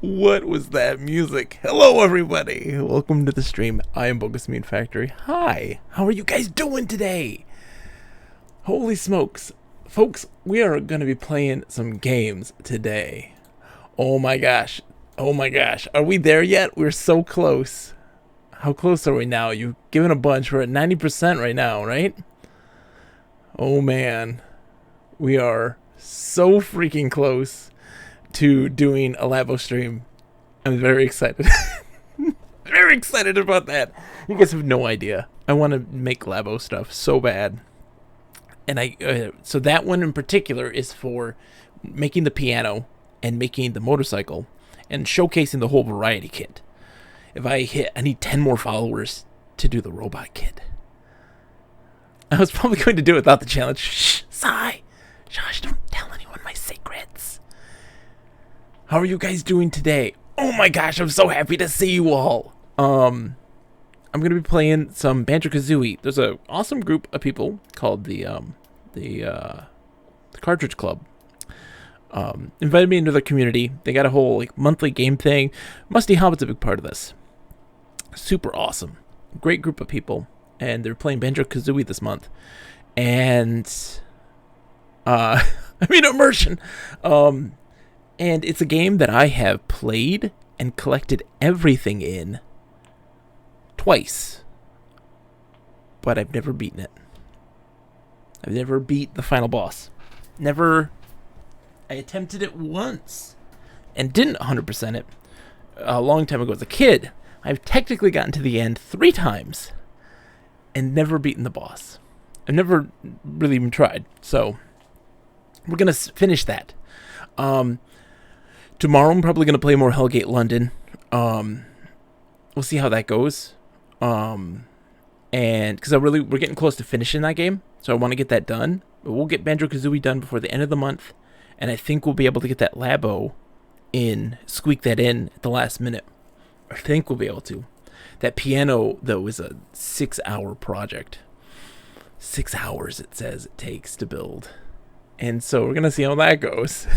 What was that music? Hello, everybody. Welcome to the stream. I am Bogus Meat Factory. Hi. How are you guys doing today? Holy smokes. Folks, we are going to be playing some games today. Oh my gosh. Oh my gosh. Are we there yet? We're so close. How close are we now? You've given a bunch. We're at 90% right now, right? Oh man. We are so freaking close to doing a Labo stream. I'm very excited. Very excited about that. You guys have no idea. I want to make Labo stuff so bad. And so that one in particular is for making the piano and making the motorcycle and showcasing the whole variety kit. If I need 10 more followers to do the robot kit. I was probably going to do it without the challenge. Shh, sigh. Josh, don't tell anyone my secrets. How are you guys doing today? Oh my gosh, I'm so happy to see you all. I'm going to be playing some Banjo Kazooie. There's an awesome group of people called the Cartridge Club. Invited me into their community. They got a whole monthly game thing. Musty Hobbit's a big part of this. Super awesome. Great group of people. And they're playing Banjo Kazooie this month. And immersion. And it's a game that I have played and collected everything in twice. But I've never beaten it. I've never beat the final boss. Never. I attempted it once and didn't 100% it a long time ago as a kid. I've technically gotten to the end 3 times and never beaten the boss. I've never really even tried. So we're going to finish that. Tomorrow I'm probably going to play more Hellgate London. We'll see how that goes. And because we're getting close to finishing that game, so I want to get that done. But we'll get Banjo Kazooie done before the end of the month, and I think we'll be able to get that Labo squeak that in at the last minute. I think we'll be able to. That piano though is a 6-hour project. 6 hours it says it takes to build, and so we're gonna see how that goes.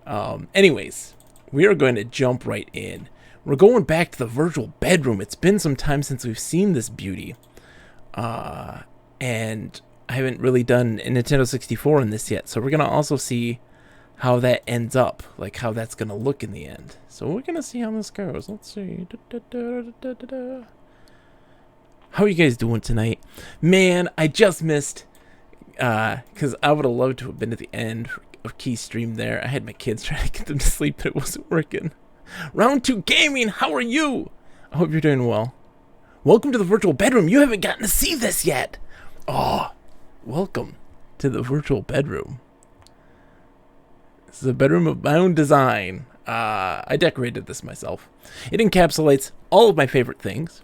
Anyways, we are going to jump right in. We're going back to the virtual bedroom. It's been some time since we've seen this beauty. And I haven't really done a Nintendo 64 in this yet. So we're going to also see how that ends up. Like how that's going to look in the end. So we're going to see how this goes. Let's see. How are you guys doing tonight? Man, I just missed. Because I would have loved to have been at the end of Key's stream there. I had my kids trying to get them to sleep, but it wasn't working. Round 2 Gaming, how are you? I hope you're doing well. Welcome to the virtual bedroom. You haven't gotten to see this yet. Oh, welcome to the virtual bedroom. This is a bedroom of my own design. I decorated this myself. It encapsulates all of my favorite things.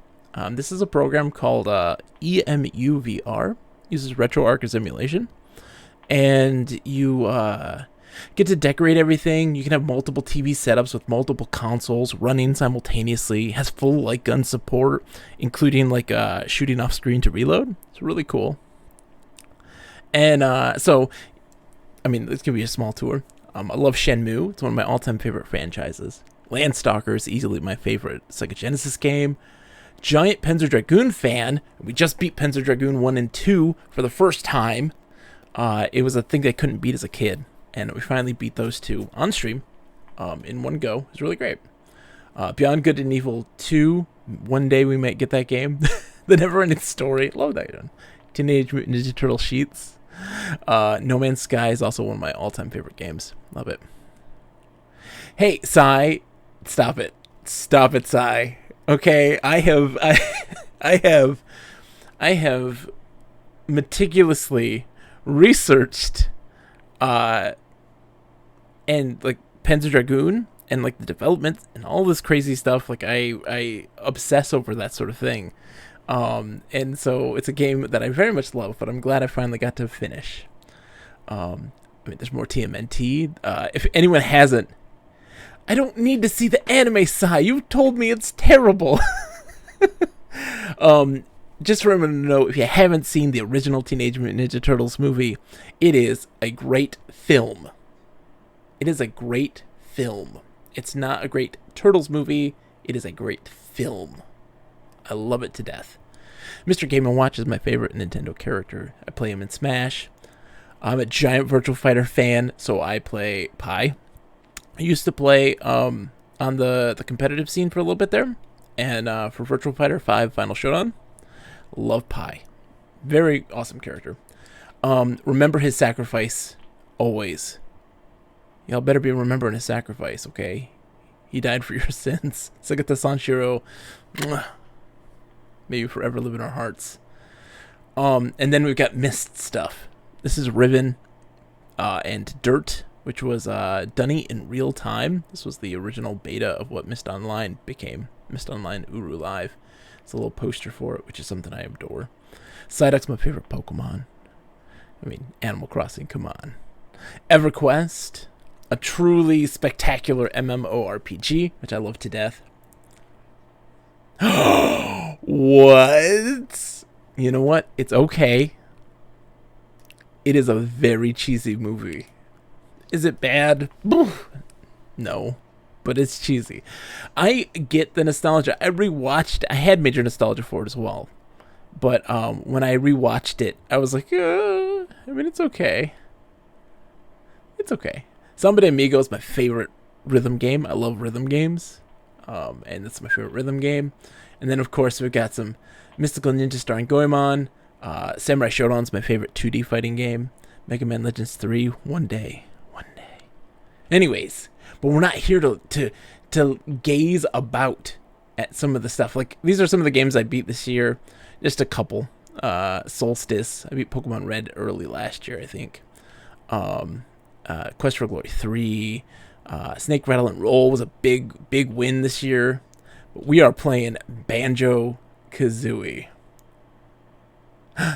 This is a program called EMUVR. Uses RetroArch as emulation. And you get to decorate everything. You can have multiple TV setups with multiple consoles running simultaneously. It has full light gun support, including shooting off screen to reload. It's really cool. And so, I mean, this can be a small tour. I love Shenmue. It's one of my all-time favorite franchises. Landstalker is easily my favorite Sega Genesis game. Giant Panzer Dragoon fan. We just beat Panzer Dragoon 1 and 2 for the first time. It was a thing I couldn't beat as a kid. And we finally beat those 2 on stream in one go. It was really great. Beyond Good and Evil 2. One day we might get that game. The Never-Ending Story. Love that one. Teenage Mutant Ninja Turtle Sheets. No Man's Sky is also one of my all-time favorite games. Love it. Hey, Sai. Stop it. Stop it, Sai. Okay, I have meticulously researched and Panzer Dragoon and the development and all this crazy stuff. I obsess over that sort of thing. And so it's a game that I very much love, but I'm glad I finally got to finish. There's more TMNT. If anyone hasn't, I don't need to see the anime side. You told me it's terrible. Just for everyone to know, if you haven't seen the original Teenage Mutant Ninja Turtles movie, it is a great film. It is a great film. It's not a great Turtles movie. It is a great film. I love it to death. Mr. Game & Watch is my favorite Nintendo character. I play him in Smash. I'm a giant Virtual Fighter fan, so I play Pi. I used to play on the competitive scene for a little bit there. And for Virtual Fighter 5 Final Showdown, love Pi. Very awesome character. Remember his sacrifice always. Y'all better be remembering his sacrifice, okay? He died for your sins. Sagata Sanshiro, may you forever live in our hearts. And then we've got Mist stuff. This is Riven and Dirt, which was Dunny in real time. This was the original beta of what Mist Online became. Mist Online Uru Live. It's a little poster for it, which is something I adore. Psyduck's my favorite Pokemon. I mean, Animal Crossing, come on. EverQuest, a truly spectacular MMORPG, which I love to death. What? You know what? It's okay. It is a very cheesy movie. Is it bad? No, but it's cheesy. I get the nostalgia. I had major nostalgia for it as well. But when I rewatched it, I was like, I mean, it's okay. It's okay. Samba de Amigo is my favorite rhythm game. I love rhythm games. And that's my favorite rhythm game. And then, of course, we've got some Mystical Ninja starring Goemon. Samurai Shodown's my favorite 2D fighting game. Mega Man Legends 3, one day. Anyways, but we're not here to gaze about at some of the stuff. Like, these are some of the games I beat this year. Just a couple. Solstice. I beat Pokemon Red early last year, I think. Quest for Glory 3. Snake Rattle and Roll was a big win this year. But we are playing Banjo Kazooie.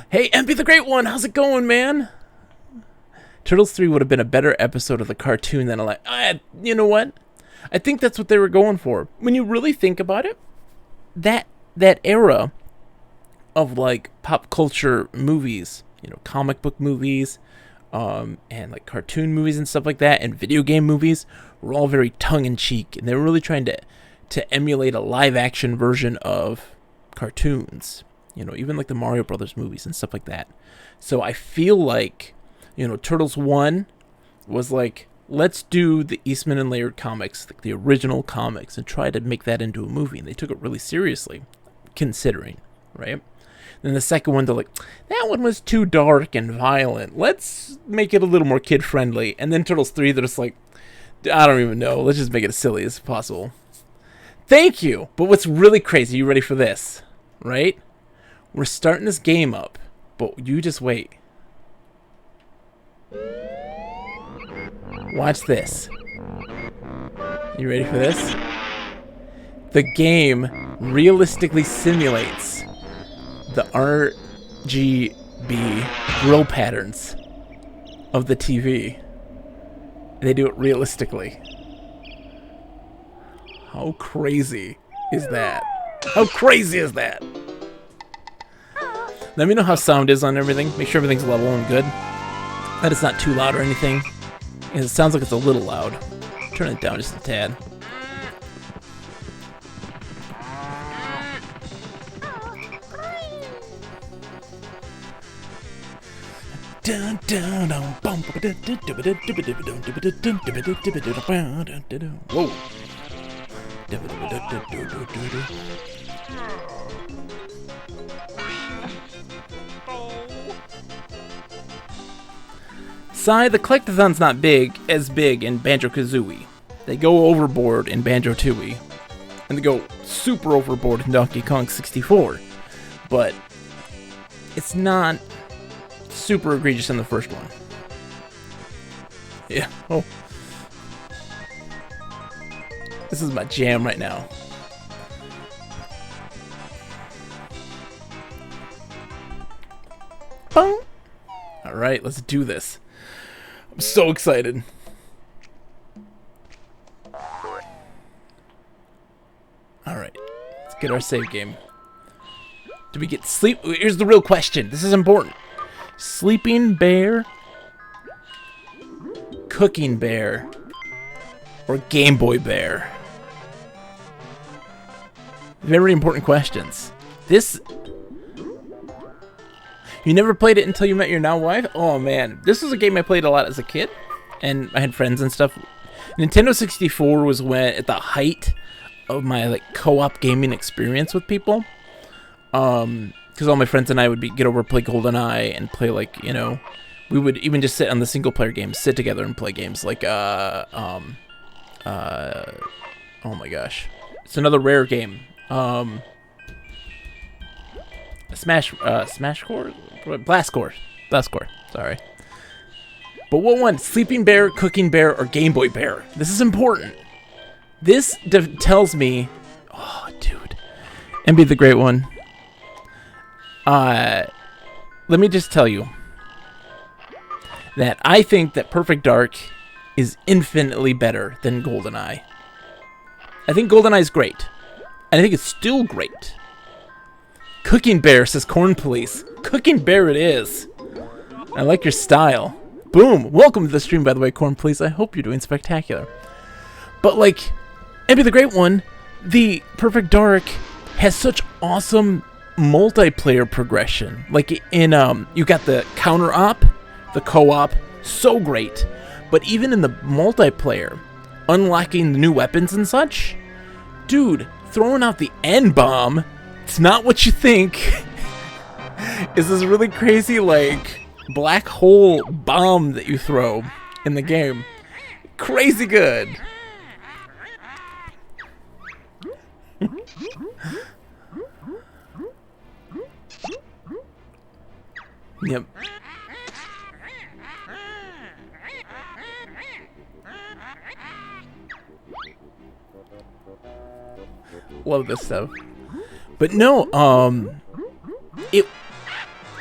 Hey, MP the Great One, how's it going, man? Turtles 3 would have been a better episode of the cartoon than you know what? I think that's what they were going for. When you really think about it, that era of like pop culture movies, you know, comic book movies, and like cartoon movies and stuff like that, and video game movies were all very tongue-in-cheek, and they were really trying to emulate a live-action version of cartoons. You know, even like the Mario Brothers movies and stuff like that. So I feel like, you know, Turtles 1 was like, let's do the Eastman and Laird comics, like the original comics, and try to make that into a movie. And they took it really seriously, considering, right? Then the second one, they're like, that one was too dark and violent. Let's make it a little more kid-friendly. And then Turtles 3, they're just like, I don't even know. Let's just make it as silly as possible. Thank you. But what's really crazy, you ready for this, right? We're starting this game up, but you just wait. Watch this. You ready for this? The game realistically simulates the RGB grill patterns of the TV. They do it realistically. How crazy is that? How crazy is that? Let me know how sound is on everything. Make sure everything's level and good. That it's not too loud or anything. It sounds like it's a little loud. Turn it down just a tad. Dun, dun, dun, bum, whoa. Sigh, the collectathon's not as big in Banjo-Kazooie. They go overboard in Banjo-Tooie. And they go super overboard in Donkey Kong 64. But it's not super egregious in the first one. Yeah, oh. This is my jam right now. Boom. Alright, let's do this. I'm so excited. Alright, let's get our save game. Do we get sleep? Here's the real question. This is important. Sleeping bear? Cooking bear? or Game Boy Bear? Very important questions. This... You never played it until you met your now wife? Oh man, this was a game I played a lot as a kid, and I had friends and stuff. Nintendo 64 was when at the height of my like co-op gaming experience with people. Because all my friends and I would get over, play GoldenEye, and play like, you know, we would even just sit on the single player games, sit together and play games like oh my gosh, it's another rare game. Smash Core? Blast Core. Sorry. But what one? Sleeping Bear, Cooking Bear, or Game Boy Bear? This is important. This tells me... Oh, dude. MB the Great One. Let me just tell you that I think that Perfect Dark is infinitely better than GoldenEye. I think GoldenEye is great. And I think it's still great. Cooking Bear, says Corn Police. Cooking Bear it is. I like your style. Boom. Welcome to the stream, by the way, Corn Police. I hope you're doing spectacular. But, like, maybe the Great One, the Perfect Dark has such awesome multiplayer progression. Like, in, you got the counter-op, the co-op, so great. But even in the multiplayer, unlocking the new weapons and such, dude, throwing out the N-bomb, it's not what you think. It's this really crazy, like, black hole bomb that you throw in the game. Crazy good. Yep. Love this stuff. But no,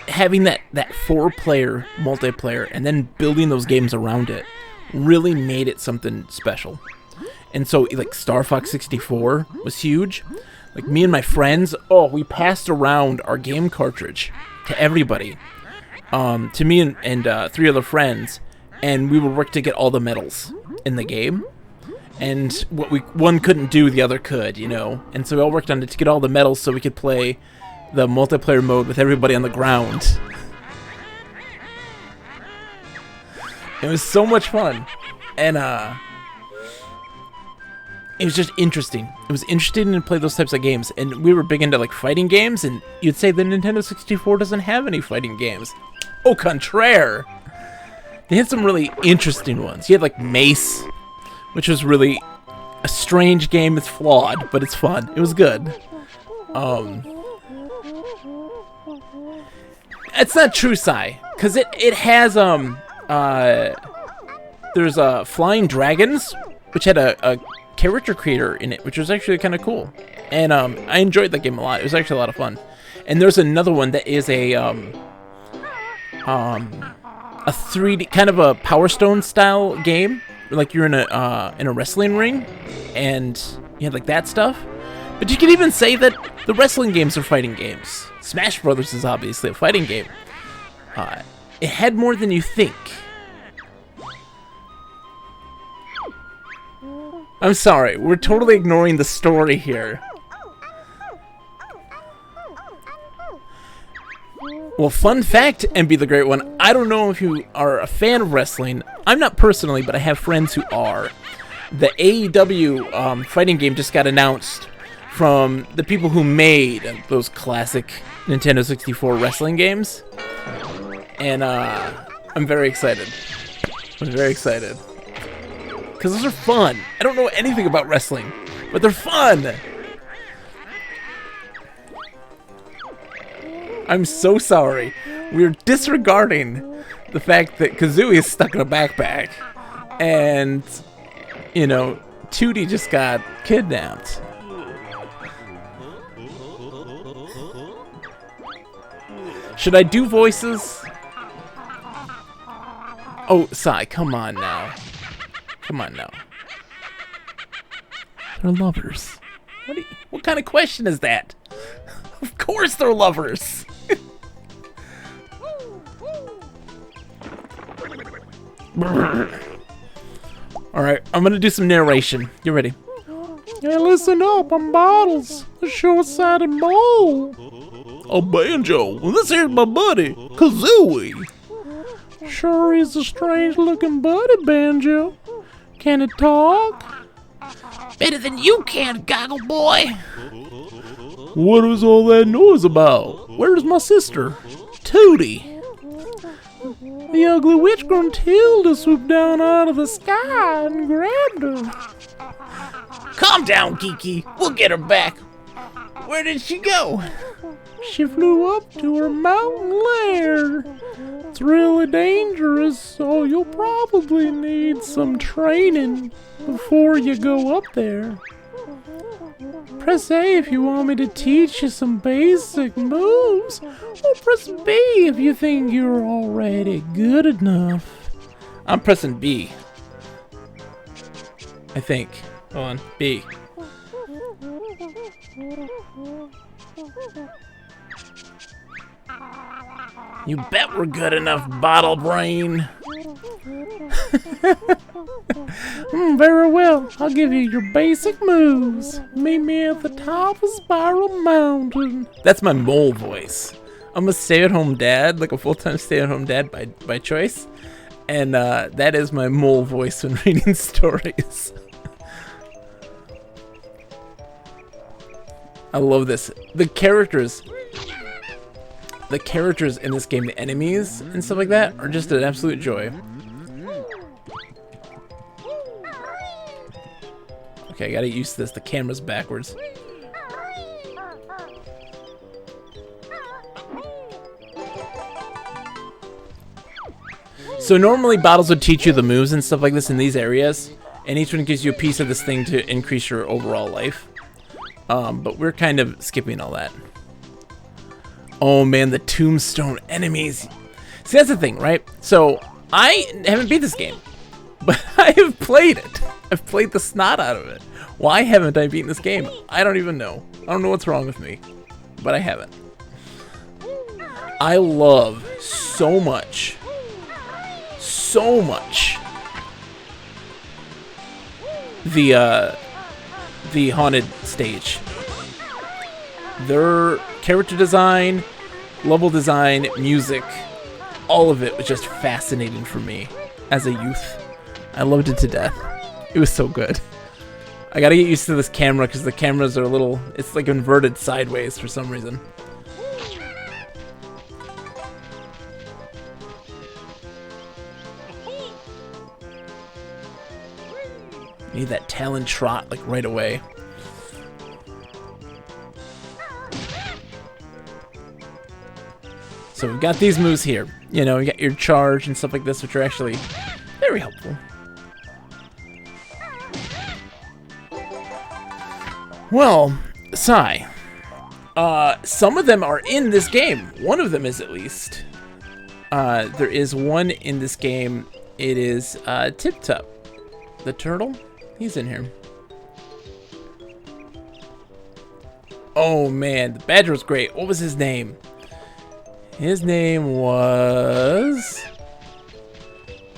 having that 4-player multiplayer and then building those games around it really made it something special. And so, like, Star Fox 64 was huge. Like, me and my friends, we passed around our game cartridge to everybody. To me and 3 other friends, and we would work to get all the medals in the game. And what one couldn't do, the other could, you know. And so we all worked on it to get all the medals so we could play the multiplayer mode with everybody on the ground. It was so much fun. And it was just interesting. It was interesting to play those types of games. And we were big into like fighting games, and you'd say the Nintendo 64 doesn't have any fighting games. Au contraire. They had some really interesting ones. You had like Mace, which was really a strange game. It's flawed, but it's fun. It was good. It's not true, Sai, because it has there's Flying Dragons, which had a character creator in it, which was actually kind of cool, and I enjoyed that game a lot. It was actually a lot of fun. And there's another one that is a 3D kind of a Power Stone style game. Like you're in a wrestling ring, and you had like that stuff. But you could even say that the wrestling games are fighting games. Smash Brothers is obviously a fighting game. It had more than you think. I'm sorry, we're totally ignoring the story here. Well, fun fact, MB the Great One, I don't know if you are a fan of wrestling. I'm not personally, but I have friends who are. The AEW fighting game just got announced from the people who made those classic Nintendo 64 wrestling games. And I'm very excited. I'm very excited. Because those are fun. I don't know anything about wrestling, but they're fun. I'm so sorry. We're disregarding the fact that Kazooie is stuck in a backpack. And, you know, Tootie just got kidnapped. Should I do voices? Oh, Sai, come on now. Come on now. They're lovers. What kind of question is that? Of course they're lovers. Alright, I'm gonna do some narration. You ready? Hey, listen up, I'm Bottles, the short-sighted mole. Oh, Banjo, well, this here's my buddy, Kazooie. Sure is a strange-looking buddy, Banjo. Can it talk? Better than you can, Goggle Boy. What was all that noise about? Where's my sister? Tootie. The ugly witch Gruntilda swooped down out of the sky and grabbed her. Calm down, Kiki. We'll get her back. Where did she go? She flew up to her mountain lair. It's really dangerous, so you'll probably need some training before you go up there. Press A if you want me to teach you some basic moves, or press B if you think you're already good enough. I'm pressing B. I think. Hold on, B. You bet we're good enough, Bottle Brain. Very well, I'll give you your basic moves. Meet me at the top of Spiral Mountain. That's my mole voice. I'm a stay-at-home dad, like a full-time stay-at-home dad by choice. And that is my mole voice when reading stories. I love this. The characters in this game, the enemies and stuff like that, are just an absolute joy. Okay, I gotta use this. The camera's backwards. So normally Bottles would teach you the moves and stuff like this in these areas, and each one gives you a piece of this thing to increase your overall life. But we're kind of skipping all that. Oh man, the tombstone enemies. See, that's the thing, right? So, I haven't beat this game, but I have played it. I've played the snot out of it. Why haven't I beaten this game? I don't even know. I don't know what's wrong with me, but I haven't. I love so much the haunted stage. Their character design, level design, music, all of it was just fascinating for me as a youth. I loved it to death. It was so good. I gotta get used to this camera because the cameras are a little, it's like inverted sideways for some reason. Need that talon trot like right away. So we've got these moves here. You know, you got your charge and stuff like this, which are actually very helpful. Well, Sai. Some of them are in this game. One of them is at least. There is one in this game. It is Tip Top, the turtle. He's in here. Oh man, the badger was great. What was his name? His name was...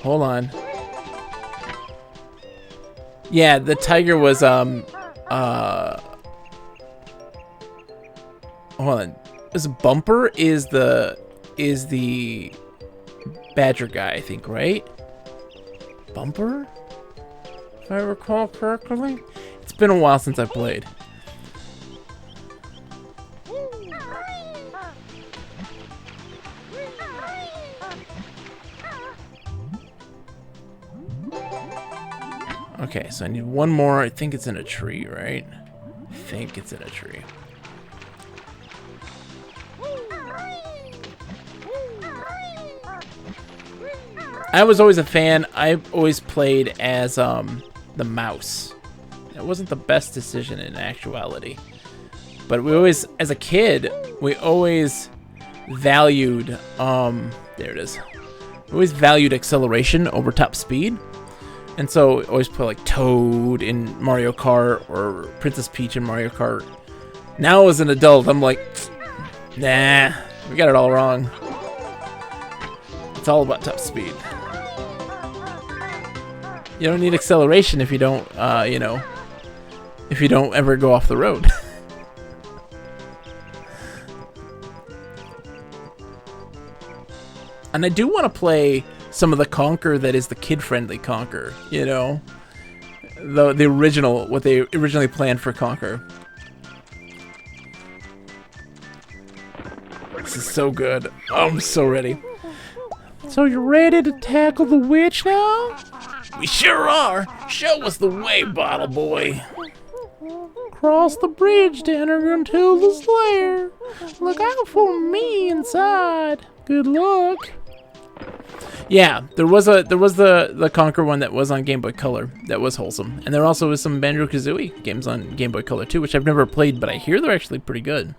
Hold on. Yeah, the tiger was, hold on. This Bumper is the badger guy, I think, right? Bumper? If I recall correctly? It's been a while since I played. Okay, so I need one more. I think it's in a tree, right? I think it's in a tree. I was always a fan. I always played as the mouse. It wasn't the best decision in actuality. But we always, as a kid, we always valued, there it is. We always valued acceleration over top speed. And so we always play like Toad in Mario Kart or Princess Peach in Mario Kart. Now as an adult, I'm like, nah, we got it all wrong. It's all about top speed. You don't need acceleration if you don't, you know, if you don't ever go off the road. And I do want to play some of the Conquer that is the kid-friendly Conquer, you know? The original, what they originally planned for Conquer. This is so good. Oh, I'm so ready. So you're ready to tackle the witch now? We sure are. Show us the way, Bottle Boy. Cross the bridge to enter Gruntilda's lair. Look out for me inside. Good luck. Yeah, there was the Conquer one that was on Game Boy Color that was wholesome, and there also was some Banjo Kazooie games on Game Boy Color too, which I've never played, but I hear they're actually pretty good.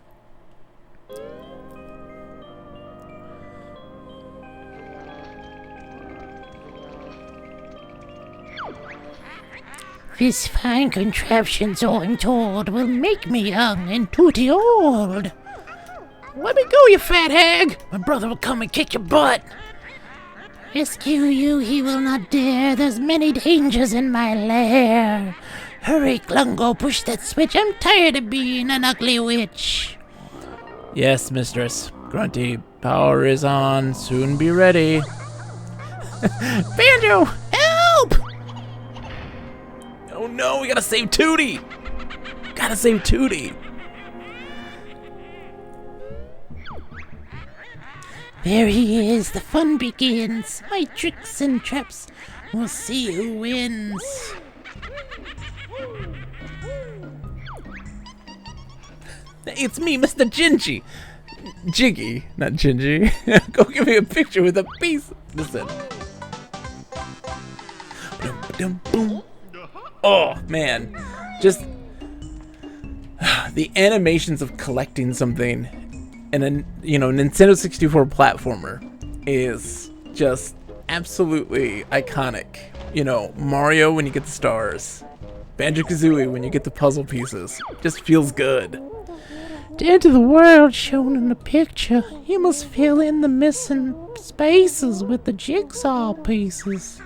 This fine contraption, so I'm told, will make me young and tooty old. Let me go, you fat hag! My brother will come and kick your butt. Rescue you he will not dare, there's many dangers in my lair. Hurry, Clungo, push that switch, I'm tired of being an ugly witch. Yes, mistress. Grunty, power is on, soon be ready. Banjo, help! Oh no, we gotta save Tooty! Gotta save Tooty! There he is, the fun begins. My tricks and traps, we'll see who wins. It's me, Mr. Gingy! Jiggy, not Gingy. Go give me a picture with a piece. Listen. Boom. Oh, man. Just the animations of collecting something in a, you know, Nintendo 64 platformer is just absolutely iconic. You know, Mario when you get the stars. Banjo-Kazooie when you get the puzzle pieces. Just feels good. To enter the world shown in the picture, you must fill in the missing spaces with the jigsaw pieces.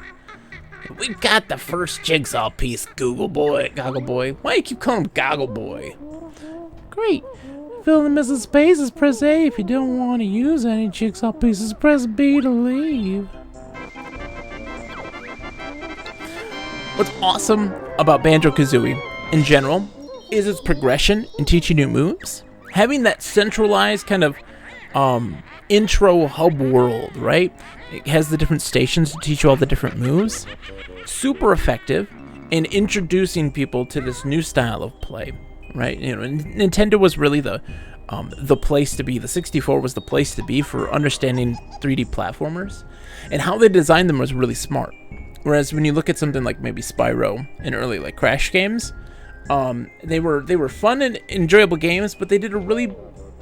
We got the first jigsaw piece, Goggle Boy. Why do you keep calling him Goggle Boy? Great. Fill the missing spaces, press A. If you don't want to use any jigsaw pieces, press B to leave. What's awesome about Banjo-Kazooie in general is its progression in teaching new moves. Having that centralized kind of intro hub world, right? It has the different stations to teach you all the different moves. Super effective in introducing people to this new style of play, right? You know, Nintendo was really the place to be. The 64 was the place to be for understanding 3D platformers, and how they designed them was really smart. Whereas when you look at something like maybe Spyro and early like Crash games, they were fun and enjoyable games, but they did a really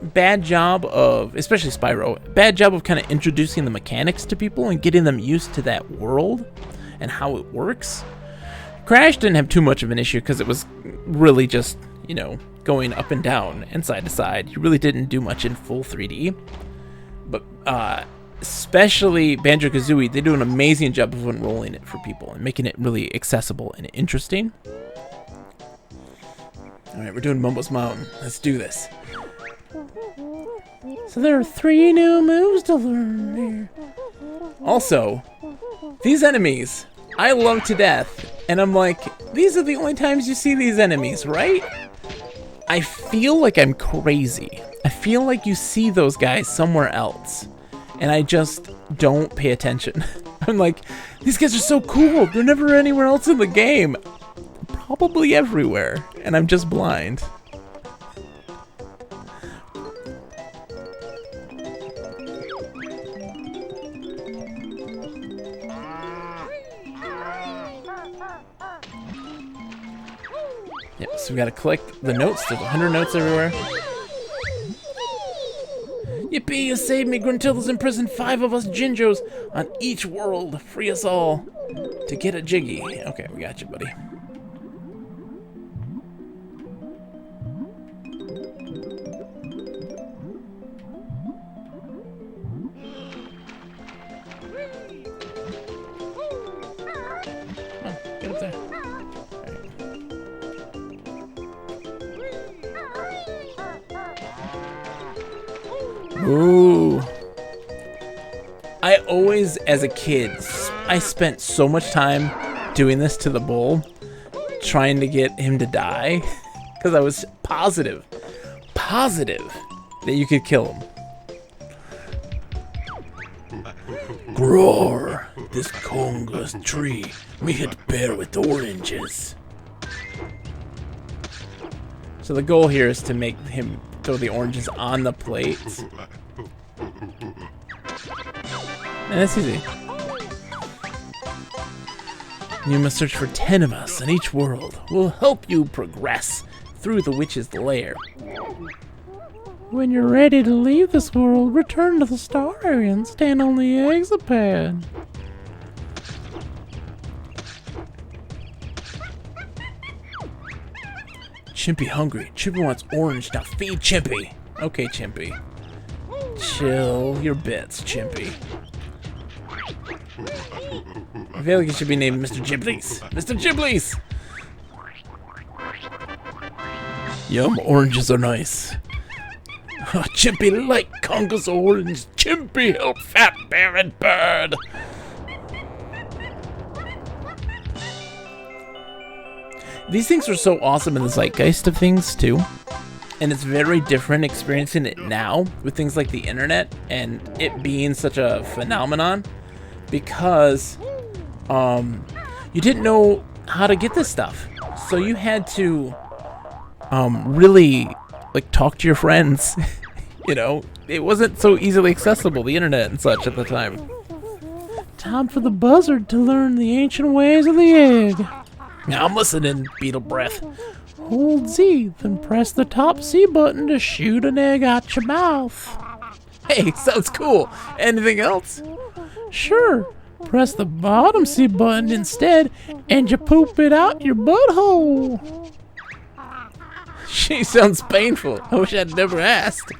bad job of, especially Spyro, bad job of kind of introducing the mechanics to people and getting them used to that world and how it works. Crash didn't have too much of an issue because it was really just, you know, going up and down and side to side. You really didn't do much in full 3D. But especially Banjo-Kazooie, they do an amazing job of unrolling it for people and making it really accessible and interesting. Alright, we're doing Mumbo's Mountain. Let's do this. So there are 3 new moves to learn here. Also, these enemies, I love to death. And I'm like, these are the only times you see these enemies, right? I feel like I'm crazy. I feel like you see those guys somewhere else. And I just don't pay attention. I'm like, these guys are so cool. They're never anywhere else in the game. Probably everywhere. And I'm just blind. Yep, so we gotta collect the notes. There's 100 notes everywhere. Yippee, you saved me. Gruntilda's imprisoned 5 of us Jinjos on each world. Free us all to get a Jiggy. Okay, we got you, buddy. Ooh. I always, as a kid, I spent so much time doing this to the bull, trying to get him to die, because I was positive that you could kill him. Groar, this conga's tree may hit bear with oranges. So the goal here is to make him throw the oranges on the plates. And that's easy. You must search for 10 of us in each world. We'll help you progress through the witch's lair. When you're ready to leave this world, return to the star area and stand on the exit pad. Chimpy hungry. Chimpy wants orange. Now feed Chimpy. Okay, Chimpy. Chill your bits, Chimpy. I feel like it should be named Mr. Giblies. Mr. Giblies! Yum, oranges are nice. Oh, Chimpy like conga's orange. Chimpy help fat bear and bird. These things are so awesome in the zeitgeist of things too. And it's very different experiencing it now with things like the internet and it being such a phenomenon because you didn't know how to get this stuff. So you had to really like talk to your friends. You know, it wasn't so easily accessible, the internet and such at the time. Time for the buzzard to learn the ancient ways of the egg. Now I'm listening, beetle breath. Hold Z, then press the top C button to shoot an egg out your mouth. Hey, sounds cool. Anything else? Sure. Press the bottom C button instead, and you poop it out your butthole. She sounds painful. I wish I'd never asked.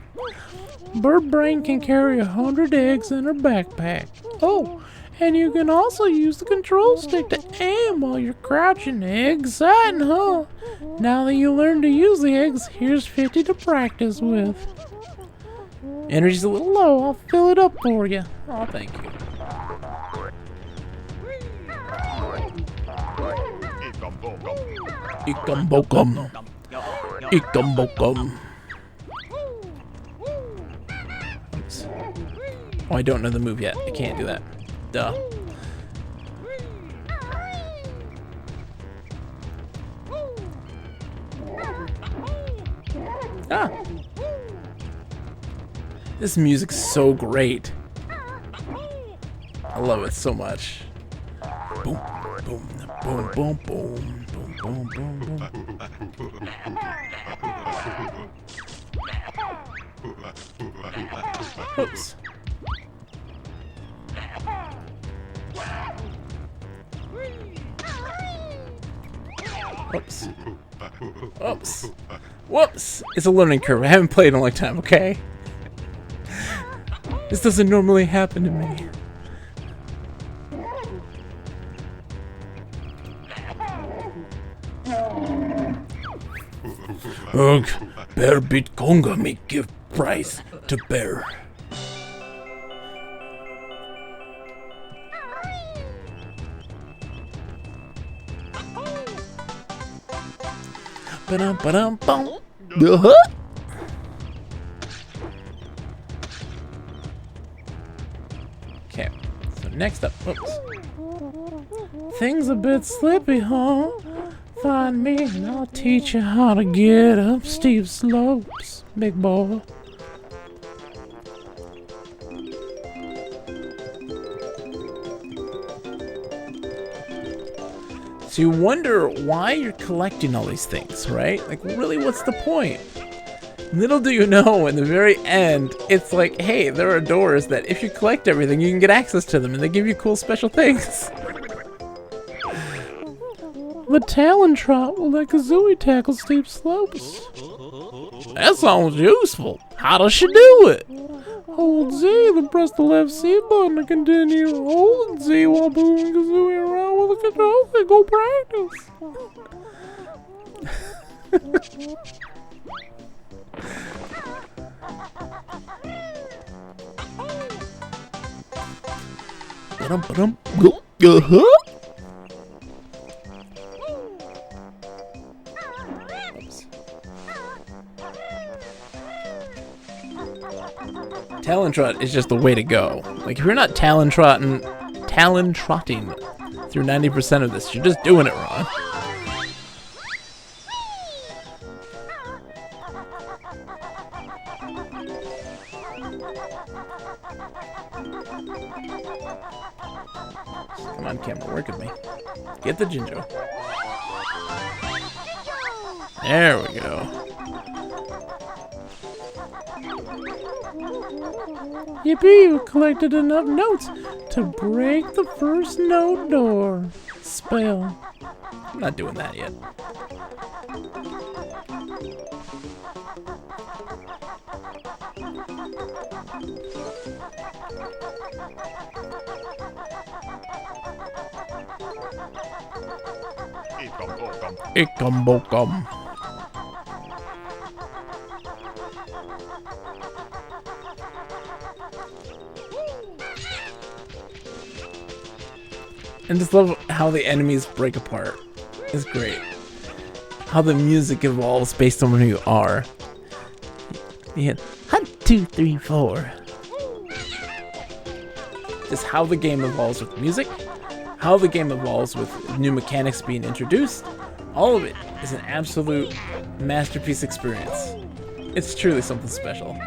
Bird Brain can carry 100 eggs in her backpack. Oh, and you can also use the control stick to aim while you're crouching. Exciting, huh? Now that you learn to use the eggs, here's 50 to practice with. Energy's a little low. I'll fill it up for you. Oh, thank you. Ikambokum. Ikambokum. Oops. Oh, I don't know the move yet. I can't do that. Duh. Ah. This music's so great. I love it so much. Boom, boom, boom, boom, boom, boom, boom, boom, boom. Oops. Whoops. Whoops. Whoops! It's a learning curve. I haven't played in a long time, okay? This doesn't normally happen to me. Ugh, bear beat conga may give prize to bear. Ba-dum, ba-dum, bum. Uh-huh. Okay, so next up, oops. Things a bit slippy, huh? Find me and I'll teach you how to get up steep slopes, big boy. So you wonder why you're collecting all these things, right? Like, really, what's the point? Little do you know, in the very end, it's like, hey, there are doors that if you collect everything, you can get access to them, and they give you cool special things. The Talon Trot will let Kazooie tackle steep slopes. That sounds useful. How does she do it? Hold Z, then press the left C button to continue. Hold Z while moving Kazooie around with the controls and go practice. Talon Trot is just the way to go. Like, if you're not Talon trotting through 90% of this, you're just doing it wrong. Come on, camera, work with me. Get the Jinjo. There we go. Yippee, you collected enough notes to break the first note door. Spell. I'm not doing that yet. Ikum-bokum. And just love how the enemies break apart. It's great. How the music evolves based on where you are. Yeah. 1, 2, 3, 4. Just how the game evolves with music, how the game evolves with new mechanics being introduced. All of it is an absolute masterpiece experience. It's truly something special.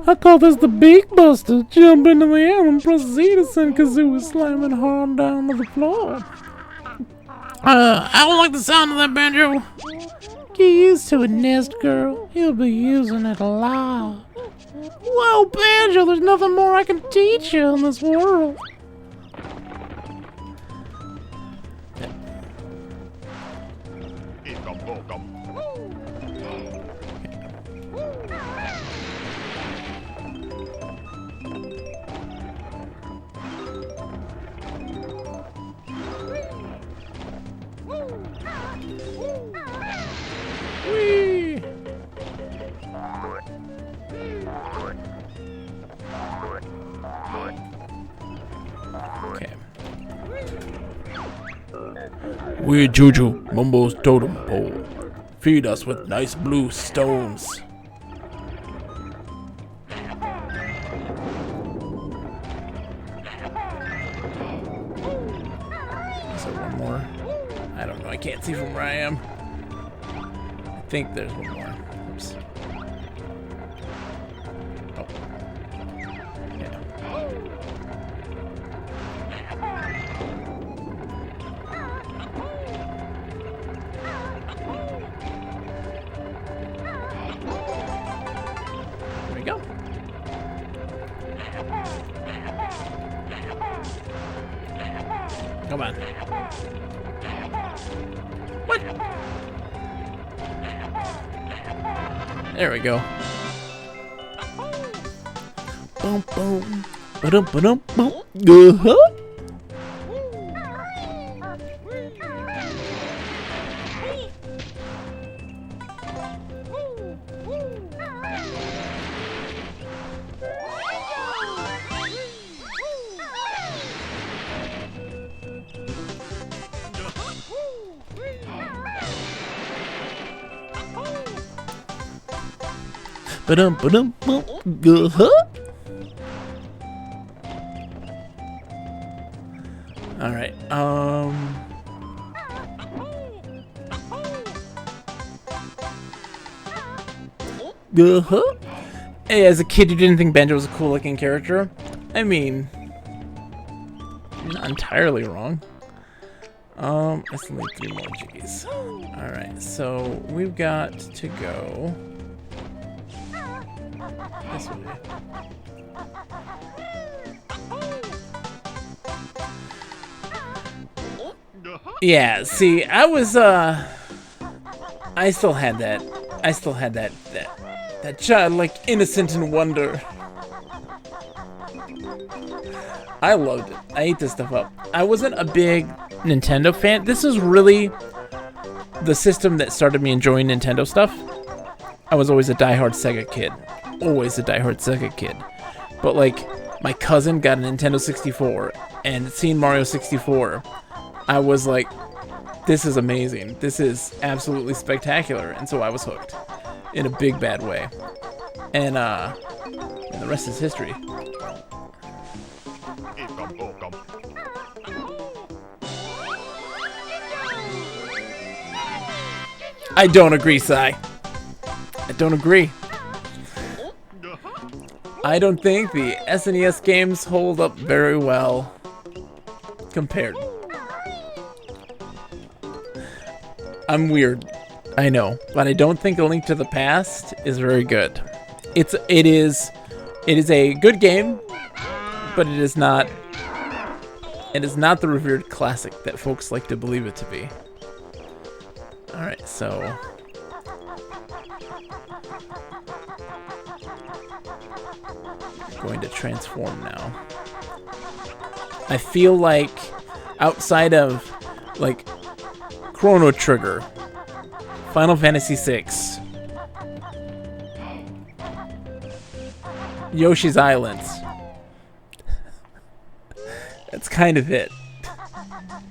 I call this the Beak Buster. Jump into the air and press Z to send Kazooie slamming hard down to the floor. I don't like the sound of that, Banjo. Get used to it, Nest Girl. You'll be using it a lot. Whoa, Banjo, there's nothing more I can teach you in this world. Whee! Okay. We Juju, Mumbo's totem pole. Feed us with nice blue stones. Is there one more? I don't know. I can't see from where I am. I think there's one more. Oops. Oh. Yeah. There we go. Come on. What? There we go. Boom, boom. Ba-dum, ba-dum, boom. Uh-huh. Ba-dum, ba-dum, boom. Uh-huh. All right. Uh-huh. Hey, as a kid, you didn't think Banjo was a cool-looking character? I mean, you're not entirely wrong. I still need 3 more G's. All right, so we've got to go this way. Yeah, see, I still had that childlike innocent and wonder. I loved it. I ate this stuff up. I wasn't a big Nintendo fan. This is really the system that started me enjoying Nintendo stuff, I was always a diehard Sega kid. Always a diehard Sega kid. But, like, my cousin got a Nintendo 64, and seeing Mario 64, I was like, this is amazing. This is absolutely spectacular. And so I was hooked in a big, bad way. And the rest is history. I don't agree, Sai. I don't agree. I don't think the SNES games hold up very well compared. I'm weird, I know, but I don't think A Link to the Past is very good. It is a good game, but it is not the revered classic that folks like to believe it to be. All right, so going to transform now. I feel like outside of like Chrono Trigger, Final Fantasy VI, Yoshi's Island, that's kind of it.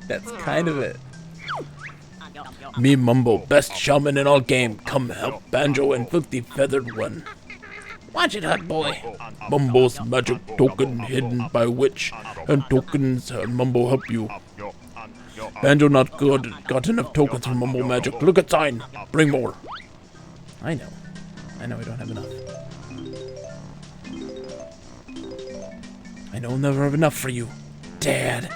That's kind of it. Me Mumbo, best shaman in all game. Come help Banjo and Filthy Feathered One. Watch it, hot boy. Mumbo's magic token hidden by witch and tokens and Mumbo help you. Banjo not good. Got enough tokens for Mumbo magic. Look at sign. Bring more. I know we don't have enough. I know we'll never have enough for you, Dad.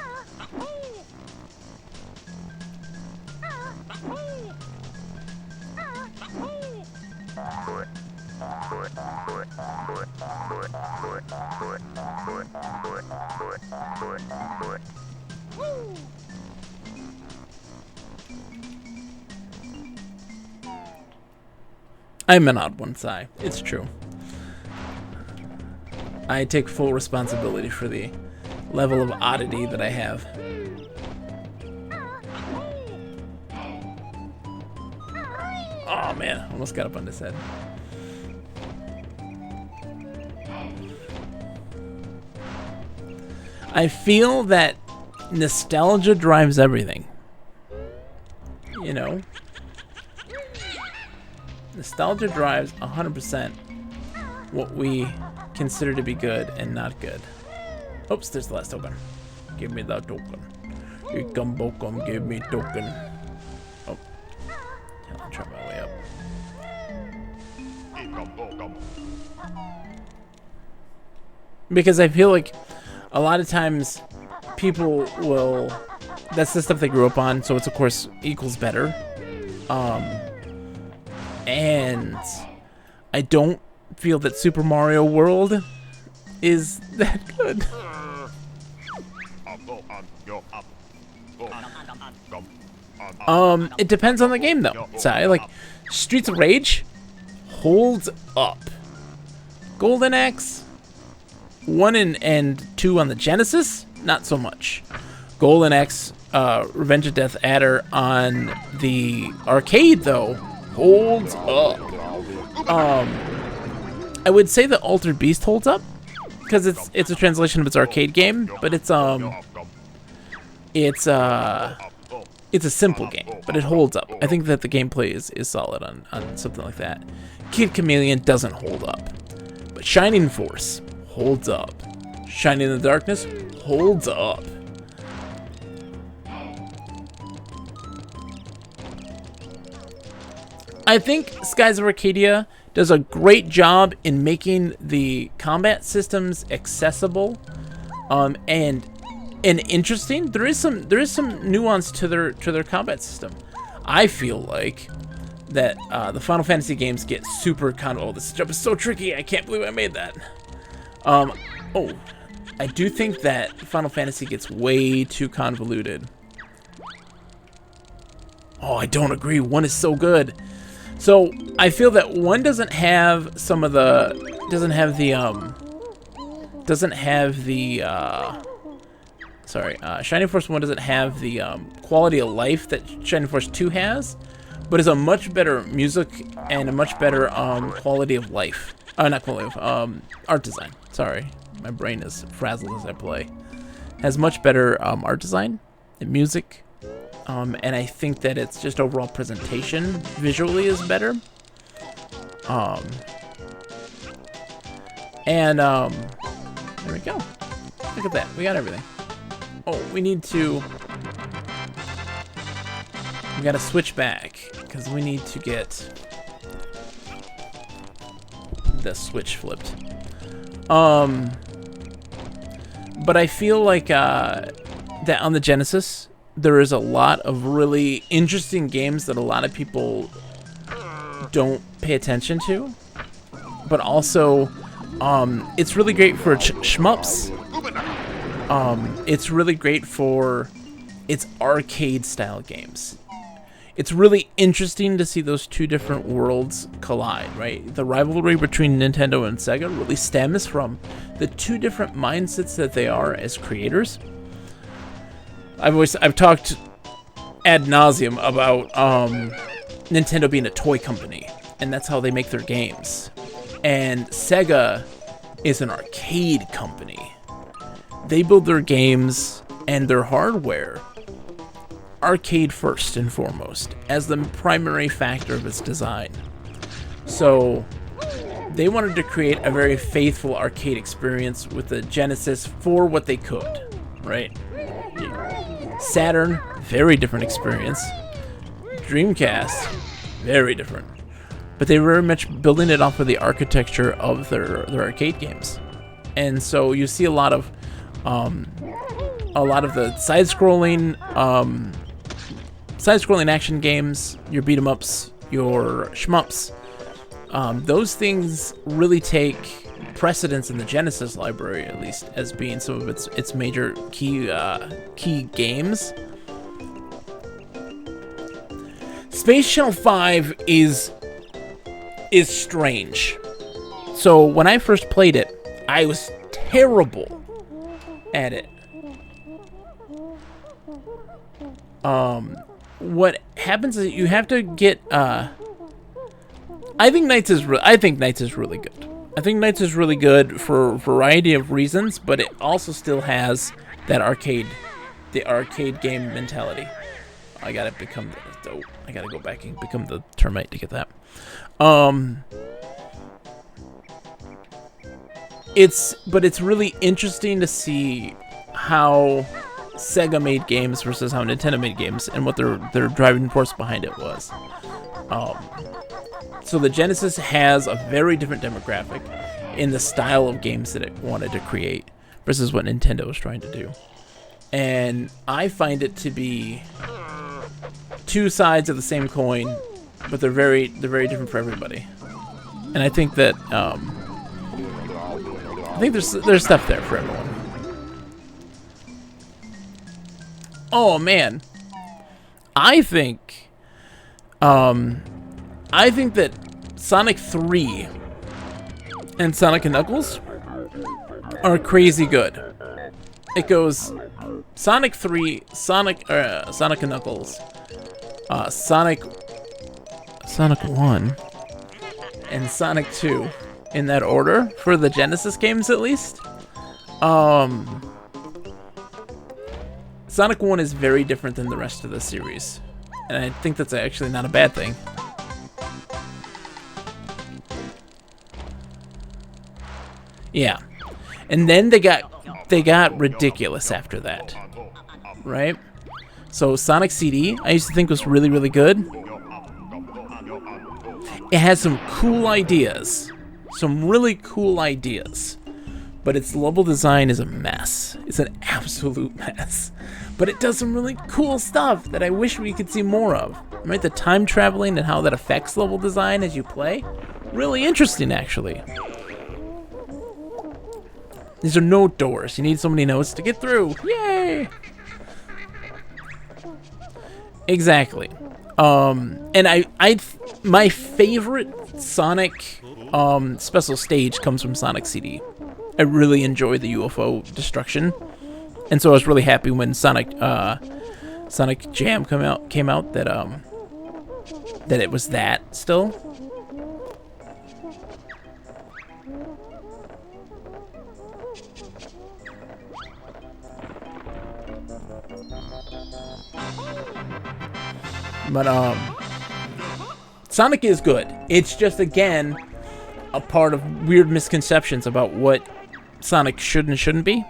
I'm an odd one, Sai. It's true. I take full responsibility for the level of oddity that I have. Oh man, almost got up on his head. I feel that nostalgia drives everything. You know? Nostalgia drives 100% what we consider to be good and not good. Oops, there's the last token. Give me that token. You come, Bokum, give me token. Oh. I'll try my way up. Because I feel like a lot of times people will... That's the stuff they grew up on, so it's of course equals better. And I don't feel that Super Mario World is that good. It depends on the game though. So like Streets of Rage holds up. Golden Axe 1 and 2 on the Genesis, not so much. Golden Axe Revenge of Death Adder on the arcade though holds up. I would say that Altered Beast holds up because it's a translation of its arcade game, but it's a simple game, but it holds up. I think that the gameplay is solid on something like that. Kid Chameleon doesn't hold up, but Shining Force holds up. Shining in the Darkness holds up. I think Skies of Arcadia does a great job in making the combat systems accessible and interesting. There is some nuance to their combat system. I feel like that the Final Fantasy games get super oh, this jump is so tricky. I can't believe I made that. Oh, I do think that Final Fantasy gets way too convoluted. Oh, I don't agree. 1 is so good. So I feel that 1 doesn't have some of the Shining Force 1 doesn't have the quality of life that Shining Force 2 has, but it's a much better music and a much better quality of life. Not quality of art design. Sorry, my brain is frazzled as I play. Has much better art design and music, and I think that it's just overall presentation visually is better. There we go. Look at that. We got everything. Oh, we gotta switch back because we need to get the switch flipped. But I feel like that on the Genesis there is a lot of really interesting games that a lot of people don't pay attention to, but also it's really great for shmups. It's really great for its arcade style games. It's really interesting to see those two different worlds collide, right? The rivalry between Nintendo and Sega really stems from the two different mindsets that they are as creators. I've talked ad nauseum about Nintendo being a toy company, and that's how they make their games. And Sega is an arcade company. They build their games and their hardware arcade first and foremost as the primary factor of its design. So they wanted to create a very faithful arcade experience with the Genesis for what they could, right? Saturn, very different experience. Dreamcast, very different. But they were very much building it off of the architecture of their arcade games. And so you see a lot of the side-scrolling action games, your beat-em-ups, your shmups. Those things really take precedence in the Genesis library, at least, as being some of its major key games. Space Channel 5 is strange. So when I first played it, I was terrible at it. What happens is you have to get I think Knights is really good. I think Knights is really good for a variety of reasons, but it also still has that arcade game mentality. I gotta go back and become the termite to get that. It's really interesting to see how Sega made games versus how Nintendo made games, and what their driving force behind it was. So the Genesis has a very different demographic in the style of games that it wanted to create versus what Nintendo was trying to do. And I find it to be two sides of the same coin, but they're very different for everybody. And I think that there's stuff there for everyone. Oh man, I think that Sonic 3 and Sonic and Knuckles are crazy good. It goes Sonic 3, Sonic and Knuckles, Sonic 1, and Sonic 2 in that order for the Genesis games, at least. Sonic 1 is very different than the rest of the series, and I think that's actually not a bad thing. Yeah, and then they got ridiculous after that, right? So Sonic CD, I used to think was really, really good. It has some cool ideas, some really cool ideas, but its level design is a mess. It's an absolute mess. But it does some really cool stuff that I wish we could see more of. Right, the time traveling and how that affects level design as you play, really interesting actually. These are note doors. You need so many notes to get through. Yay! Exactly. And my favorite Sonic special stage comes from Sonic CD. I really enjoy the UFO destruction, and so I was really happy when Sonic Jam came out that that it was that still. But Sonic is good. It's just, again, a part of weird misconceptions about what Sonic should and shouldn't be.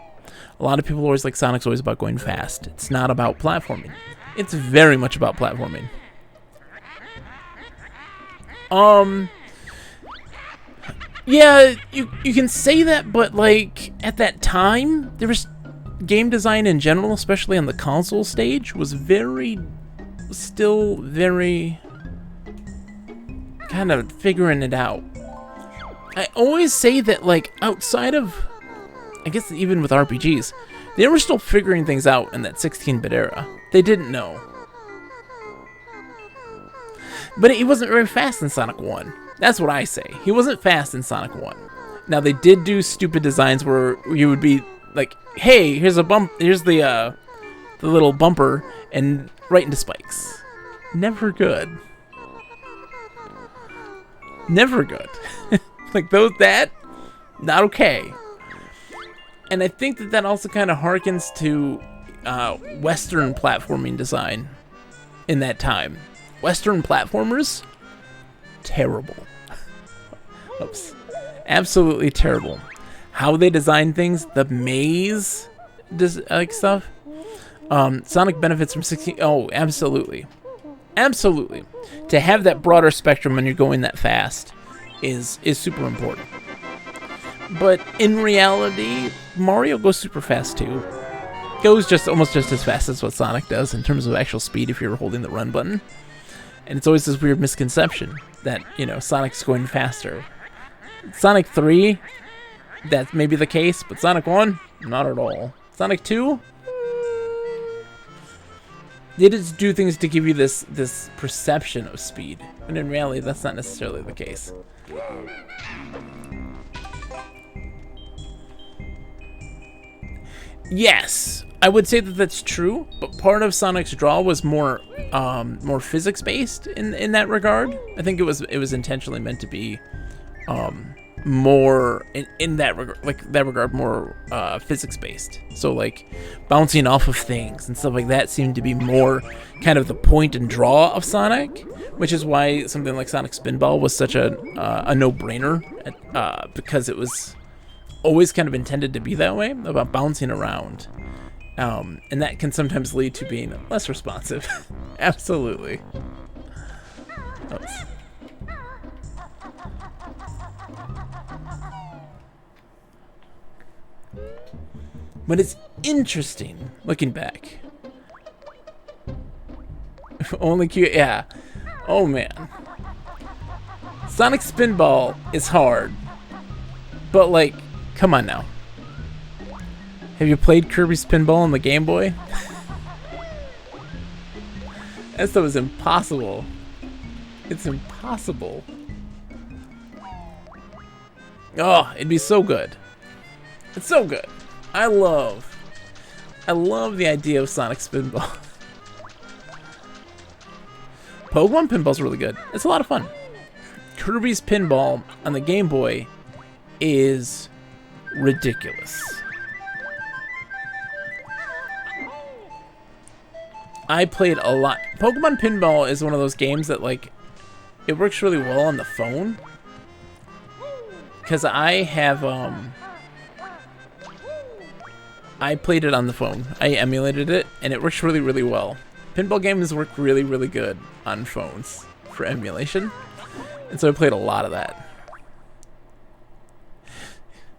A lot of people always like Sonic's always about going fast. It's not about platforming. It's very much about platforming. Yeah, you can say that, but like at that time, there was game design in general, especially on the console stage, was still very kind of figuring it out. I always say that, like, outside of, I guess even with RPGs, they were still figuring things out in that 16-bit era. They didn't know. But he wasn't very fast in Sonic 1. That's what I say. He wasn't fast in Sonic 1. Now, they did do stupid designs where you would be like, hey, here's a bump, here's the little bumper, and right into spikes. Never good. Never good. Like that, not okay. And I think that also kind of harkens to Western platforming design in that time. Western platformers, terrible. Oops. Absolutely terrible. How they design things, the maze, like stuff. Sonic benefits from 16. Oh, absolutely. Absolutely. To have that broader spectrum when you're going that fast is super important. But in reality, Mario goes super fast too. Goes almost just as fast as what Sonic does in terms of actual speed if you're holding the run button. And it's always this weird misconception that, you know, Sonic's going faster. Sonic 3, that may be the case, but Sonic 1, not at all. Sonic 2, they just do things to give you this perception of speed, when in reality that's not necessarily the case. Yes, I would say that that's true, but part of Sonic's draw was more physics based in that regard. I think it was intentionally meant to be more in that regard more physics based. So like bouncing off of things and stuff like that seemed to be more kind of the point and draw of Sonic, which is why something like Sonic Spinball was such a no-brainer, because it was always kind of intended to be that way, about bouncing around. And that can sometimes lead to being less responsive. Absolutely. Oops. But it's interesting looking back. Only cute, yeah. Oh man. Sonic Spinball is hard. But like, come on now. Have you played Kirby Spinball on the Game Boy? That stuff is impossible. It's impossible. Oh, it'd be so good. It's so good. I love the idea of Sonic Spinball. Pokemon Pinball's really good. It's a lot of fun. Kirby's Pinball on the Game Boy is ridiculous. I played a lot. Pokemon Pinball is one of those games that, like, it works really well on the phone. Because I have, I played it on the phone. I emulated it, and it works really, really well. Pinball games work really, really good on phones for emulation. And so I played a lot of that.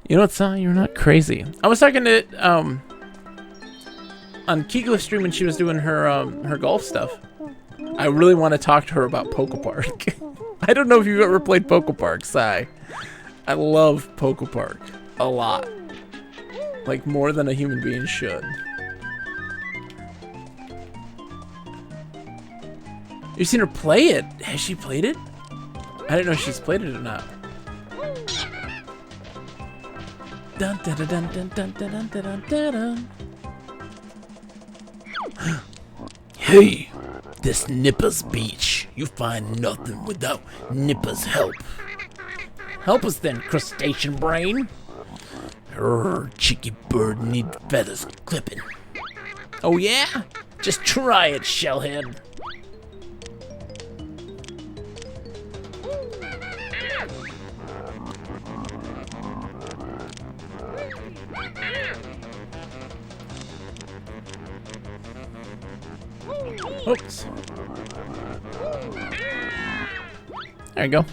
You know what, Sai? You're not crazy. I was talking to, on Kegla's stream when she was doing her golf stuff. I really want to talk to her about Poke Park. I don't know if you've ever played Poke Park, Sai. I love Poke Park a lot. Like more than a human being should. You've seen her play it? Has she played it? I don't know if she's played it or not. Dun, dun, dun, dun, dun, dun, dun, dun, dun, dun. Hey, this Nipper's Beach. You find nothing without Nippa's help. Help us then, crustacean brain. Cheeky bird need feathers clipping. Oh yeah? Just try it, shellhead. Oops. There you go.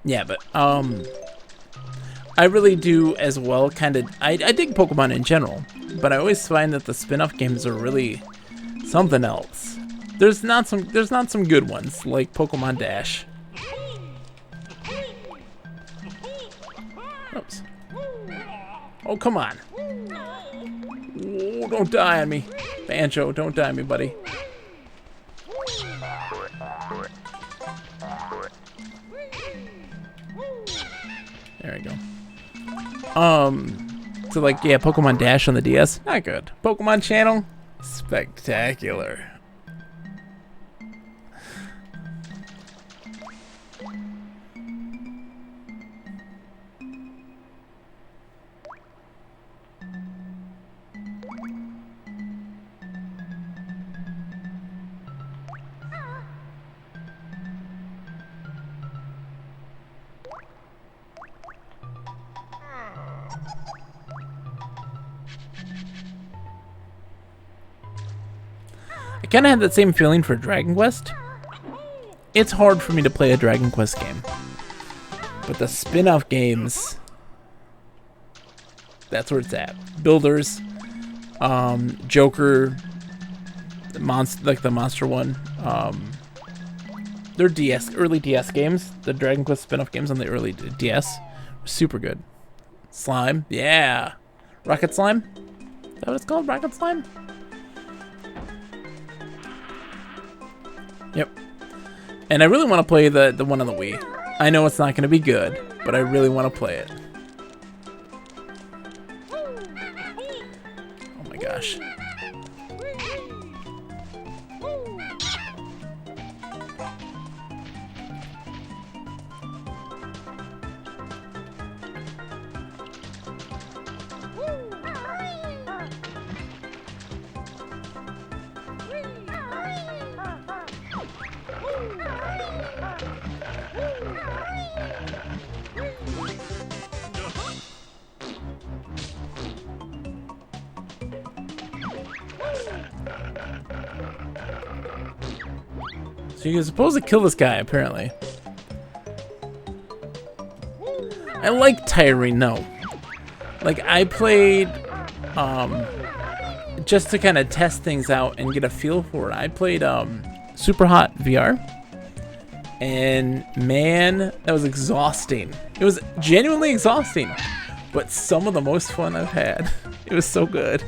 Yeah, but I really do as well. I dig Pokemon in general, but I always find that the spin-off games are really something else. There's not some good ones like Pokemon Dash. Oops. Oh, come on. Oh, don't die on me. Banjo, don't die on me, buddy. There we go. So like, yeah, Pokemon Dash on the DS, not good. Pokemon Channel, spectacular. I kind of had that same feeling for Dragon Quest. It's hard for me to play a Dragon Quest game, but the spin-off games, that's where it's at. Builders, Joker, the monster one. They're early DS games. The Dragon Quest spin-off games on the early DS were super good. Slime, yeah. Rocket Slime? Is that what it's called? Rocket Slime? Yep. And I really want to play the one on the Wii. I know it's not going to be good, but I really want to play it. Oh my gosh. So you're supposed to kill this guy, apparently. I like tiring, no. Like, I played, just to kind of test things out and get a feel for it. I played, Super Hot VR. And, man, that was exhausting. It was genuinely exhausting. But some of the most fun I've had. It was so good.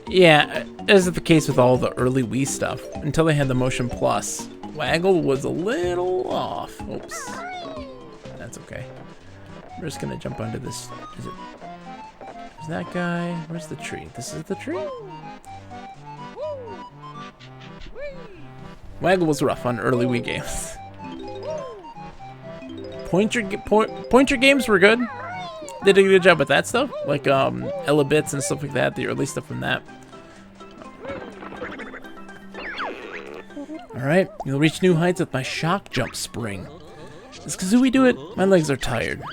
Yeah, as is the case with all the early Wii stuff, until they had the Motion Plus, Waggle was a little off. Oops. That's okay. We're just gonna jump onto this. Is that guy? Where's the tree? This is the tree? Waggle was rough on early Wii games. Pointer games were good. They did a good job with that stuff, like Elebits and stuff like that, the early stuff from that. Alright, you'll reach new heights with my shock jump spring. Does Kazooie do it? My legs are tired.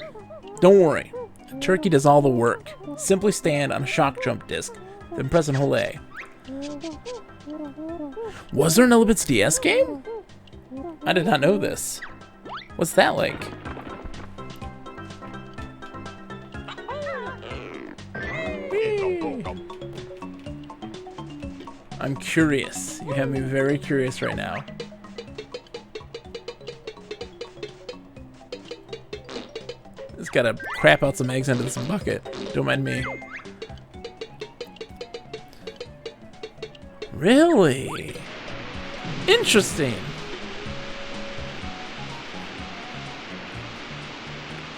Don't worry, the turkey does all the work. Simply stand on a shock jump disc, then press and hold A. Was there an Elebits DS game? I did not know this. What's that like? I'm curious. You have me very curious right now. Just gotta crap out some eggs into this bucket. Don't mind me. Really? Interesting.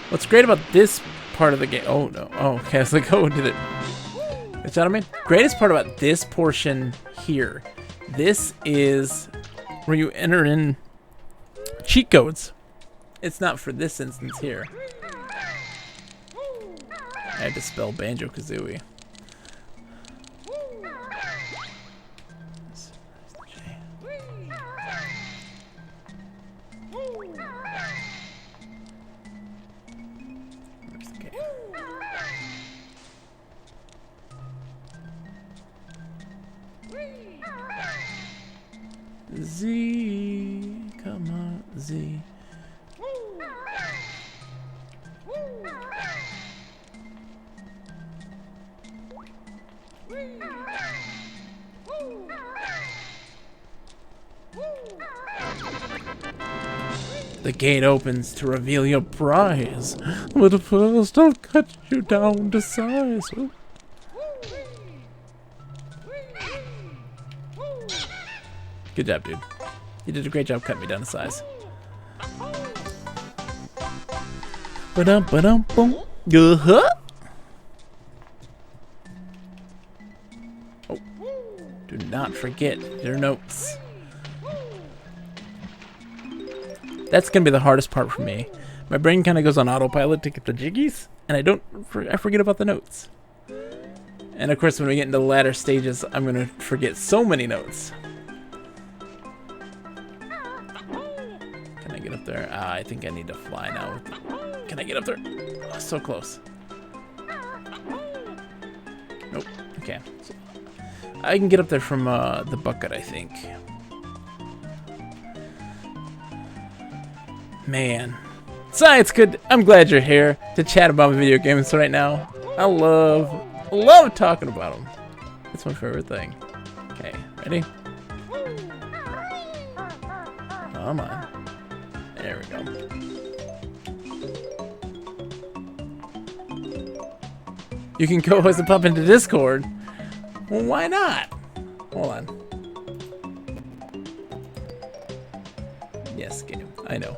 What's great about this part of the game? Oh no. Oh, okay. I was like, oh, did it? What's that I mean? Greatest part about this portion here. This is where you enter in cheat codes. It's not for this instance here. I had to spell Banjo Kazooie. Z, come on, Z. The gate opens to reveal your prize, but first I'll cut you down to size. Oh. Good job, dude. You did a great job cutting me down to size. Ba-dum-ba-dum-boom. Uh-huh. Oh. Do not forget your notes. That's gonna be the hardest part for me. My brain kind of goes on autopilot to get the jiggies, and I forget about the notes. And of course, when we get into the latter stages, I'm gonna forget so many notes. Can I get up there? I think I need to fly now. Can I get up there? Oh, so close. Nope. Okay. So I can get up there from the bucket, I think. Man. Science good. I'm glad you're here to chat about video games right now. I love talking about them. It's my favorite thing. Okay, ready? Come on. There we go. You can go as a pup into Discord. Well, why not? Hold on. Yes, game. I know.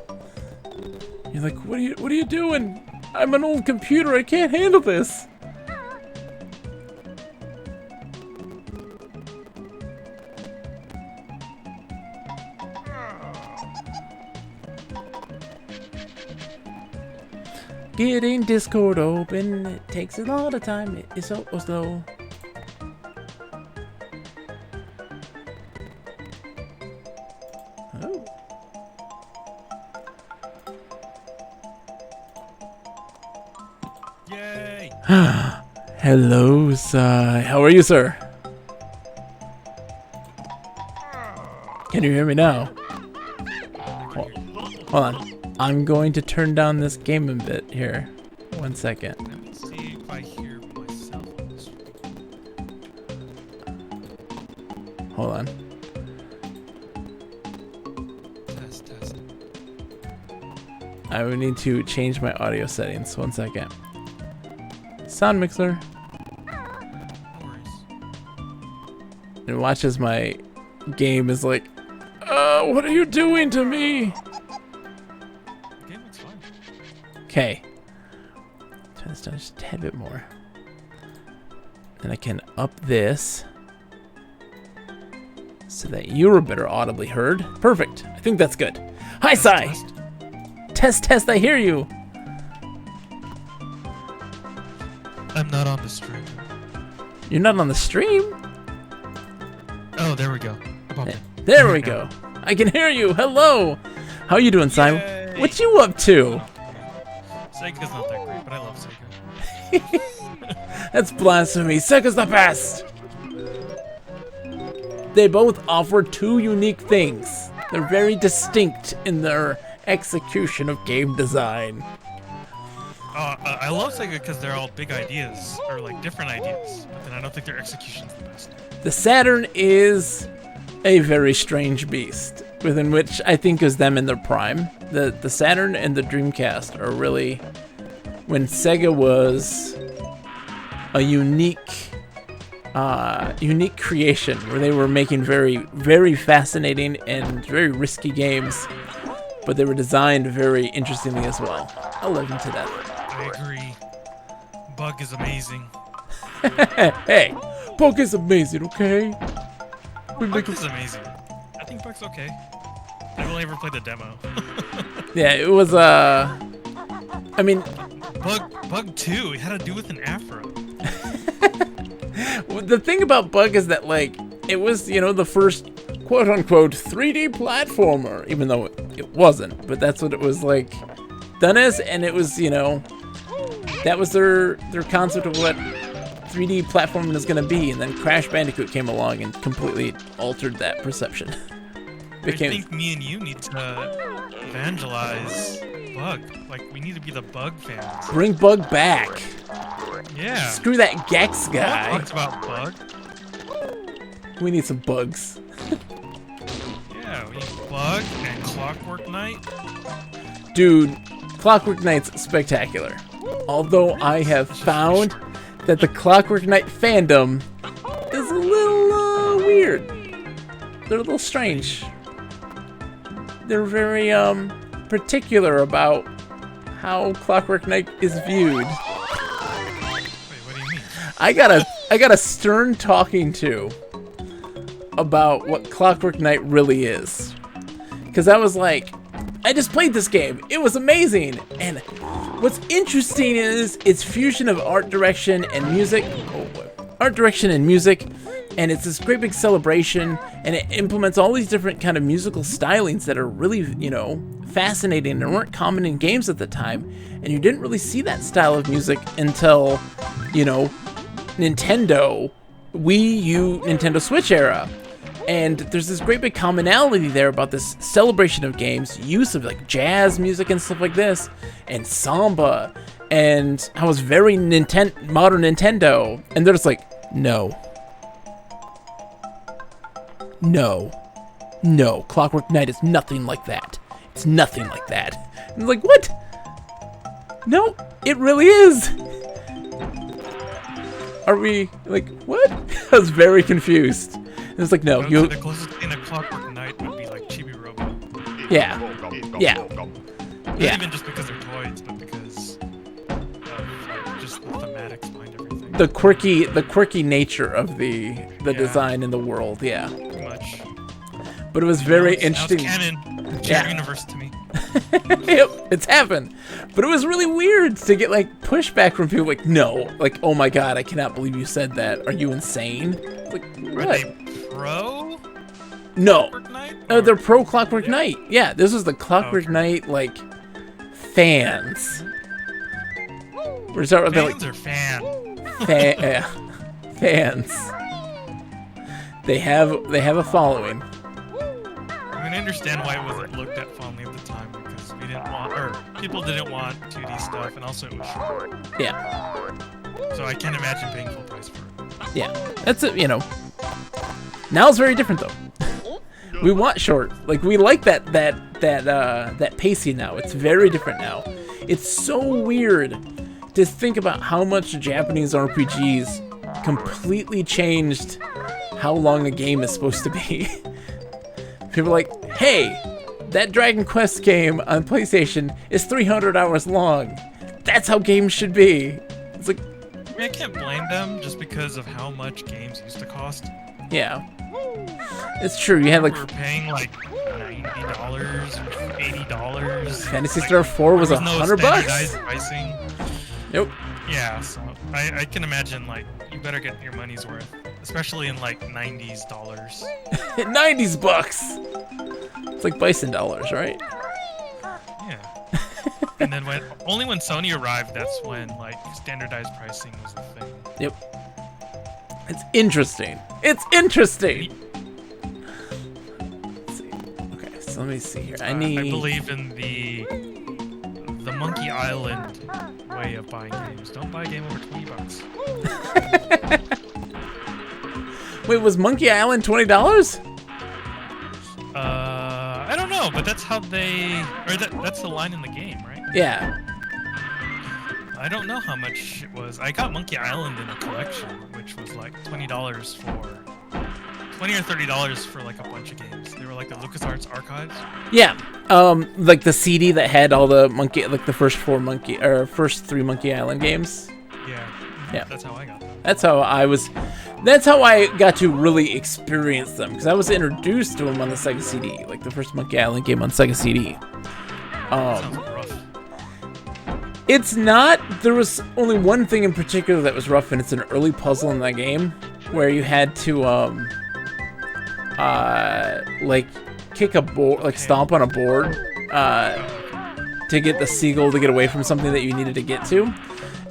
You're like, what are you doing? I'm an old computer. I can't handle this. Getting Discord open, it takes a lot of time. It is so slow. Oh. Yay! Hello, Sai. How are you, sir? Can you hear me now? Hold on. I'm going to turn down this game a bit here. 1 second. Let me see if I hear myself on this. Hold on. Test. I would need to change my audio settings. 1 second. Sound mixer. No worries. And watch as my game is like, what are you doing to me? The game looks fine. Okay. Turn this down just a tad bit more. Then I can up this so that you're better audibly heard. Perfect. I think that's good. Hi, Sai. Test. I hear you. I'm not on the stream. You're not on the stream? Oh, there we go. Okay. There we go. I can hear you. Hello. How you doing, Sai? Yay. What you up to? Sega's not that great, but I love Sega. That's blasphemy. Sega's the best. They both offer two unique things. They're very distinct in their execution of game design. I love Sega because they're all big ideas, or like different ideas, but then I don't think their execution's the best. The Saturn is a very strange beast, within which I think is them in their prime. The Saturn and the Dreamcast are really when Sega was a unique creation where they were making very, very fascinating and very risky games, but they were designed very interestingly as well. I love them to death. I agree. Bug is amazing. Hey, Bug is amazing, okay? Bug is amazing. I think Bug's okay. I've only ever played the demo. Yeah, it was, I mean... Bug 2, it had to do with an afro. The thing about Bug is that, like, it was, you know, the first quote-unquote 3D platformer, even though it wasn't, but that's what it was, like, done as, and it was, you know, that was their concept of what 3D platforming is going to be, and then Crash Bandicoot came along and completely altered that perception. I think me and you need to evangelize Bug. Like, we need to be the Bug fans. Bring Bug back. Yeah. Screw that Gex guy. No one talks about Bug. We need some bugs. Yeah, we need Bug and Clockwork Knight. Dude, Clockwork Knight's spectacular. Although I have found that the Clockwork Knight fandom is a little weird. They're a little strange. They're very particular about how Clockwork Knight is viewed. Wait, what do you mean? I got a stern talking to about what Clockwork Knight really is. Cause I was like, I just played this game. It was amazing. And what's interesting is its fusion of art direction and music. And it's this great big celebration, and it implements all these different kind of musical stylings that are really, you know, fascinating and weren't common in games at the time. And you didn't really see that style of music until, you know, Nintendo, Wii U, Nintendo Switch era. And there's this great big commonality there about this celebration of games, use of like jazz music and stuff like this, and samba, and how it's very modern Nintendo. And they're just like, no, Clockwork Knight is nothing like that. It's nothing like that. And I'm like, what? No, it really is. Are we like, what? I was very confused. It was like, no, you. The closest thing to Clockwork Knight would be like Chibi Robo. Yeah. Not even just because they're toys, but because of like, just the thematics behind everything. The quirky nature of the design in the world, yeah. Pretty much. But it was very interesting. Now it's canon. Shared universe to me. Yep, it's happened. But it was really weird to get like pushback from people like, no, like, oh my god, I cannot believe you said that. Are you insane? Like, what? Are they pro? No. Clockwork Knight? They're pro Clockwork Knight. Yeah, this was the Clockwork Knight like fans. We're talking about Fans or fan? Fans. They have a following. I mean, I understand why it wasn't looked at fondly at the time because we didn't want, or people didn't want 2D stuff, and also it was short. Yeah. So I can't imagine paying full price for it. Yeah. That's it. You know. Now it's very different though. We want short. Like we like that pacing now. It's very different now. It's so weird to think about how much Japanese RPGs completely changed how long a game is supposed to be. People are like, hey, that Dragon Quest game on PlayStation is 300 hours long. That's how games should be. It's like, I mean, I can't blame them just because of how much games used to cost. yeah, it's true. You had like we were paying like $90 or $80. Fantasy Star 4 was there no $100. standardized pricing. Nope. Yeah, so I can imagine like you better get your money's worth, especially in like $90s. 90s bucks. It's like bison dollars, right? Yeah. And then only when Sony arrived, that's when like standardized pricing was the thing. Yep. It's interesting. It's interesting. Let's see. Okay, so let me see here. I believe in the Monkey Island way of buying games. Don't buy a game over $20. Wait, was Monkey Island $20? I don't know, but that's how that's the line in the game, right? Yeah. I don't know how much it was. I got Monkey Island in a collection, which was like $20 for $20 or $30 for like a bunch of games. They were like the LucasArts archives. Yeah, like the CD that had all the like the first first 3 Monkey Island games. Yeah. That's how I got them. That's how I got to really experience them, because I was introduced to them on the Sega CD, like the first Monkey Island game on Sega CD. Sounds rough. It's not. There was only one thing in particular that was rough, and it's an early puzzle in that game where you had to like kick a board, like stomp on a board, to get the seagull to get away from something that you needed to get to.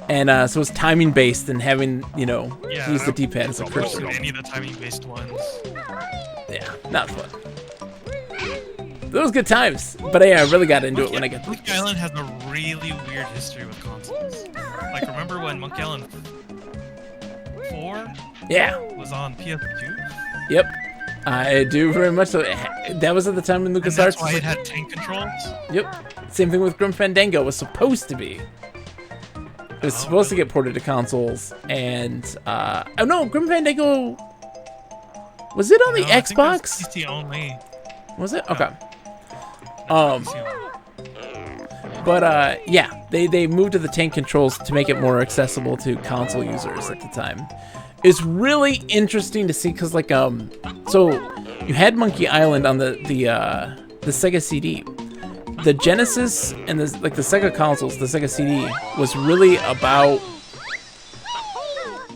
And so it's timing based and having, to use the D-pad as a cursor. Any of the timing based ones. Yeah, not fun. Those good times, but yeah, I really got into it when I got to Monkey Island has a really weird history with consoles. Like, remember when Monkey Island 4 was on PS2? Yep, I do very much so. That was at the time when LucasArts. That's why it had tank controls? Yep, same thing with Grim Fandango was supposed to be. It was supposed to get ported to consoles, and oh no, Grim Fandango, was it on the Xbox? PC only. Was it? Okay. But yeah, they moved to the tank controls to make it more accessible to console users at the time. It's really interesting to see, because like so you had Monkey Island on the Sega CD. The Genesis and the Sega consoles, the Sega CD was really about.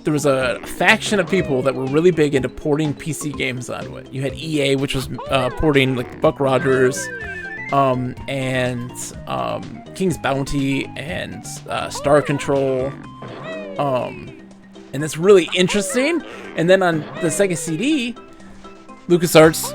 There was a faction of people that were really big into porting PC games onto it. You had EA, which was porting like Buck Rogers, and King's Bounty, and Star Control, and that's really interesting. And then on the Sega CD, LucasArts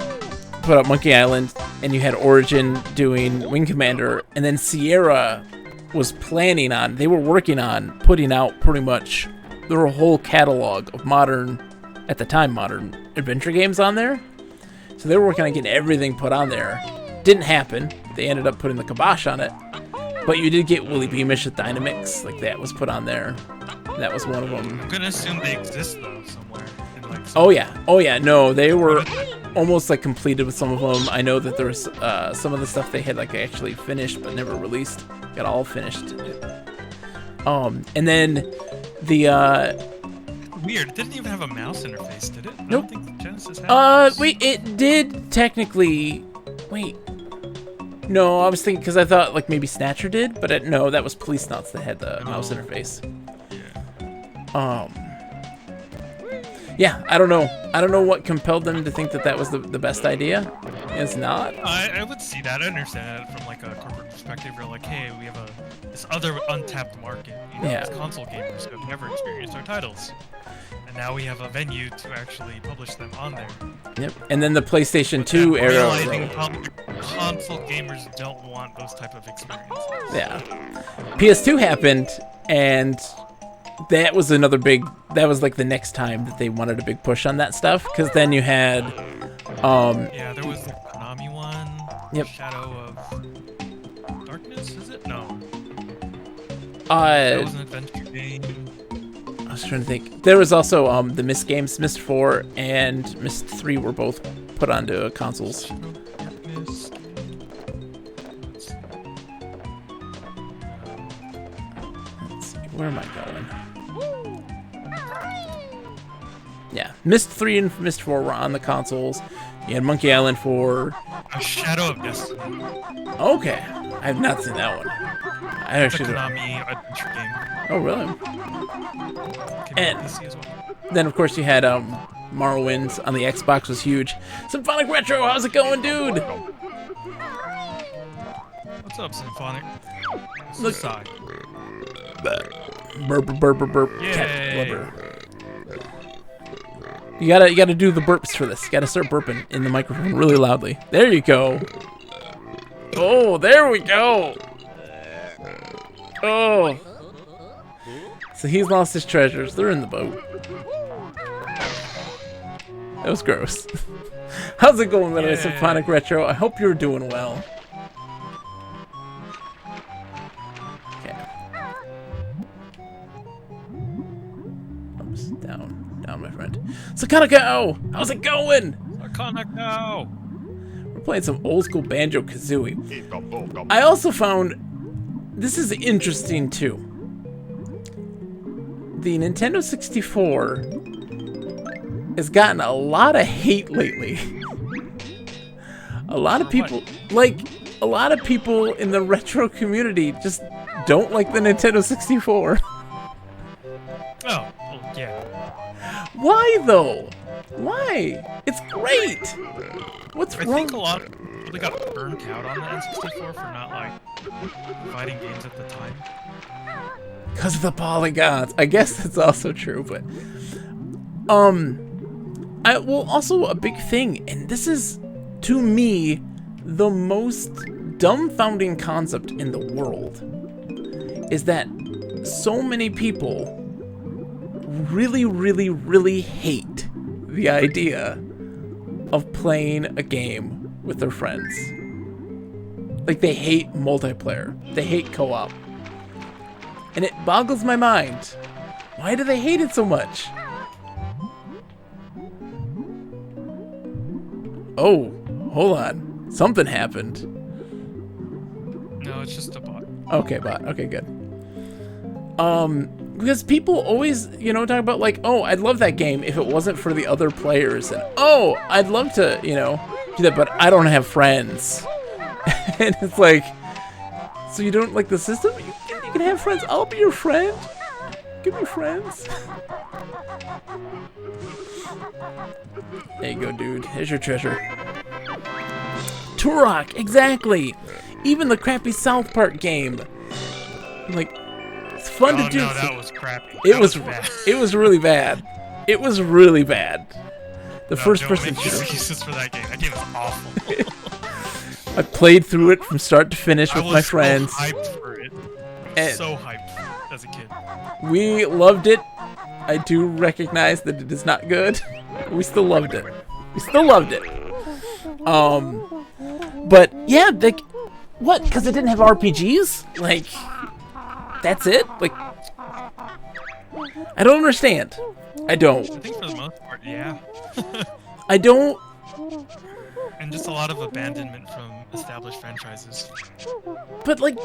put out Monkey Island, and you had Origin doing Wing Commander, and then Sierra was they were working on putting out pretty much their whole catalog of modern adventure games on there. So they were working on getting everything put on there. Didn't happen. They ended up putting the kibosh on it. But you did get Willy Beamish with Dynamix, like that was put on there. That was one of them. I'm gonna assume they exist though somewhere. Oh yeah. No, they were almost like completed with some of them. I know that there was some of the stuff they had like actually finished but never released. Got all finished. And then the weird. It didn't even have a mouse interface, did it? Nope. I don't think Genesis had wait, it did technically. Wait. No, I was thinking, because I thought like maybe Snatcher did, but no, that was Police Nuts that had the mouse interface. Yeah, I don't know. I don't know what compelled them to think that that was the best idea. It's not. I would see that. I understand that from like a corporate perspective. You're like, hey, we have this other untapped market. These console gamers who have never experienced our titles. And now we have a venue to actually publish them on there. Yep. And then the PlayStation 2 era. Realizing console gamers don't want those type of experiences. Yeah. PS2 happened, and that was another big. That was like the next time that they wanted a big push on that stuff, because then you had. Yeah, there was the Konami one. Yep. Shadow of Darkness, is it? No. That was an adventure game. I was trying to think. There was also the Myst games. Myst 4 and Myst 3 were both put onto consoles. Let's see, where am I going? Yeah, Myst 3 and Myst 4 were on the consoles. You had Monkey Island 4. Shadow of Destiny. Okay, I have not seen that one. I It's a actually. Konami adventure game. Oh really? Came And out on PC as well. then of course you had Morrowind on the Xbox was huge. Symphonic Retro, how's it going, dude? What's up, Symphonic? Look. Sai. Burp, burp, burp, burp. Yay. Cat blubber. You gotta do the burps for this. You gotta start burping in the microphone really loudly. There you go. Oh, there we go. Oh. So he's lost his treasures. They're in the boat. That was gross. How's it going, by the way, Symphonic Retro? I hope you're doing well. Okay. Down, my friend. Sakanako! How's it going? Sakanako! We're playing some old school Banjo Kazooie. I also found this is interesting too. The Nintendo 64 has gotten a lot of hate lately. A lot of people, a lot of people in the retro community just don't like the Nintendo 64. Oh, well, yeah. Why though? Why? It's great. What's wrong? I think a lot of people got burnt out on the N64 for not like providing games at the time. Because of the polygons. I guess that's also true, but also a big thing, and this is to me the most dumbfounding concept in the world, is that so many people really, really, really hate the idea of playing a game with their friends. Like, they hate multiplayer. They hate co-op. And it boggles my mind. Why do they hate it so much? Oh, hold on. Something happened. No, it's just a bot. Okay, bot. Okay, good. Because people always, talk about like, oh, I'd love that game if it wasn't for the other players. And, oh, I'd love to, do that, but I don't have friends. And it's like, so you don't like the system? You can have friends. I'll be your friend. Give me friends. There you go, dude. Here's your treasure. Turok, exactly. Even the crappy South Park game. Like, it's fun to do. No, that was crappy. It was bad. It was really bad. It was really bad. The first-person shooter. shooter. Excuses for that game. That game was awful. I played through it from start to finish with my friends. I was so hyped for it. So hyped as a kid. We loved it. I do recognize that it is not good. We still loved it. We still loved it. But yeah, like, what? Because it didn't have RPGs? Like, that's it? Like, I don't understand. I don't. I think for the most part, yeah. I don't. And just a lot of abandonment from established franchises. But, like,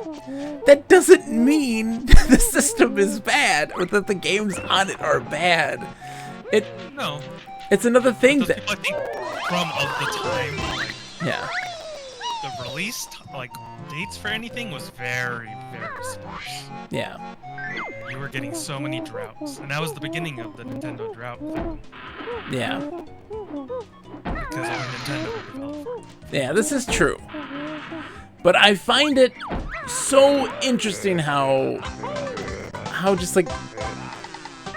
that doesn't mean the system is bad or that the games on it are bad. No. It's another thing that... that... I think from of the time, like, yeah. the release, dates for anything was very, very sparse. Yeah. You were getting so many droughts. And that was the beginning of the Nintendo drought thing. Yeah. Because of Nintendo developer. Yeah, this is true. But I find it so interesting how just like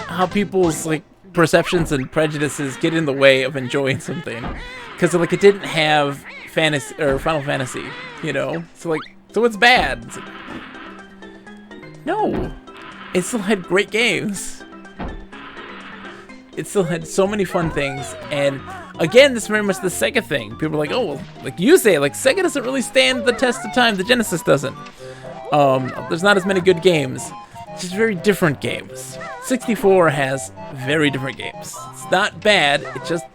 how people's like perceptions and prejudices get in the way of enjoying something, because like it didn't have fantasy or Final Fantasy, so it's bad. It's like, no, it still had great games. It still had so many fun things, and again, this is very much the Sega thing. People are like, oh, well, like you say, like Sega doesn't really stand the test of time. The Genesis doesn't. There's not as many good games. It's just very different games. 64 has very different games. It's not bad. It's just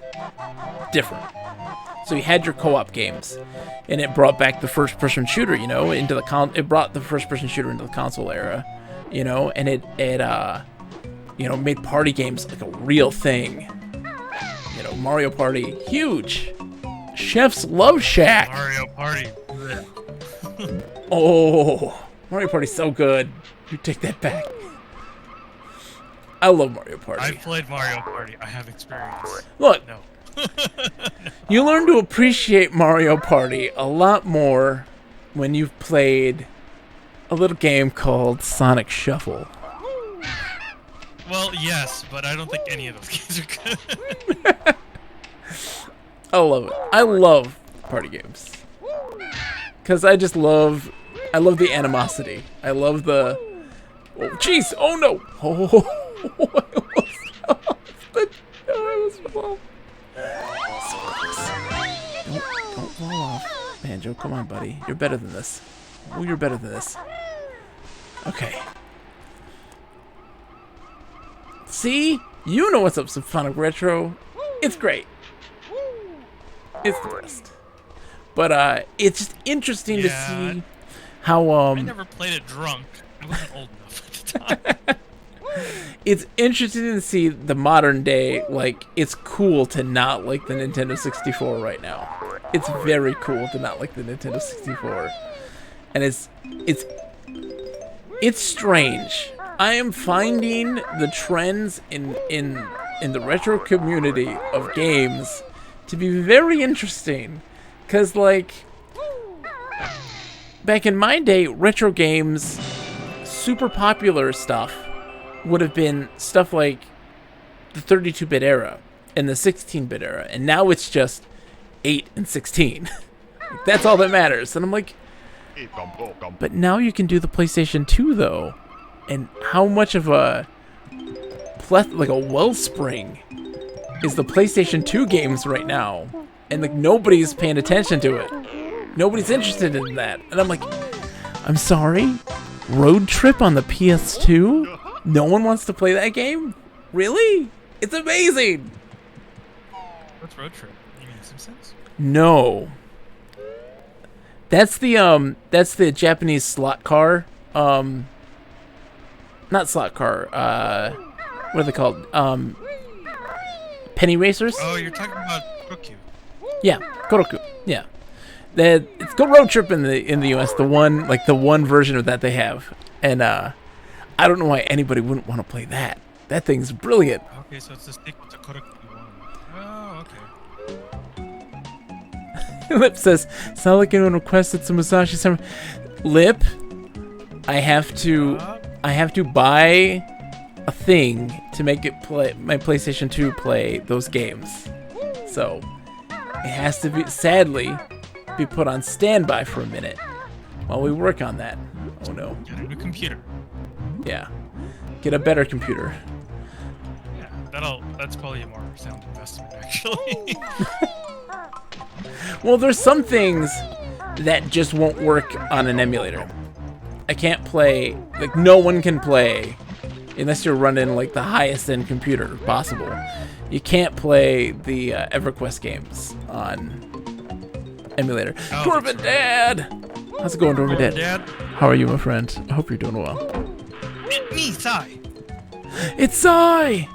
different. So you had your co-op games, and it brought back the first-person shooter, into the it brought the first-person shooter into the console era, and it made party games like a real thing. Mario Party, huge. Chef's Love Shack. Mario Party. Oh, Mario Party's so good. You take that back. I love Mario Party. I've played Mario Party. I have experience. Look, no. You learn to appreciate Mario Party a lot more when you've played a little game called Sonic Shuffle. Well, yes, but I don't think any of those games are good. I love it. I love party games. Because I love the animosity. I love the... Oh, jeez! Oh, no! Oh, I almost fell off. So close. Don't fall off. Banjo, come on, buddy. You're better than this. Oh, you're better than this. Okay. See? You know what's up, Symphonic Retro. It's great. It's the best. But it's just interesting to see how I never played it drunk. I wasn't old enough at the time. It's interesting to see the modern day, like, it's cool to not like the Nintendo 64 right now. It's very cool to not like the Nintendo 64. And it's strange. I am finding the trends in the retro community of games to be very interesting. Cause like back in my day, retro games, super popular stuff would have been stuff like the 32-bit era and the 16-bit era, and now it's just 8 and 16. That's all that matters. And I'm like, but now you can do the PlayStation 2 though, and how much of a like a wellspring is the PlayStation 2 games right now, and like nobody's paying attention to it. Nobody's interested in that, and I'm like, I'm sorry, Road Trip on the PS2? No one wants to play that game? Really? It's amazing. What's Road Trip? You mean Simpsons? No. That's the Japanese slot car. Not slot car. What are they called? Penny racers? Oh, you're talking about Koroku. Yeah, Koroku. Yeah. It's called Road Trip in the US, the one version of that they have. And I don't know why anybody wouldn't want to play that. That thing's brilliant. Okay, so it's the sequel to Koroku 1. Oh, okay. Lip says, sound like anyone requested some Musashi-sama. Lip, I have to buy a thing to make it play my PlayStation 2 play those games. So it has to be, sadly, be put on standby for a minute while we work on that. Oh no. Get a new computer. Yeah. Get a better computer. Yeah, that's probably a more sound investment actually. Well, there's some things that just won't work on an emulator. I can't play, like no one can play unless you're running like the highest end computer possible. You can't play the EverQuest games on emulator. Oh, Dwarven Dad! How's it going, Dwarven Dad? How are you, my friend? I hope you're doing well. It's me, Sai. It's Sai!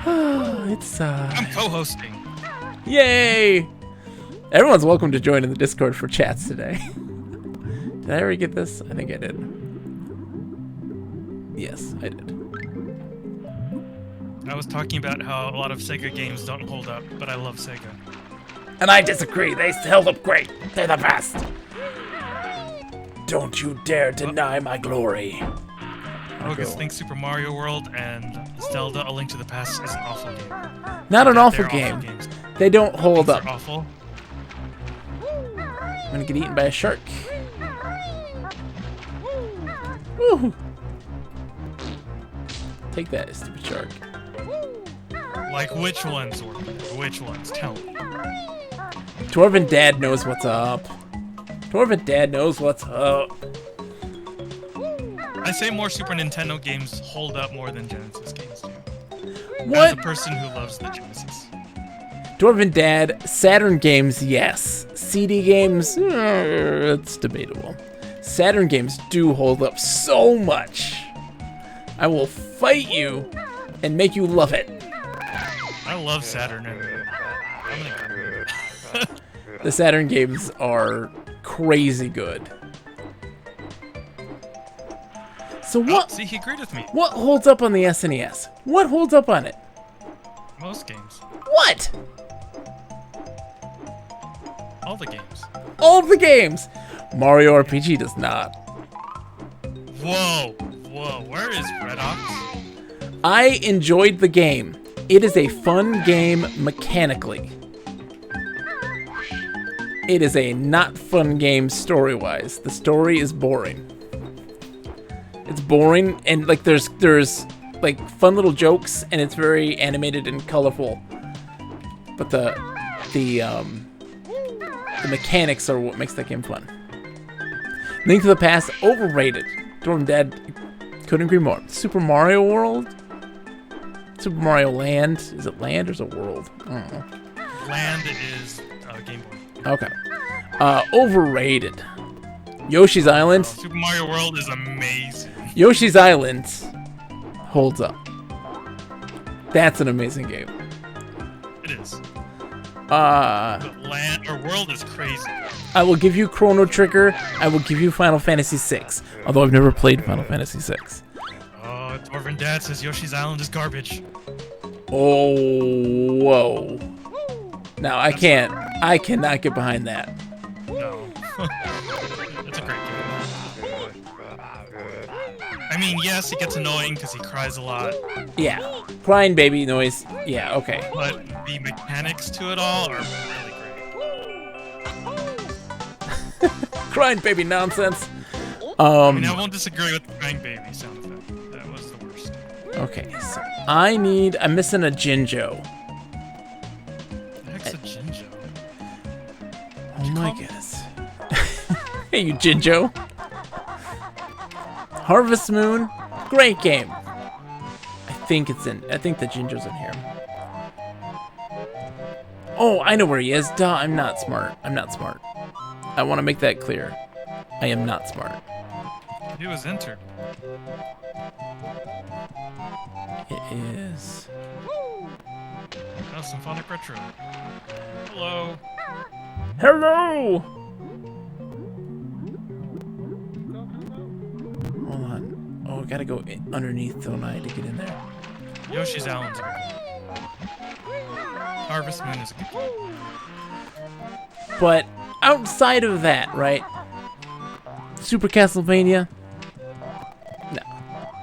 It's Sai. I'm co-hosting. Yay! Everyone's welcome to join in the Discord for chats today. Did I already get this? I think I did. Yes, I did. I was talking about how a lot of Sega games don't hold up, but I love Sega. And I disagree. They held up great. They're the best. Don't you dare deny my glory. August thinks Super Mario World and Zelda A Link to the Past is an awful game. Not an awful They're game. Awful games. They don't hold They're up. awful. I'm gonna get eaten by a shark. Woo. Take that, stupid shark. Like which ones, or which ones? Tell me. Dwarven Dad knows what's up. Dwarven Dad knows what's up. I say more Super Nintendo games hold up more than Genesis games do. What? As a person who loves the Genesis. Dwarven Dad, Saturn games, yes. CD games, it's debatable. Saturn games do hold up so much. I will fight you and make you love it. I love Saturn. I'm gonna The Saturn games are crazy good. So what? see, he agreed with me. What holds up on the SNES? What holds up on it? Most games. What? All the games. All of the games. Mario RPG does not. Whoa. Whoa. Where is Red Ox? I enjoyed the game. It is a fun game mechanically. It is a not fun game story-wise. The story is boring. It's boring, and like there's like fun little jokes, and it's very animated and colorful. But the mechanics are what makes that game fun. Link to the Past, overrated. Dwarven Dad couldn't agree more. Super Mario World Super Mario Land. Is it Land or is it World? I don't know. Land is Game Boy. Okay. Overrated. Yoshi's Island. Super Mario World is amazing. Yoshi's Island holds up. That's an amazing game. It is. But Land or World is crazy. I will give you Chrono Trigger. I will give you Final Fantasy VI. Although I've never played Final Fantasy VI. Dwarven Dad says Yoshi's Island is garbage. Oh, whoa. Now I cannot get behind that. No. It's a great game. I mean, yes, it gets annoying because he cries a lot. Yeah. Crying baby noise. Yeah, okay. But the mechanics to it all are really great. Crying baby nonsense. I mean, I won't disagree with the crying baby sound effect. That was the worst. Okay, so I'm missing a Jinjo. The heck's a Jinjo? Oh my goodness. Hey, you Jinjo. Harvest Moon, great game. I think the Jinjo's in here. Oh, I know where he is. Duh, I'm not smart. I want to make that clear. I am not smart. He was entered. It is. Oh, Symphonic Retro. Hello. Hello! Hold on. Oh, I gotta go underneath, don't I, to get in there? Yoshi's Island's a good game. Harvest Moon is a good game. But outside of that, right? Super Castlevania? No.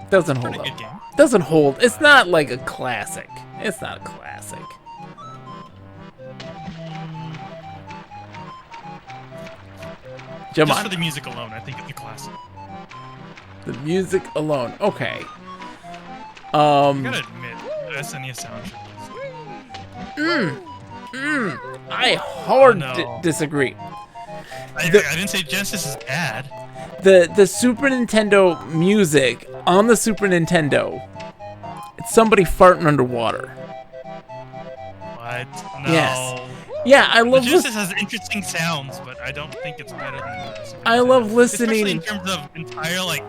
Doesn't hold Pretty up. good game. Doesn't hold. It's not like a classic. It's not a classic. Come Just on. for the music alone, I think it's a classic. The music alone. Okay. I gotta admit, the SNES soundtrack is I hard no. disagree. I didn't say Genesis is bad. The Super Nintendo music on the Super Nintendo, it's somebody farting underwater. What? No. Yes. Yeah, I love Genesis has interesting sounds, but I don't think it's better than the Super I Nintendo. love listening. Especially in terms of entire like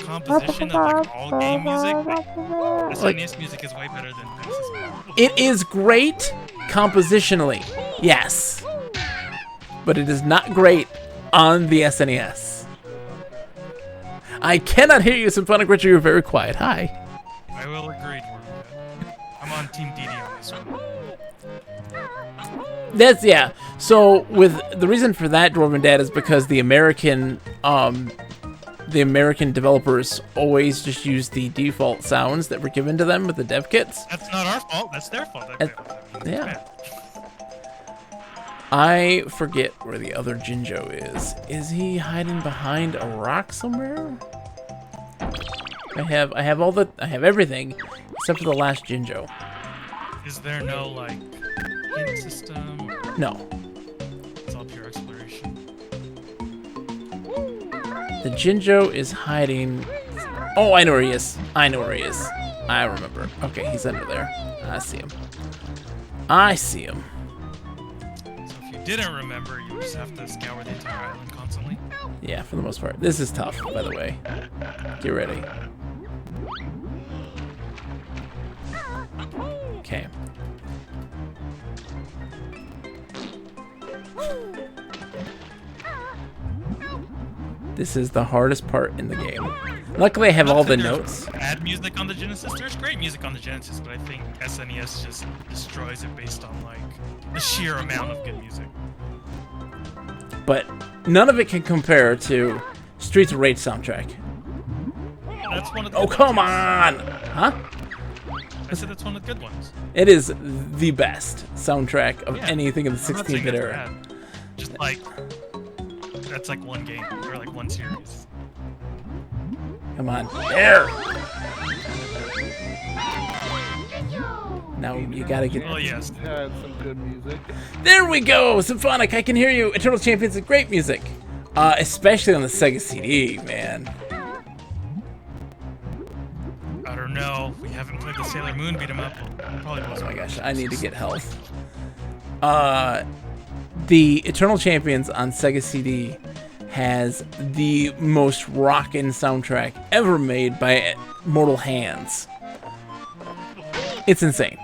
composition of like all game music. SNES music is way better than Genesis music. It is great compositionally, yes, but it is not great on the SNES. I cannot hear you, Symphonic Richard. You're very quiet. Hi. I will agree. I'm on Team DD on this one. That's yeah. So with the reason for that, Dwarven Dad, is because the American developers always just use the default sounds that were given to them with the dev kits. That's not our fault. That's their fault. Yeah. I forget where the other Jinjo is. Is he hiding behind a rock somewhere? I have everything except for the last Jinjo. Is there no like hint system? Or No. it's all pure exploration. The Jinjo is hiding. Oh, I know where he is. I remember. Okay, he's under there. I see him. So if you didn't remember, you just have to scour the entire island constantly. Yeah, for the most part. This is tough, by the way. Get ready. Okay. This is the hardest part in the game. Luckily, I have all the notes. Bad music on the Genesis. There's great music on the Genesis, but I think SNES just destroys it based on like the sheer amount of good music. But none of it can compare to Streets of Rage soundtrack. That's one of the Oh, good come ones. on! Huh? I said that's one of the good ones. It is the best soundtrack of Yeah. anything in the I'm not saying 16-bit that's era. bad. Just like that's like one game or like one series. Come on. There! Now you gotta get... Oh yes. Had some good music. There we go! Symphonic, I can hear you! Eternal Champions is great music! Especially on the Sega CD, man. I don't know. well, we haven't played the Sailor Moon beat 'em up. Probably Oh my gosh, I need to get health. The Eternal Champions on Sega CD has the most rockin' soundtrack ever made by mortal hands. It's insane.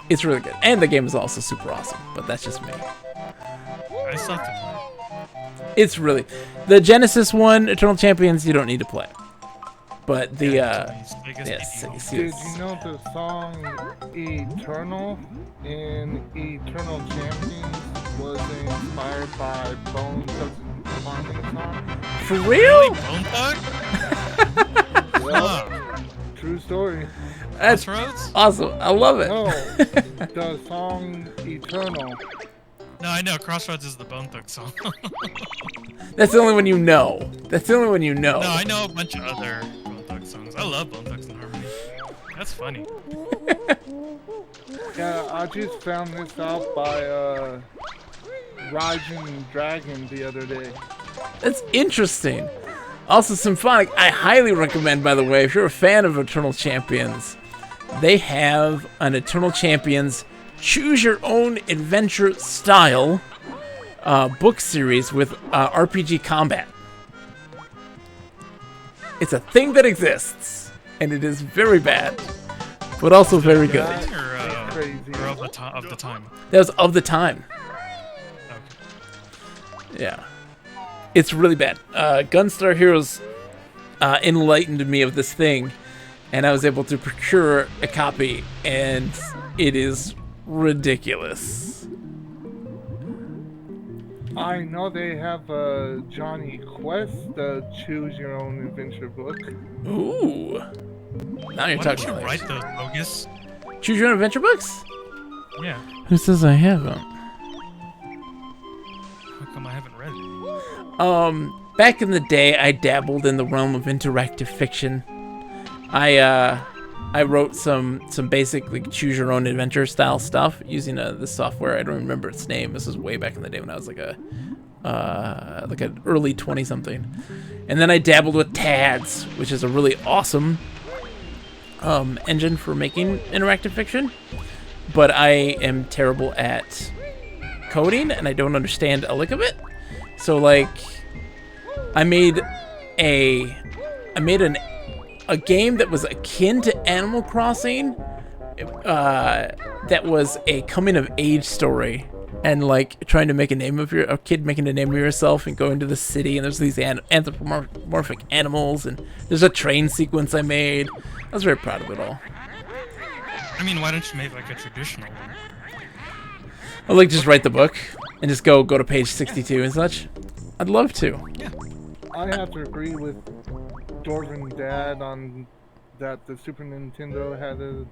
It's really good. And the game is also super awesome, but that's just me. I still have to play. It's really... The Genesis one, Eternal Champions, you don't need to play. But the, yes, Did you know the song Eternal in Eternal Champions was inspired by Bone Thugs Harmony song? For real? Bone Thug? Yep. True story. That's Crossroads? awesome. I love it. No, the song Eternal. No, I know. Crossroads is the Bone Thug song. That's the only one you know. That's the only one you know. No, I know a bunch of other Bone Thug songs. I love Bone Thugs and Harmony. That's funny. Yeah, I just found this out by Rising Dragon the other day. That's interesting. Also, Symphonic, I highly recommend, by the way, if you're a fan of Eternal Champions, they have an Eternal Champions Choose Your Own Adventure style book series with RPG combat. It's a thing that exists, and it is very bad, but also very good. Or of the time. That was of the time. Okay. Yeah. It's really bad. Gunstar Heroes enlightened me of this thing, and I was able to procure a copy, and it is ridiculous. I know they have a Johnny Quest Choose Your Own Adventure book. Ooh. Now you're Why talking don't you about write those, bogus? Choose Your Own Adventure books? Yeah. Who says I haven't? How come I haven't read it? Back in the day, I dabbled in the realm of interactive fiction. I wrote some basic like choose your own adventure style stuff using this software. I don't remember its name. This was way back in the day when I was like an early 20-something. And then I dabbled with TADS, which is a really awesome engine for making interactive fiction. But I am terrible at coding, and I don't understand a lick of it. So like, I made a game that was akin to Animal Crossing, that was a coming of age story, and like trying to make a kid making a name of yourself and going to the city, and there's these anthropomorphic animals, and there's a train sequence I made. I was very proud of it all. I mean, why don't you make like a traditional one? I'd like just write the book and just go to page 62 and such. I'd love to. Yeah. I have to agree with Dwarven Dad on that the Super Nintendo had the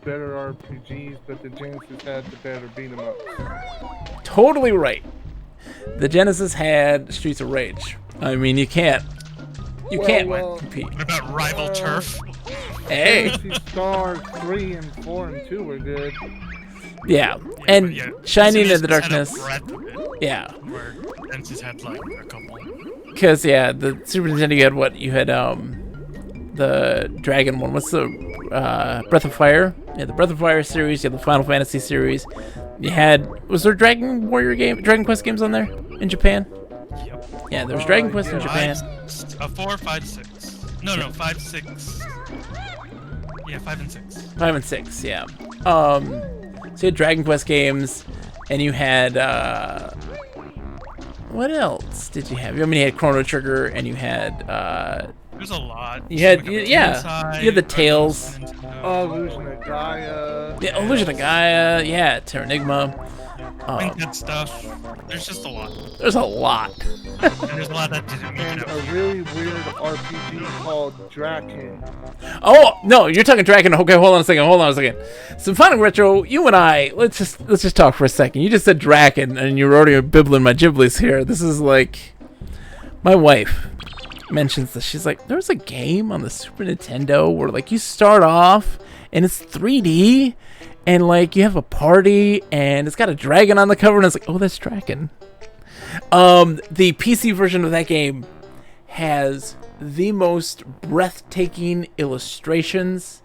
better RPGs, but the Genesis had the better beat 'em ups. Totally right. The Genesis had Streets of Rage. I mean, you can't compete. What about Rival Turf? Hey. Fantasy Star 3 and 4 and 2 were good. Yeah, and Shining in the Darkness. Had a breadth of it, Yeah, where Genesis had like a couple. because the Super Nintendo you had what? You had the Dragon one. What's the Breath of Fire? Yeah, the Breath of Fire series. You had the Final Fantasy series. You had was there Dragon Quest games on there in Japan? Yep. Yeah, there was Dragon Quest in Japan. 4, 5, 6. No, 5, 6. Yeah, 5 and 6. 5 and 6, yeah. So you had Dragon Quest games, and you had what else did you have? I mean, you had Chrono Trigger, and you had There's a lot. you had you had the Tales. Illusion of Gaia. Yeah, Illusion of Gaia. Yeah, Terranigma. Good stuff. There's just a lot. There's a lot. And there's a lot that didn't make And it a out. really weird RPG called Draken. Oh no, you're talking Dragon. Okay, hold on a second. Symphonic Retro, you and I, let's just talk for a second. You just said Draken, and you're already bibbling my giblies here. This is like, my wife mentions this. She's like, there's a game on the Super Nintendo where like you start off and it's 3D, and like you have a party and it's got a dragon on the cover, and it's like, oh, that's Draken. The PC version of that game has the most breathtaking illustrations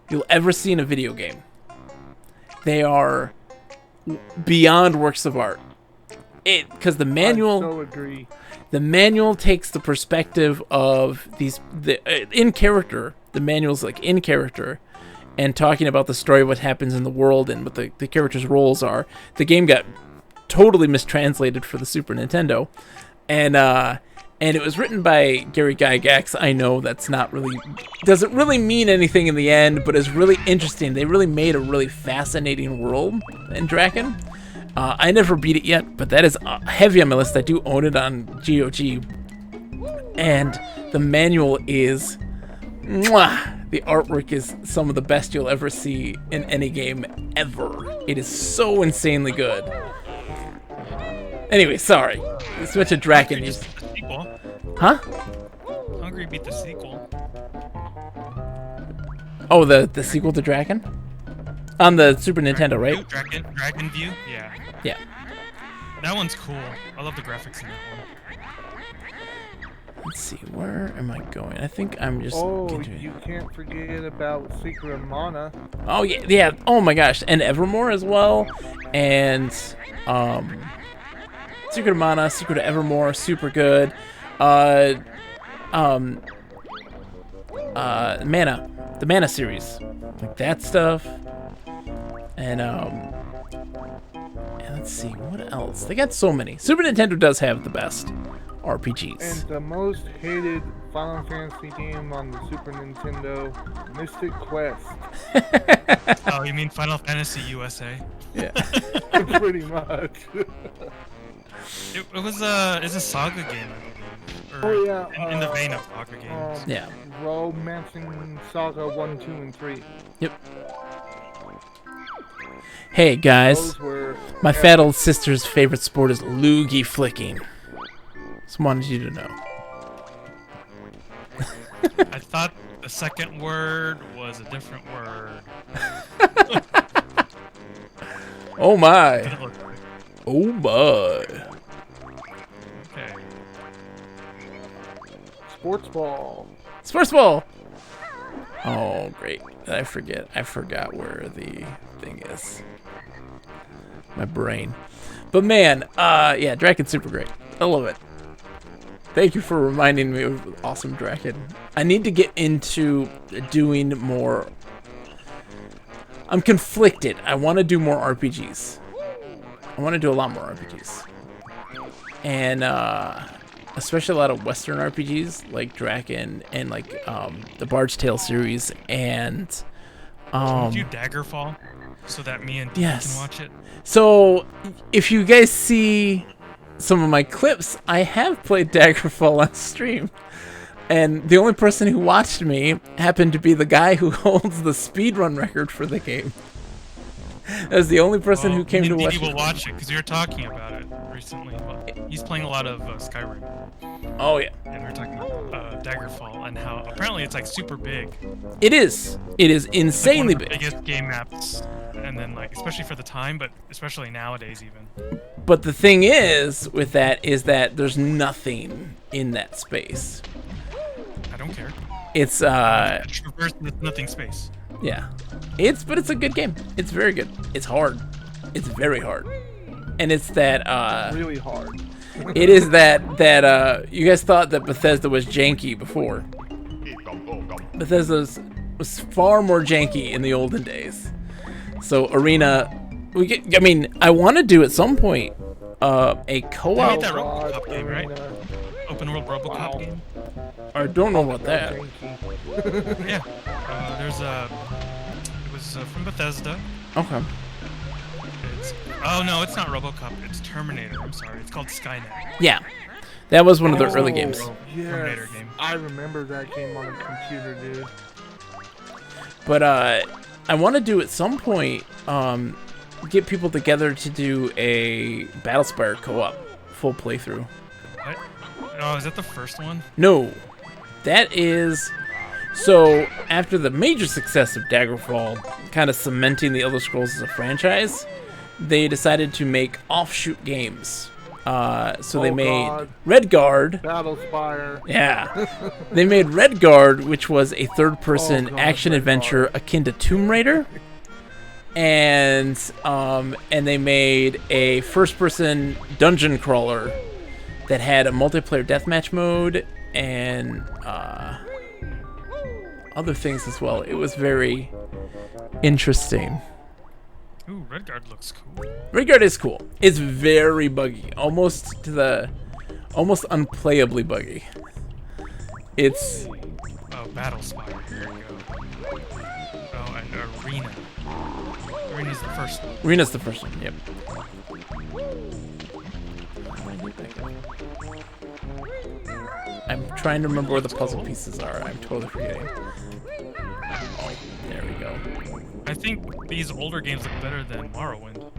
you'll ever see in a video game. They are beyond works of art. Because the manual, I so agree. the manual takes the perspective of in character. The manual's like in character, and talking about the story, what happens in the world, and what the characters' roles are. The game got totally mistranslated for the Super Nintendo, and it was written by Gary Gygax. I know that's not really doesn't really mean anything in the end, but it's really interesting. They really made a really fascinating world in Draken. I never beat it yet, but that is heavy on my list. I do own it on GOG, and the manual is, mwah, the artwork is some of the best you'll ever see in any game ever. It is so insanely good. Anyway, sorry. Let's switch to Draken. Hungry beat the sequel. Huh? Hungry beat the sequel. Oh, the sequel to Draken? On the Super Nintendo, right? Dragon View? Yeah. Yeah. That one's cool. I love the graphics in that one. Let's see, where am I going? I think I'm just... Oh, continuing. you can't forget about Secret of Mana. Oh, yeah. Oh, my gosh. And Evermore as well. And, Secret of Mana, Secret of Evermore, super good. Mana. The Mana series. Like that stuff. And let's see, what else? They got so many. Super Nintendo does have the best RPGs. And the most hated Final Fantasy game on the Super Nintendo, Mystic Quest. Oh, you mean Final Fantasy USA? Yeah. Pretty much. It was it's a Saga game, I believe. Or Oh, yeah, in the vein of Saga games. Yeah. Romancing Saga 1, 2, and 3. Yep. Hey guys, Those were my fat old sister's favorite sport is loogie flicking. Just wanted you to know. I thought the second word was a different word. Oh my. Didn't look right. Oh my. Okay. Sports Ball. Sports ball. Oh great. I forgot where the thing is. My brain. But man, yeah, Draken's super great. I love it. Thank you for reminding me of awesome Draken. I need to get into doing more. I'm conflicted. I want to do more RPGs. I want to do a lot more RPGs. And especially a lot of Western RPGs like Draken and like the Bard's Tale series and Can you do Daggerfall so that me and Dean Yes. can watch it? So, if you guys see some of my clips, I have played Daggerfall on stream. And the only person who watched me happened to be the guy who holds the speedrun record for the game. That was the only person who came to watch He will it. watch it because we were talking about it recently. Well, he's playing a lot of Skyrim, Oh, yeah. and we were talking about Daggerfall and how apparently it's like super big. It is. It is It's like one insanely of the big. biggest game maps, and then like especially for the time, but especially nowadays even. But the thing is, with that, is that there's nothing in that space. I don't care. It's, Traverse with nothing space. yeah. But it's a good game. It's very good. It's hard. It's very hard. And it's that, Really hard. it is that you guys thought that Bethesda was janky before. Bethesda was far more janky in the olden days. So Arena, I want to do at some point a You co-op. made that RoboCop game, right? Arena. Open world RoboCop Wow. game. I don't know about that. Janky. Yeah. There's a. It was from Bethesda. Okay. Oh no, it's not RoboCop. It's Terminator. I'm sorry. It's called Skynet. Yeah, that was one of the early Oh, games. Terminator Yes, game. I remember that game on a computer, dude. But I want to do at some point get people together to do a Battlespire co-op full playthrough. What? Oh, is that the first one? No, that is. So after the major success of Daggerfall, kind of cementing the Elder Scrolls as a franchise, they decided to make offshoot games. So they made God. Red Guard. Battle Spire. Yeah. They made Red Guard, which was a third-person God, action Red adventure Guard. akin to Tomb Raider. And they made a first-person dungeon crawler that had a multiplayer deathmatch mode and other things as well. It was very interesting. Ooh, Red Guard looks cool. Red Guard is cool. It's very buggy, almost unplayably buggy. It's Oh, Battle Spire. Here we go. Oh, and Arena. Arena's the first one. Arena's the first one. Yep. I'm trying to remember where the puzzle pieces are. I'm totally forgetting. Oh, there we go. I think these older games look better than Morrowind.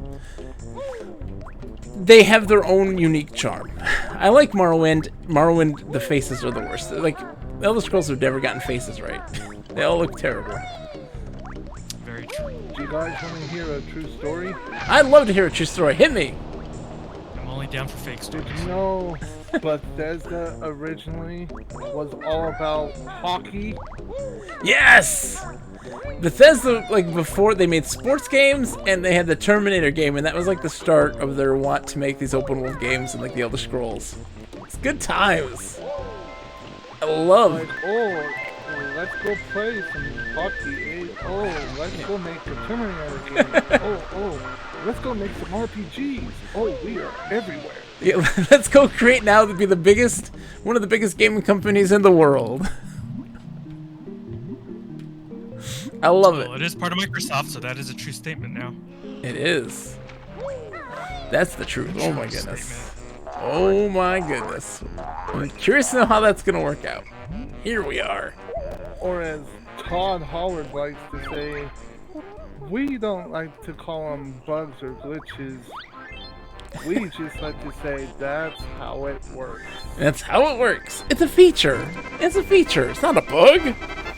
They have their own unique charm. I like Morrowind. Morrowind, the faces are the worst. Like, the Elder Scrolls have never gotten faces right. They all look terrible. Very true. Do you guys want to hear a true story? I'd love to hear a true story. Hit me. I'm only down for fake Did stories. you know Bethesda originally was all about hockey? Yes! Bethesda, like, before, they made sports games, and they had the Terminator game, and that was, like, the start of their want to make these open-world games and, like, the Elder Scrolls. It's good times. I love Like, oh, let's go play some hockey. Oh, let's go make the Terminator game. Oh, let's go make some RPGs. Oh, we are everywhere. Yeah, let's go create now to be the biggest, one of the biggest gaming companies in the world. I love it. Well, it is part of Microsoft, so that is a true statement now. It is. That's the truth. Oh my True goodness. statement. Oh my goodness. I'm curious to know how that's gonna work out. Here we are. Or as Todd Howard likes to say, we don't like to call them bugs or glitches. We just like to say that's how it works. That's how it works. It's a feature. It's a feature. It's not a bug.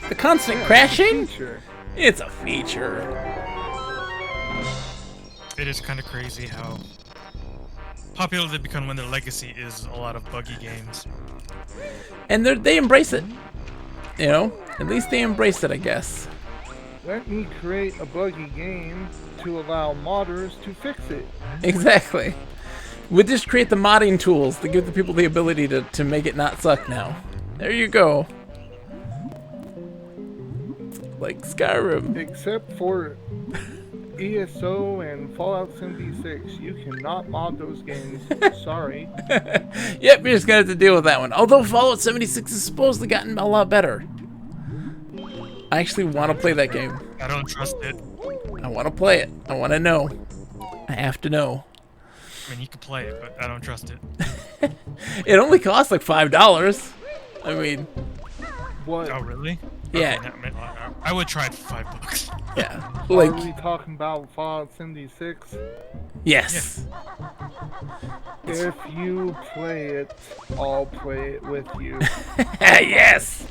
The constant crashing? Feature. It's a feature. It is kind of crazy how popular they've become when their legacy is a lot of buggy games. And they embrace it. You know? At least they embrace it, I guess. Let me create a buggy game to allow modders to fix it. Exactly. We just create the modding tools to give the people the ability to make it not suck now. There you go. Like Skyrim. Except for ESO and Fallout 76, you cannot mod those games. Sorry. Yep, you're just gonna have to deal with that one. Although Fallout 76 has supposedly gotten a lot better. I actually want to play that game. I don't trust it. I want to play it. I want to know. I have to know. I mean, you can play it, but I don't trust it. It only costs like $5. I mean, What? Oh, really? Yeah. Okay, I mean, I would try it for $5. yeah. Are Like, we talking about Fallout 76? yes. If you play it, I'll play it with you. Yes.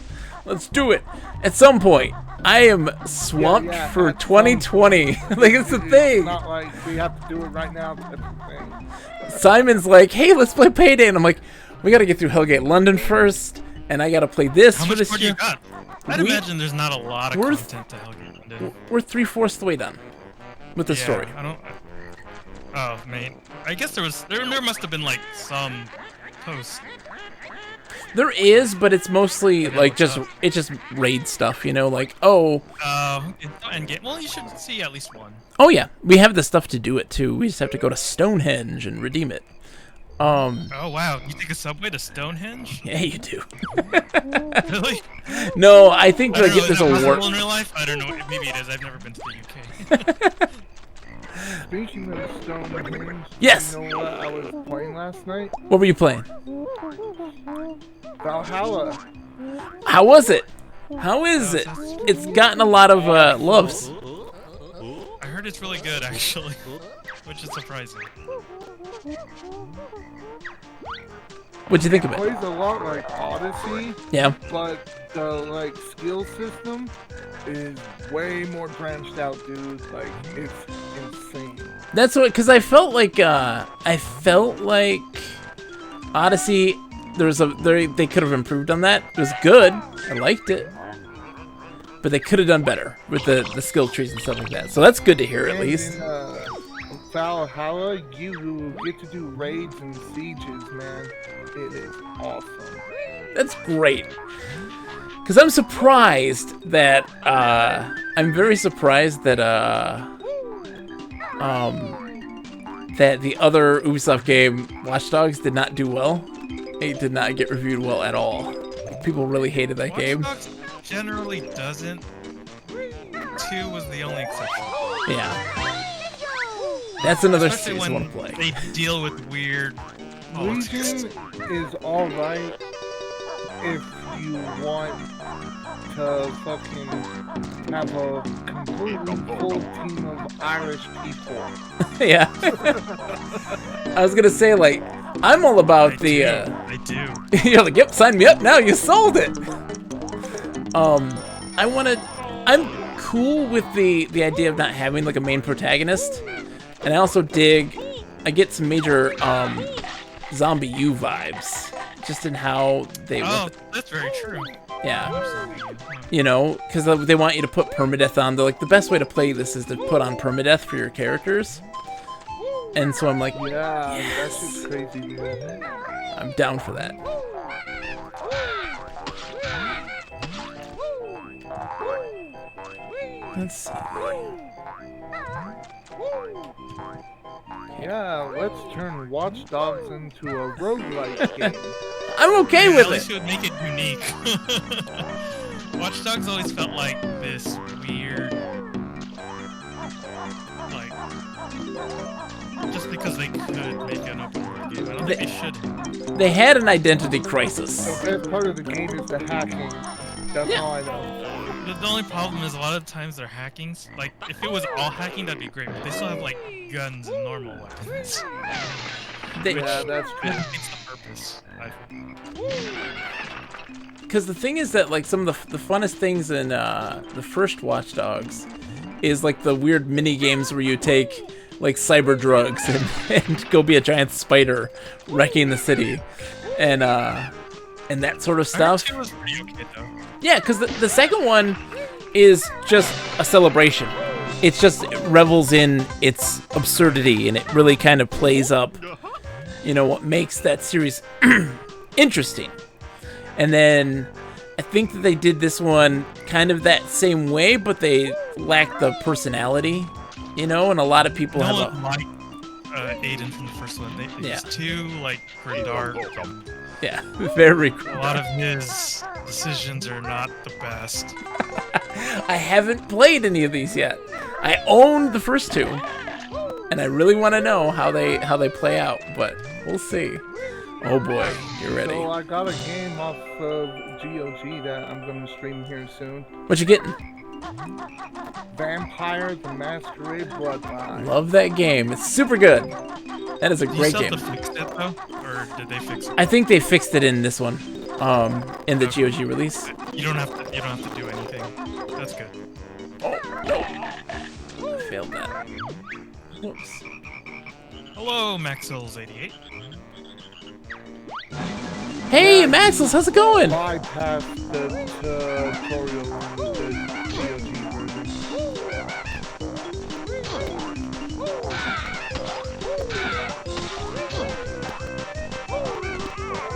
Let's do it. At some point, I am swamped Yeah, for at some 2020. Like, it's the It's thing. not like we have to do it right now type of thing. Simon's like, hey, let's play Payday. And I'm like, we got to get through Hellgate London first. And I got to play this How for much this more do you year. got? I'd We- imagine there's not a lot of we're- content to Hellgate London. We're 3/4 the way done with the Yeah, story. I don't. Oh man, I guess there must have been like some posts. There is, but it's mostly like it's just raid stuff, you know, like Endgame. Well, you should see at least one. oh yeah, we have the stuff to do it too. We just have to go to Stonehenge and redeem it. Oh wow, you take a subway to Stonehenge? Yeah, you do. Really? No, I think I like don't know, if is there's that a warp. possible in real life? I don't know. Maybe it is. I've never been to the UK. Speaking of Stonehenge, Yes. you know what I was playing last night? What were you playing? Valhalla. How was it? How is it? It's gotten a lot of loves. I heard it's really good actually, which is surprising. What'd you think of it? Plays a lot like Odyssey, Yeah. but the like skill system is way more branched out, dude. Like it's insane. That's what, because I felt like Odyssey, they could have improved on that. It was good. I liked it. But they could have done better with the skill trees and stuff like that. So that's good to hear, at least. In Valhalla, you get to do raids and sieges, man. It is awesome. That's great. Because I'm surprised that, I'm very surprised that, that the other Ubisoft game, Watch Dogs, did not do well. It did not get reviewed well at all. People really hated that game. Watch Dogs generally doesn't. 2 was the only exception. Yeah. That's another Especially series I when want to play. they deal with weird politics. Legion is alright if you want to fucking have a completely full team of Irish people. Yeah. I was gonna say, like, I'm all about I do. You're like, yep, sign me up now. You sold it. I'm cool with the idea of not having like a main protagonist, and I also I get some major Zombie U vibes, just in how they. Oh, that's very true. Yeah. You know, because they want you to put permadeath on. They're like, the best way to play this is to put on permadeath for your characters. And so I'm like, Yeah, yes. that's just crazy, dude. I'm down for that. Let's see. Yeah, let's turn Watch Dogs into a roguelike game. I'm okay with At least it. it would make it unique. Watch Dogs always felt like this weird, like, just because they could make an open world game. I don't think they should. They had an identity crisis. The best part of the game is the hacking. That's all I know. The only problem is a lot of times they're hacking. Like, if it was all hacking, that'd be great. But they still have like guns and normal weapons. Yeah, that's true. It's the purpose. Because the thing is that, like, some of the funnest things in the first Watch Dogs is like the weird mini games where you take like cyber drugs and go be a giant spider wrecking the city, and that sort of stuff. It was pretty okay, though. Yeah, because the second one is just a celebration. It revels in its absurdity, and it really kind of plays up, you know, what makes that series interesting. And then I think that they did this one kind of that same way, but they lacked the personality, you know, and a lot of people have a... like Aiden from the first one. He's too, like, dark. Yeah, very... A lot of his decisions are not the best. I haven't played any of these yet. I own the first two, and I really want to know how they play out, but we'll see. Oh boy, you're ready. So I got a game off of GOG that I'm going to stream here soon. What you getting? Vampire the Masquerade Bloodline. Love that game. It's super good. That is a Do you great still game. have to fix it, though? Or did they fix it? I think they fixed it in this one, in the GOG release. You don't have to do anything. That's good. Oh no! I failed that. Whoops. Hello, Maxils88. Hey, Maxels, how's it going? Bypass the tutorial on the GOG version.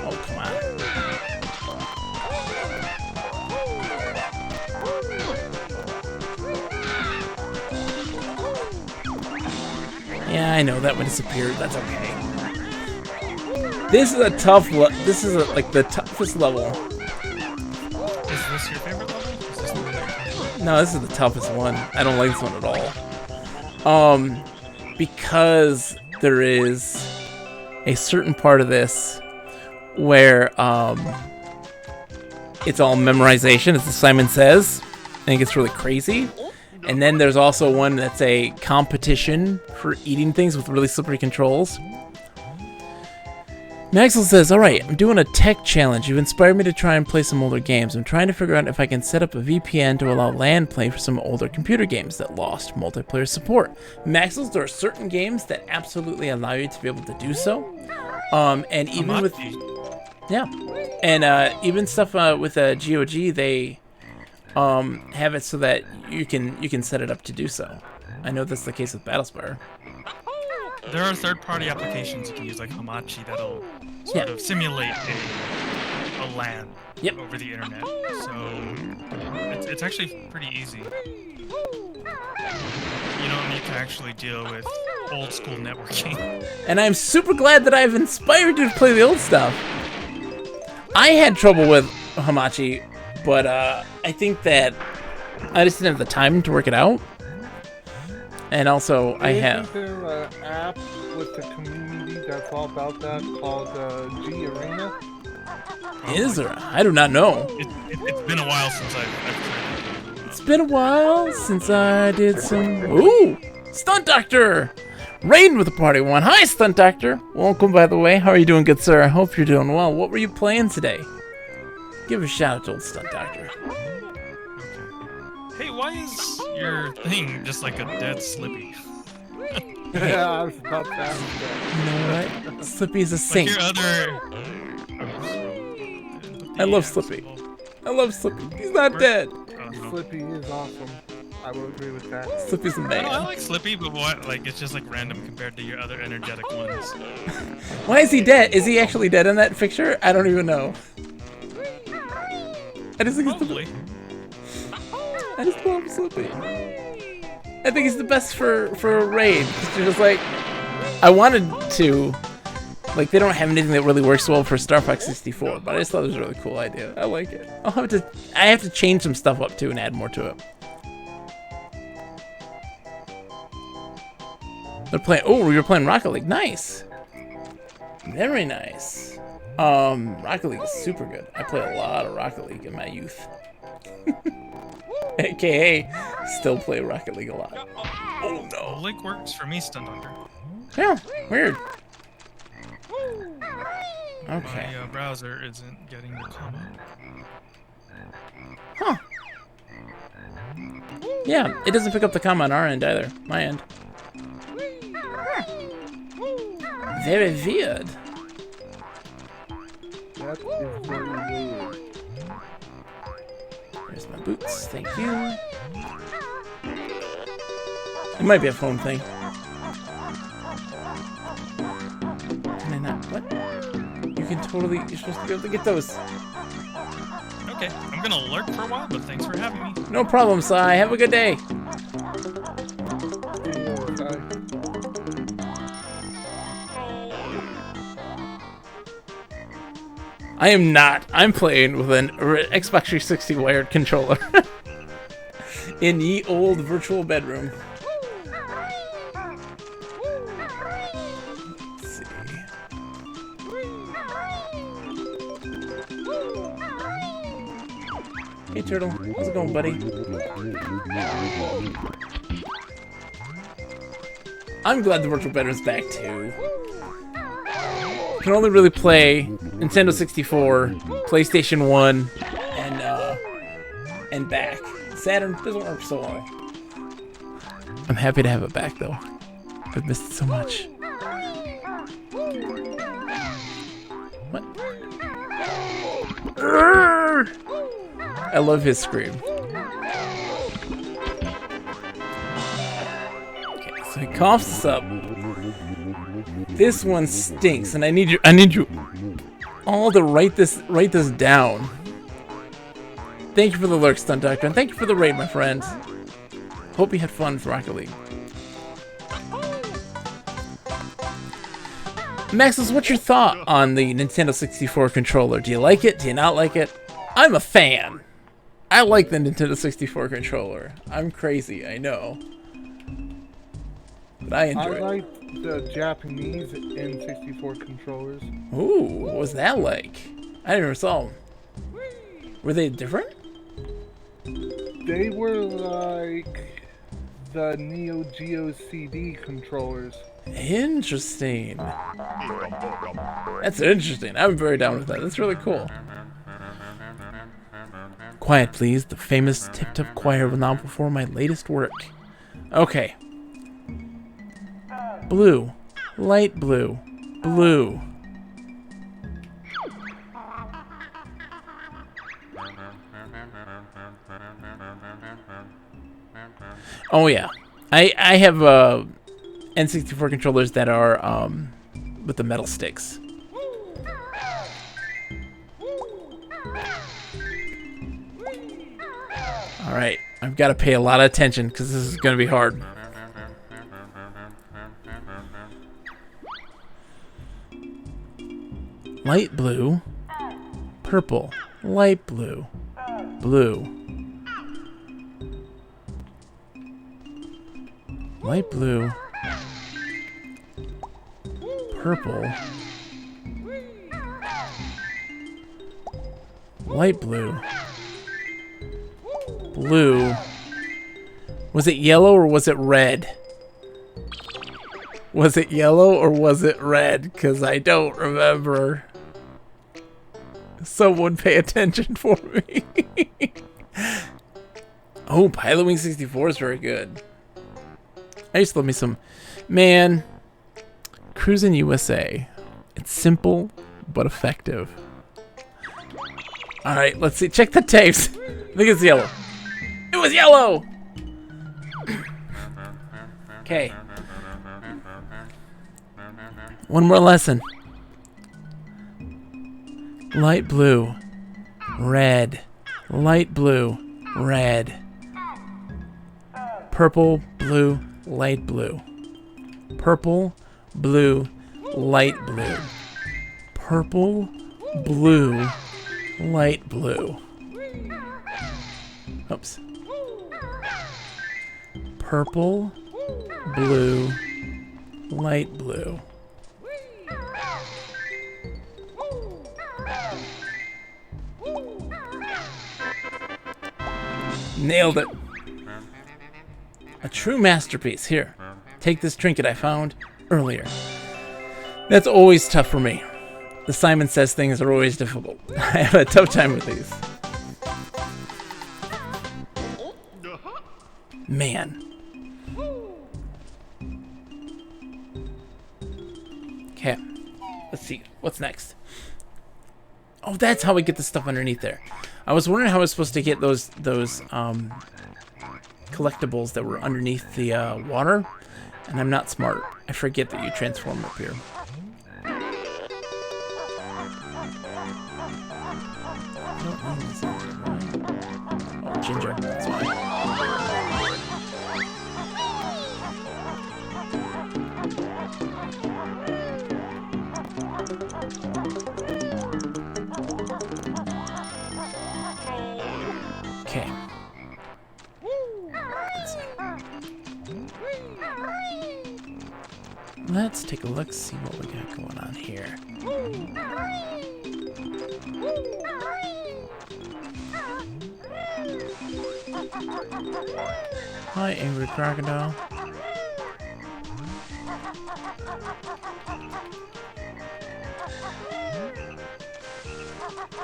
Oh, come on. Yeah, I know that one disappeared. That's okay. This is a tough. This is like the toughest level. Is this your favorite level? Is this the one that No, this is the toughest one. I don't like this one at all. Because there is a certain part of this where it's all memorization, as Simon says, and it gets really crazy. And then there's also one that's a competition for eating things with really slippery controls. Maxwell says, alright, I'm doing a tech challenge. You've inspired me to try and play some older games. I'm trying to figure out if I can set up a VPN to allow LAN play for some older computer games that lost multiplayer support. Maxwell, there are certain games that absolutely allow you to be able to do so. And even with even stuff with GOG, they have it so that you can set it up to do so. I know that's the case with Battlespire. There are third-party applications you can use, like Hamachi, that'll sort of simulate a LAN over the internet. So it's actually pretty easy. You don't need to actually deal with old-school networking. And I'm super glad that I've inspired you to play the old stuff. I had trouble with Hamachi, but I think that I just didn't have the time to work it out. And also, I have... Isn't there an app with the community that's all about that called G Arena? Is there? I do not know. It's been a while since I've tried it. It's been a while since I did some... Ooh! Stunt Doctor! Raiden with the party one. Hi, Stunt Doctor! Welcome, by the way. How are you doing, good sir? I hope you're doing well. What were you playing today? Give a shout out to old Stunt Doctor. Hey, why is your thing just like a dead Slippy? Yeah, I was about to ask that. You know what? Slippy is a saint. Like your other... I love Slippy. I love Slippy. He's not dead. Slippy is awesome. I will agree with that. Slippy's a man. I like Slippy, but what? Like, it's just like random compared to your other energetic ones. Why is he dead? Is he actually dead in that picture? I don't even know. I just think Probably. I just love Slippy. I think he's the best for a raid. It's just like, I wanted to, like, they don't have anything that really works well for Star Fox 64, but I just thought it was a really cool idea. I like it. I have to change some stuff up too and add more to it. They're playing, oh, we were playing Rocket League. Nice. Very nice. Rocket League is super good. I played a lot of Rocket League in my youth. AKA, still play Rocket League a lot. Oh no. Link works for me, Stunt Doctor. Yeah, weird. Okay. My browser isn't getting the comment. Huh. Yeah, it doesn't pick up the comma on our end either. My end. Very weird. That is very weird. There's my boots, thank you. It might be a phone thing. Can I not? What? You can totally. You're supposed to be able to get those. Okay, I'm gonna lurk for a while, but thanks for having me. No problem, Sai. Have a good day. I am not. I'm playing with an Xbox 360 wired controller in ye old virtual bedroom. Let's see. Hey, Turtle. How's it going, buddy? I'm glad the virtual bedroom's back, too. Can only really play Nintendo 64, PlayStation 1, and back. Saturn doesn't work so well. I'm happy to have it back though. I've missed it so much. What? I love his scream. Okay, so he coughs us up. This one stinks, and I need you all to write this down. Thank you for the lurk, Stunt Doctor, and thank you for the raid, my friends. Hope you had fun with Rocket League. Maxus, what's your thought on the Nintendo 64 controller? Do you like it? Do you not like it? I'm a fan. I like the Nintendo 64 controller. I'm crazy, I know. But I enjoy it. I like the Japanese N64 controllers. Ooh, what was that like? I never saw them. Were they different? They were like the Neo Geo CD controllers. Interesting. That's interesting. I'm very down with that. That's really cool. Quiet, please. The famous Tip-Top Choir will now perform my latest work. Okay. Blue. Light blue. Blue. Oh yeah, I have N64 controllers that are with the metal sticks. All right, I've got to pay a lot of attention because this is going to be hard. Light blue, purple, light blue, blue, light blue, purple, light blue, blue. Was it yellow or was it red? Was it yellow or was it red? Because I don't remember. Someone pay attention for me. Oh, Pilot Wing 64 is very good. I used to love me some... Man, Cruisin' USA. It's simple, but effective. Alright, let's see. Check the tapes. I think it's yellow. It was yellow! Okay. One more lesson. Light blue, red, light blue, red, purple, blue, light blue, purple, blue, light blue, purple, blue, light blue. Oops. Purple, blue, light blue. Nailed it. A true masterpiece. Here, take this trinket I found earlier. That's always tough for me. The Simon Says things are always difficult. I have a tough time with these. Man. Okay. Let's see. What's next? Oh, that's how we get the stuff underneath there. I was wondering how I was supposed to get those collectibles that were underneath the water, and I'm not smart. I forget that you transform up here. Oh, ginger. That's fine. Okay. Let's take a look, see what we got going on here. Hi, angry crocodile.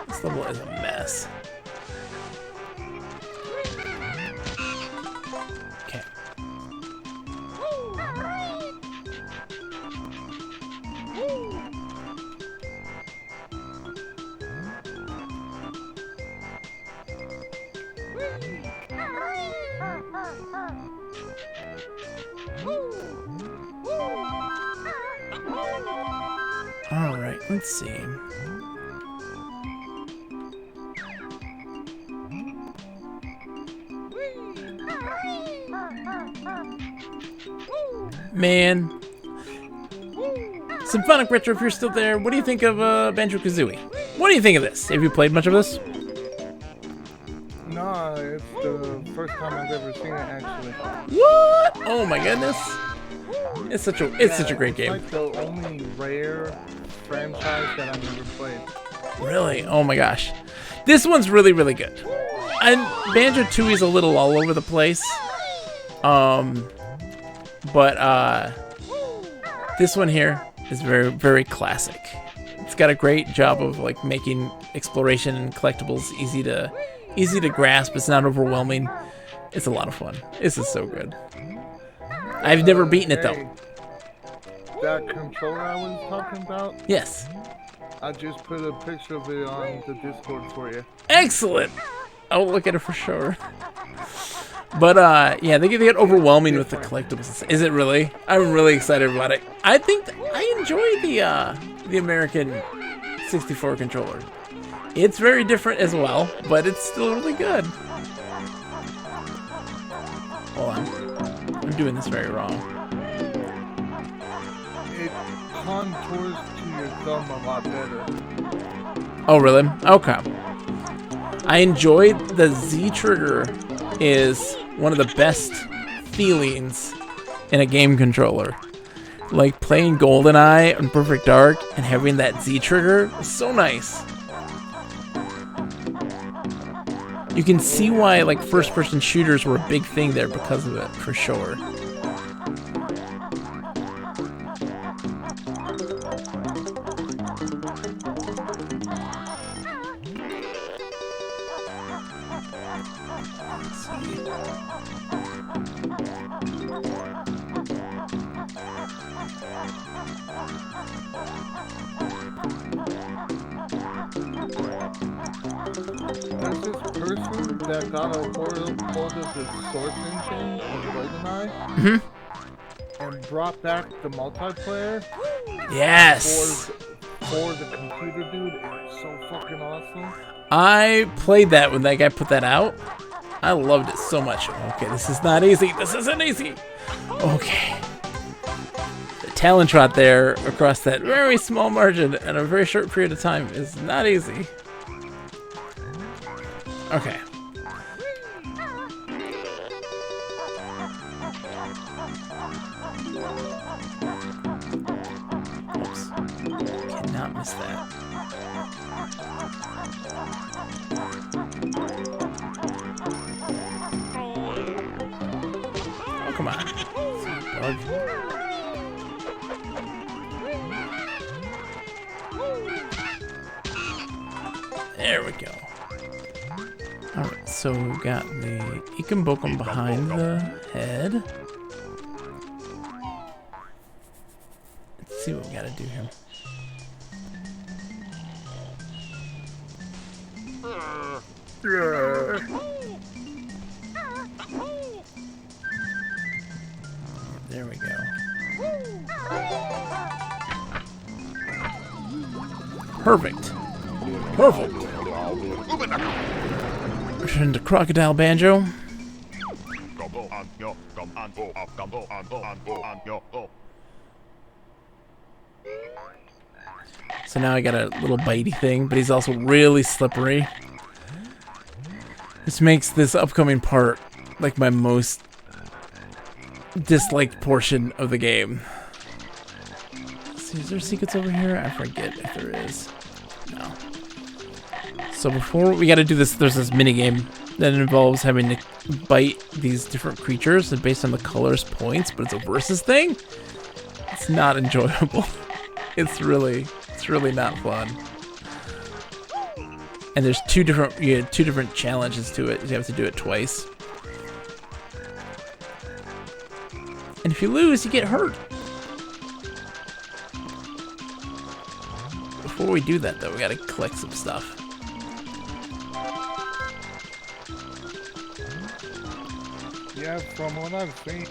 This level is a mess. Okay. Alright, let's see. Man. Symphonic Retro, if you're still there, what do you think of Banjo Kazooie? What do you think of this? Have you played much of this? No, it's the first time I've ever seen it actually. What? Oh my goodness. It's such a great game. It's like the only rare franchise that I've never played. Really? Oh my gosh. This one's really, really good. And Banjo-Tooie is a little all over the place. But this one here is very, very classic. It's got a great job of like making exploration and collectibles easy to grasp. It's not overwhelming. It's a lot of fun. This is so good. I've never beaten it though. That controller I was talking about? Yes. I just put a picture of it on the Discord for you. Excellent. I'll look at it for sure. But yeah, they get overwhelming with the collectibles. Is it really? I'm really excited about it. I think I enjoy the American 64 controller. It's very different as well, but it's still really good. Hold on, I'm doing this very wrong. It contours to your thumb a lot better. Oh really? Okay. I enjoy the Z trigger. Is one of the best feelings in a game controller. Like playing GoldenEye and Perfect Dark and having that Z trigger is so nice. You can see why like first-person shooters were a big thing there because of it, for sure. There's this person that got a hold of the source engine of GoldenEye and brought back the multiplayer Yes! for the computer, dude. It's so fucking awesome. I played that when that guy put that out. I loved it so much. Okay, this is not easy. This isn't easy. Okay. The talent trot there across that very small margin in a very short period of time is not easy. Okay. Oops. Cannot miss that. Oh, come on. Bug. There we go. Alright, so we've got the Ikambokum behind the head. Let's see what we gotta do here. There we go. Perfect. Perfect. Return to Crocodile Banjo. So now I got a little bitey thing, but he's also really slippery. This makes this upcoming part like my most disliked portion of the game. Let's see, is there secrets over here? I forget if there is. No. So before we gotta do this, there's this mini game that involves having to bite these different creatures and based on the colors points, but it's a versus thing. It's not enjoyable. It's really not fun. And there's two different challenges to it. You have to do it twice. And if you lose, you get hurt. Before we do that, though, we gotta collect some stuff. Yeah, from what I've seen.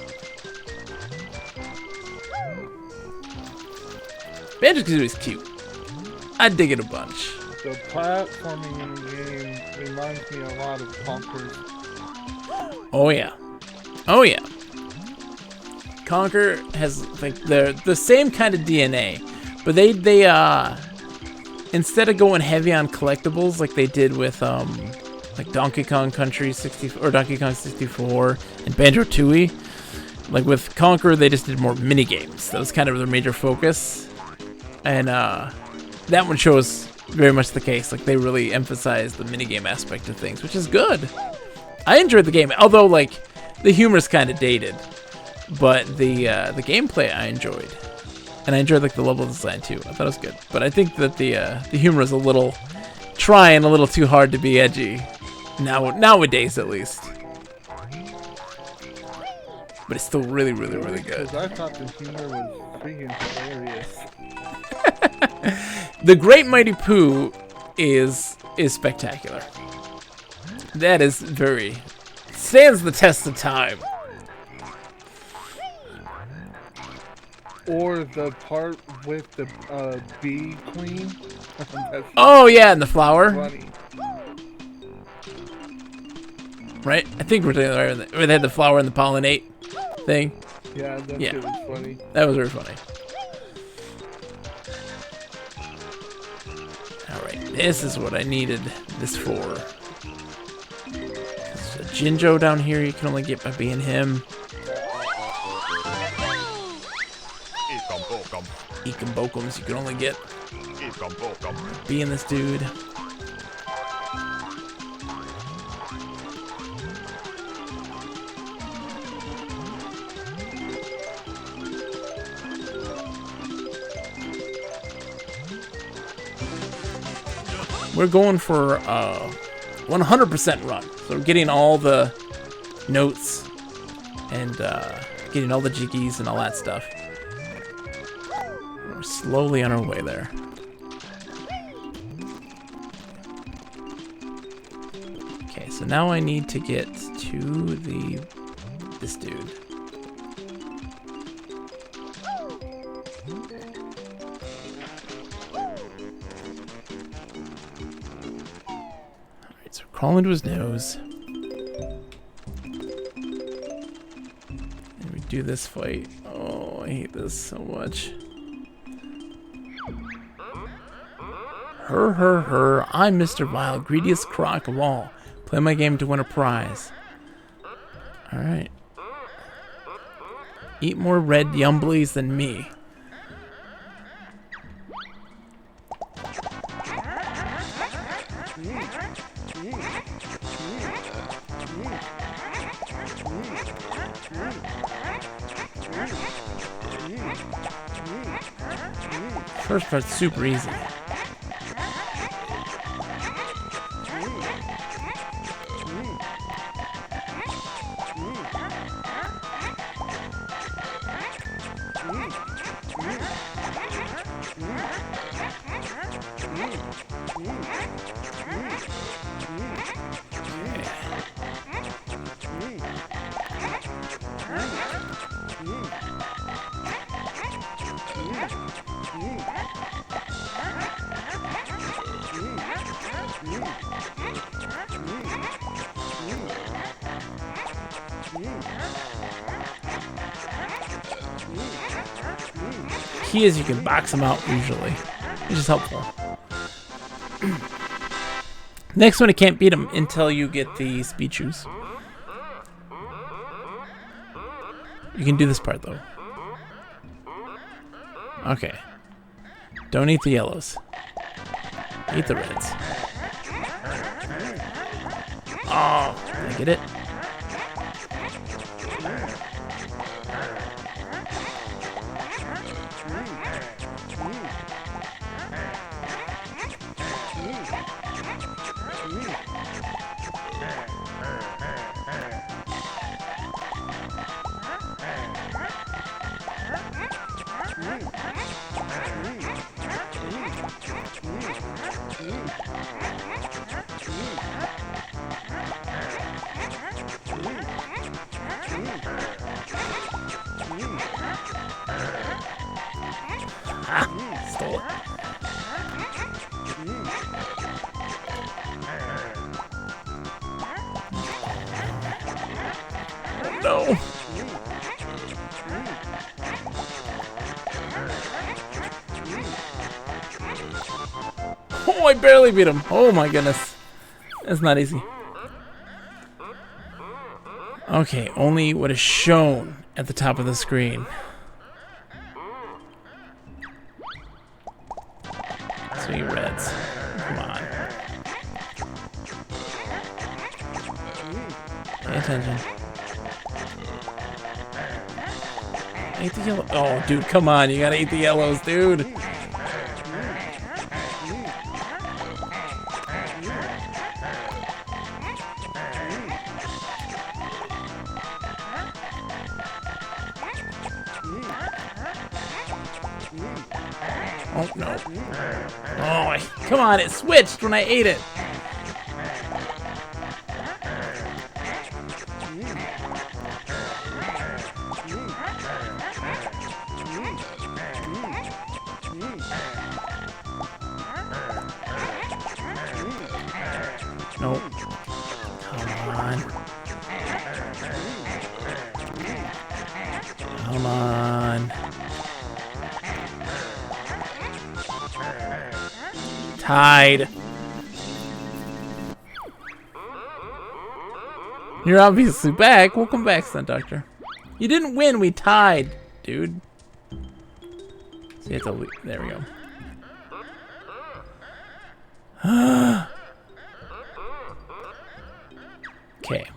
Banjo-Kazooie is cute. I dig it a bunch. The platforming in the game reminds me a lot of Conker's. Oh yeah. Oh yeah. Conker has like the same kind of DNA, but they instead of going heavy on collectibles like they did with like Donkey Kong Country 64 or Donkey Kong 64 and Banjo-Tooie, like with Conker they just did more mini games. That was kind of their major focus, and that one shows very much the case. Like they really emphasized the minigame aspect of things, which is good. I enjoyed the game, although like the humor's kind of dated, but the gameplay I enjoyed, and I enjoyed like the level design too. I thought it was good, but I think that the humor is a little trying a little too hard to be edgy nowadays at least. But it's still really good. Because I thought the humor was freaking hilarious. The Great Mighty Pooh is spectacular. That is very... stands the test of time. Or the part with the bee queen. That's Oh, yeah, and the flower. funny. Right? I think we're there. Where they had the flower and the pollinate thing. Yeah, that Yeah. shit was funny. That was very funny. Alright, this is what I needed this for. There's a Jinjo down here you can only get by being him. Ekum Bokums you can only get being this dude. We're going for a 100% run. So we're getting all the notes and getting all the jiggies and all that stuff. We're slowly on our way there. Okay, so now I need to get to this dude. Alright, so crawl into his nose. And we do this fight. Oh, I hate this so much. Her, I'm Mr. Vile, greediest croc of all. Play my game to win a prize. Alright. Eat more red yumblies than me. First part's super easy. Key is you can box them out usually, which is helpful. Next one, I can't beat them until you get the speed shoes. You can do this part though. Okay. Don't eat the yellows. Eat the reds. Oh, did I get it? Stole it. Oh, no. Oh, I barely beat him. Oh my goodness. That's not easy. Okay, only what is shown at the top of the screen. Sweet reds. Come on. Pay attention. Eat the yellow. Oh, dude, come on. You gotta eat the yellows, dude. Oh, no. Oh, come on. It switched when I ate it. Come on. Tied. You're obviously back. Welcome back, Stunt Doctor. You didn't win. We tied, dude. So you have to there we go. Okay.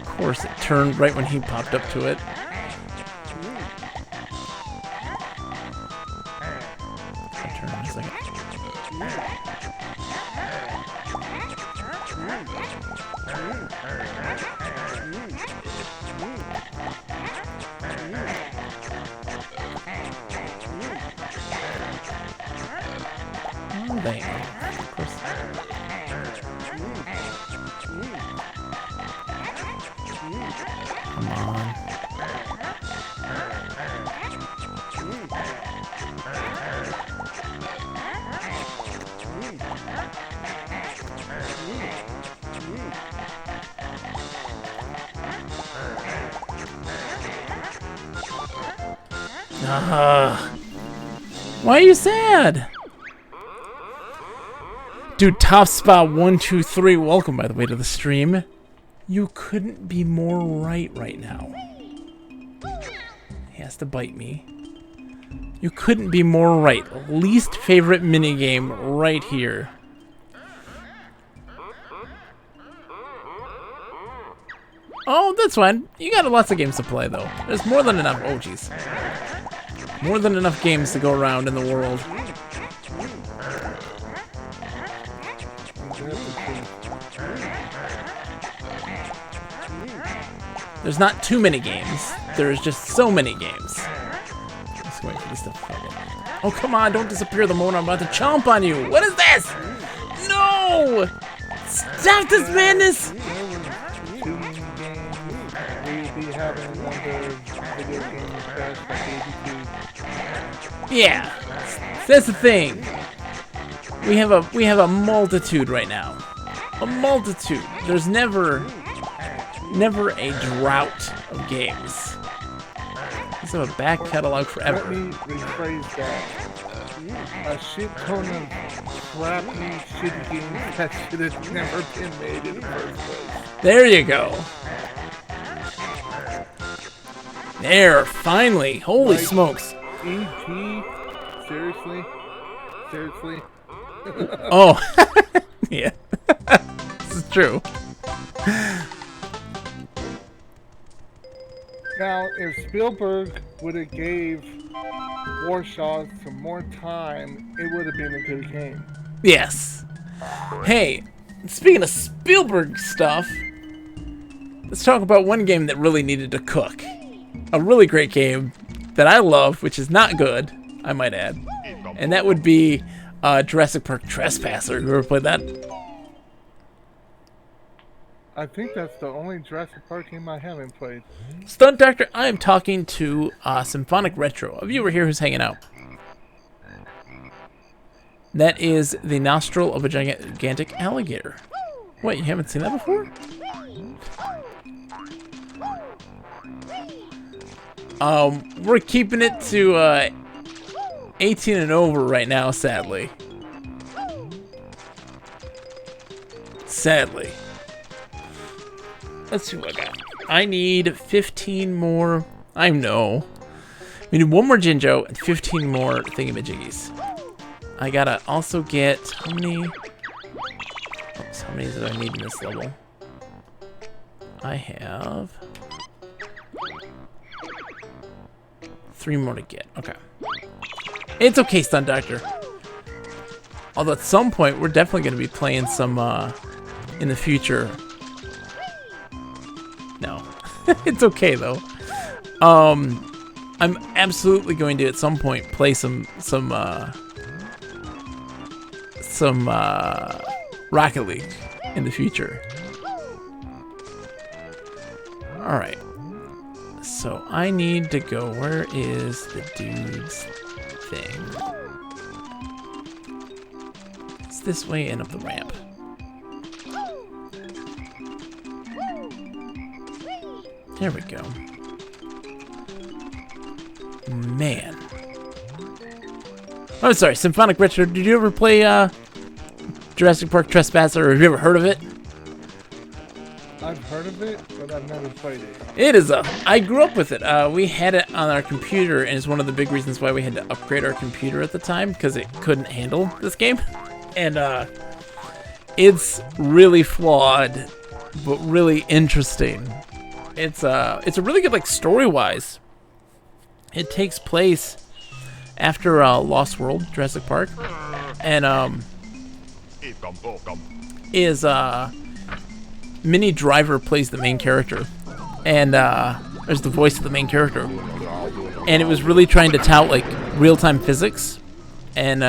Of course, it turned right when he popped up to it. I'll turn in a second. Oh, dang. Of course. Come on. Why are you sad? Dude, Top Spot 123, welcome by the way to the stream. You couldn't be more right now. He has to bite me. You couldn't be more right. Least favorite minigame right here. Oh, that's fine. You got lots of games to play, though. There's more than enough. Oh, jeez. More than enough games to go around in the world. There's not too many games. There's just so many games. Let's wait for this to fucking... Oh, come on. Don't disappear the moment I'm about to chomp on you. What is this? No! Stop this madness! Yeah, that's the thing. We have a multitude right now. A multitude. There's never a drought of games. Let's have a back catalog forever. Let me rephrase that. A shit ton of crappy, shitty games that should have never been made in the first place. There you go. There, finally. Holy like, smokes. E.T. Seriously? Seriously? Oh. Yeah. This is true. Now, if Spielberg would have gave Warshaw some more time, it would have been a good game. Yes. Hey, speaking of Spielberg stuff, let's talk about one game that really needed to cook. A really great game that I love, which is not good, I might add. And that would be Jurassic Park Trespasser. You ever played that? I think that's the only Jurassic Park game I haven't played. Stunt Doctor, I am talking to Symphonic Retro, a viewer here who's hanging out. That is the nostril of a gigantic alligator. What, you haven't seen that before? We're keeping it to 18 and over right now, sadly. Sadly. Let's see what I got. I need 15 more. I know. We need one more Jinjo and 15 more thingamajiggies. I gotta also get how many? Oops, how many do I need in this level? I have 3 more to get. Okay. It's okay, Stunt Doctor. Although at some point we're definitely gonna be playing some in the future. No. It's okay though. I'm absolutely going to at some point play some Rocket League in the future. Alright. So So I need to go. Where is the dude's thing? It's this way and up the ramp. There we go. Man. Oh, sorry, Symphonic Richard. Did you ever play Jurassic Park Trespasser, or have you ever heard of it? I've heard of it, but I've never played it. It is I grew up with it. We had it on our computer, and it's one of the big reasons why we had to upgrade our computer at the time, because it couldn't handle this game. And it's really flawed, but really interesting. It's a really good, like, story-wise. It takes place after Lost World, Jurassic Park, and is Minnie Driver plays the main character, and there's the voice of the main character, and it was really trying to tout like real-time physics, and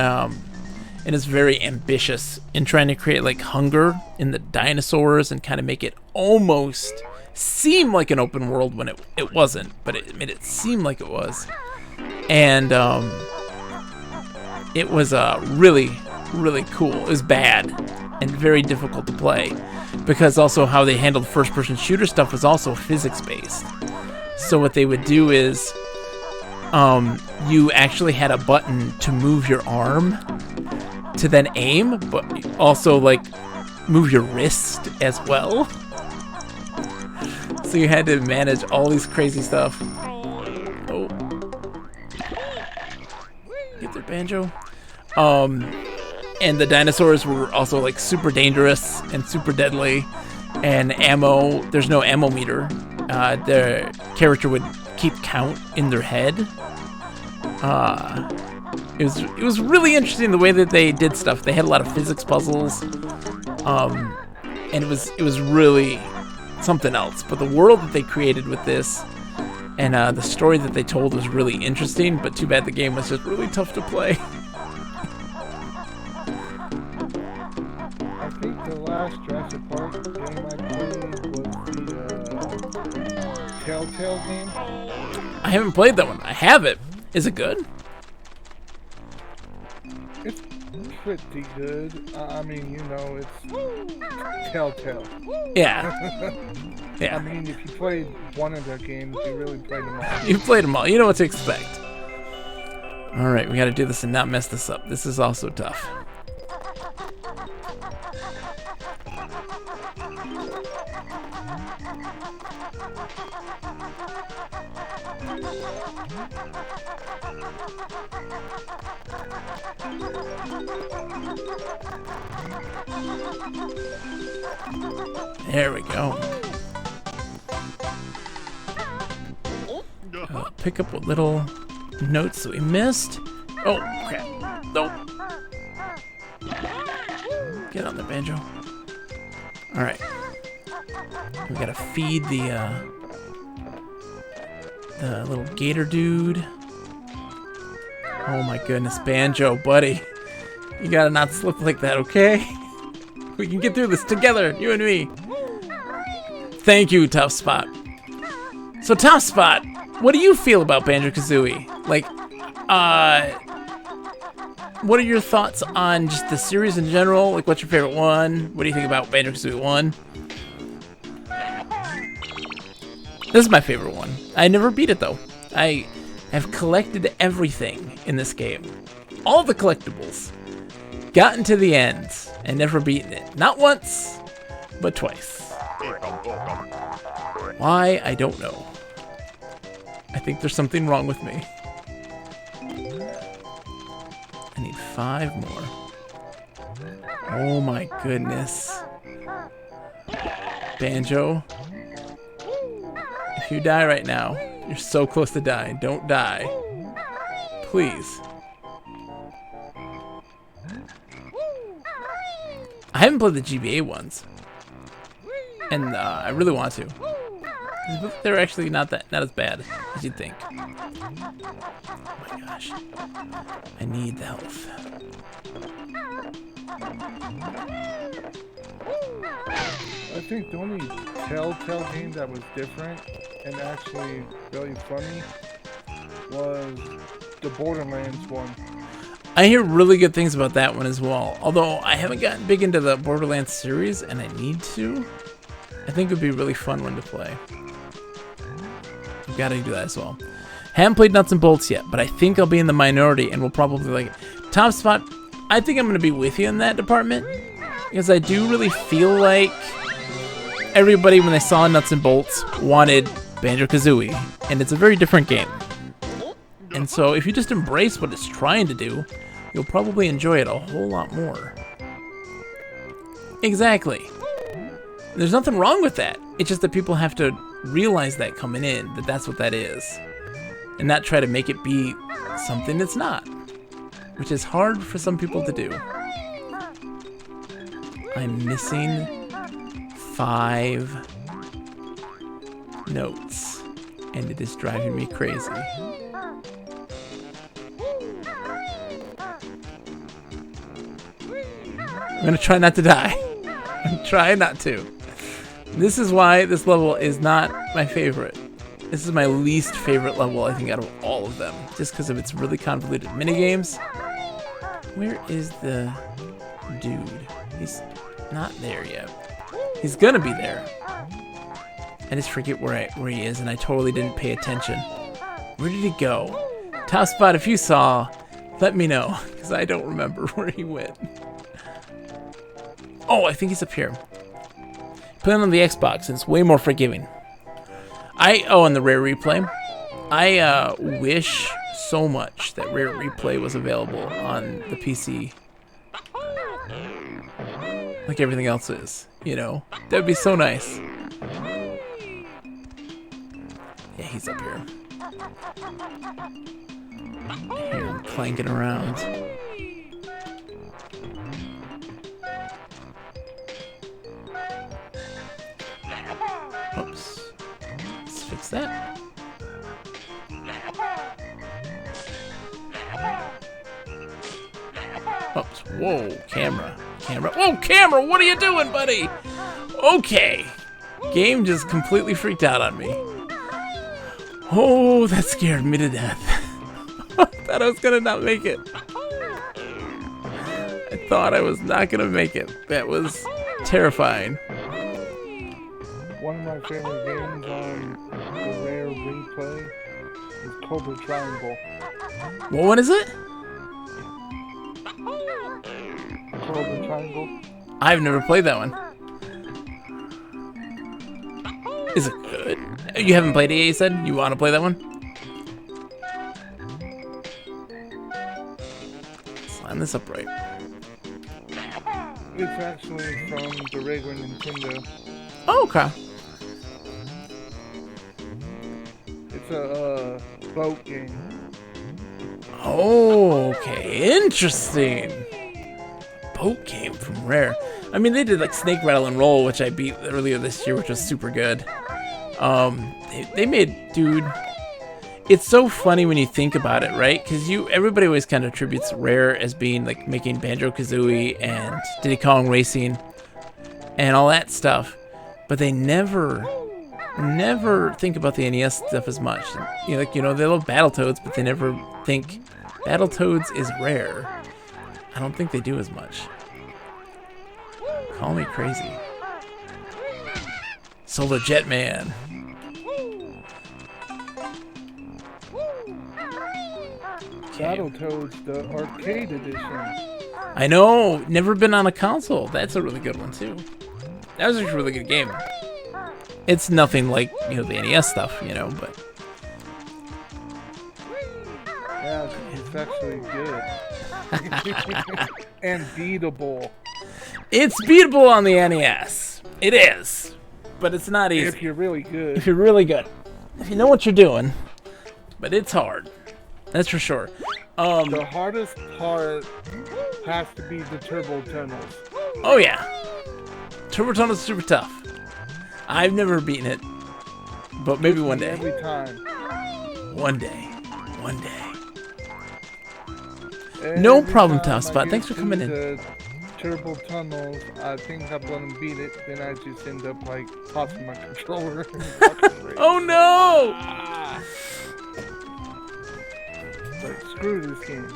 it's very ambitious in trying to create like hunger in the dinosaurs and kind of make it almost seem like an open world when it wasn't, but it made it seem like it was. And it was really, really cool. It was bad and very difficult to play, because also how they handled first-person shooter stuff was also physics-based. So what they would do is you actually had a button to move your arm to then aim, but also like move your wrist as well. So you had to manage all these crazy stuff. Oh. Get there, Banjo. And the dinosaurs were also like super dangerous and super deadly. And ammo, there's no ammo meter. The character would keep count in their head. It was really interesting the way that they did stuff. They had a lot of physics puzzles. And it was really something else. But the world that they created with this and the story that they told was really interesting, but too bad the game was just really tough to play. I think the last Jurassic Park game I played was the Telltale game. I haven't played that one. I have it. Is it good? It's pretty good. I mean, you know, it's Telltale. Yeah. Yeah. I mean, if you played one of their games, you really played them all. You've played them all. You know what to expect. Alright, we gotta do this and not mess this up. This is also tough. There we go. Pick up what little notes that we missed. Oh, crap. Nope. Get on the Banjo. Alright. We gotta feed the little gator dude. Oh my goodness, Banjo, buddy. You gotta not slip like that, okay? We can get through this together, you and me. Thank you, Tough Spot. So, Tough Spot, what do you feel about Banjo-Kazooie? Like, what are your thoughts on just the series in general? Like, what's your favorite one? What do you think about Banjo-Kazooie 1? This is my favorite one. I never beat it, though. I have collected everything in this game. All the collectibles. Gotten to the end and never beaten it. Not once, but twice. Why? I don't know. I think there's something wrong with me. I need 5 more. Oh my goodness. Banjo. If you die right now, you're so close to dying. Don't die. Please. I haven't played the GBA ones. And I really want to. They're actually not as bad as you'd think. Oh my gosh. I need the health. I think the only Telltale game that was different and actually really funny was the Borderlands one. I hear really good things about that one as well. Although I haven't gotten big into the Borderlands series, and I need to. I think it would be a really fun one to play. I've got to do that as well. Haven't played Nuts and Bolts yet, but I think I'll be in the minority and will probably like it. Top Spot, I think I'm going to be with you in that department. Because I do really feel like everybody, when they saw Nuts and Bolts, wanted Banjo-Kazooie. And it's a very different game. And so if you just embrace what it's trying to do, you'll probably enjoy it a whole lot more. Exactly. There's nothing wrong with that. It's just that people have to realize that coming in, that that's what that is. And not try to make it be something it's not. Which is hard for some people to do. I'm missing 5 notes. And it is driving me crazy. I'm gonna try not to die. I'm trying not to. This is why this level is not my favorite. This is my least favorite level, I think, out of all of them. Just because of its really convoluted minigames. Where is the dude? He's not there yet. He's gonna be there. I just forget where he is, and I totally didn't pay attention. Where did he go? Top Spot, if you saw, let me know, because I don't remember where he went. Oh, I think he's up here. Playing on the Xbox, and it's way more forgiving. On the Rare Replay. I wish so much that Rare Replay was available on the PC. Like everything else is, you know? That would be so nice. Yeah, he's up here. I hear him clanking around. Oops. Let's fix that. Oops. Whoa, camera. Whoa, camera, what are you doing, buddy? Okay. Game just completely freaked out on me. Oh, that scared me to death. I thought I was gonna not make it. I thought I was not gonna make it. That was terrifying. One of my favorite games on the Rare Replay is Cobra Triangle. What one is it? Cobra Triangle. I've never played that one. Is it good? You haven't played it yet, you said? You want to play that one? Let's line this up right. It's actually from the regular Nintendo. Oh, okay. It's a boat game. Oh, okay. Interesting. Boat game from Rare. I mean, they did like Snake Rattle and Roll, which I beat earlier this year, which was super good. They made, dude, it's so funny when you think about it, right? Because everybody always kind of attributes Rare as being like making Banjo-Kazooie and Diddy Kong Racing and all that stuff, but they never think about the NES stuff as much. They love Battletoads, but they never think Battletoads is Rare. I don't think they do as much. Call me crazy. Solar Jet Man. Battletoads, the arcade edition. I know, never been on a console. That's a really good one too. That was a really good game. It's nothing like, the NES stuff, but yeah, it's actually good. And beatable. It's beatable on the NES. It is. But it's not easy. If you're really good. If you're really good. If you know what you're doing. But it's hard. That's for sure. The hardest part has to be the turbo tunnels. Oh yeah. Turbo tunnels is super tough. I've never beaten it. but maybe one day. Every time. One day. One day. No Every problem, time Top I Spot. get Thanks for coming in. the turbo tunnels, I think I'm gonna beat it, then I just end up like tossing my controller. And fucking rage. Oh no! Like, screw this game.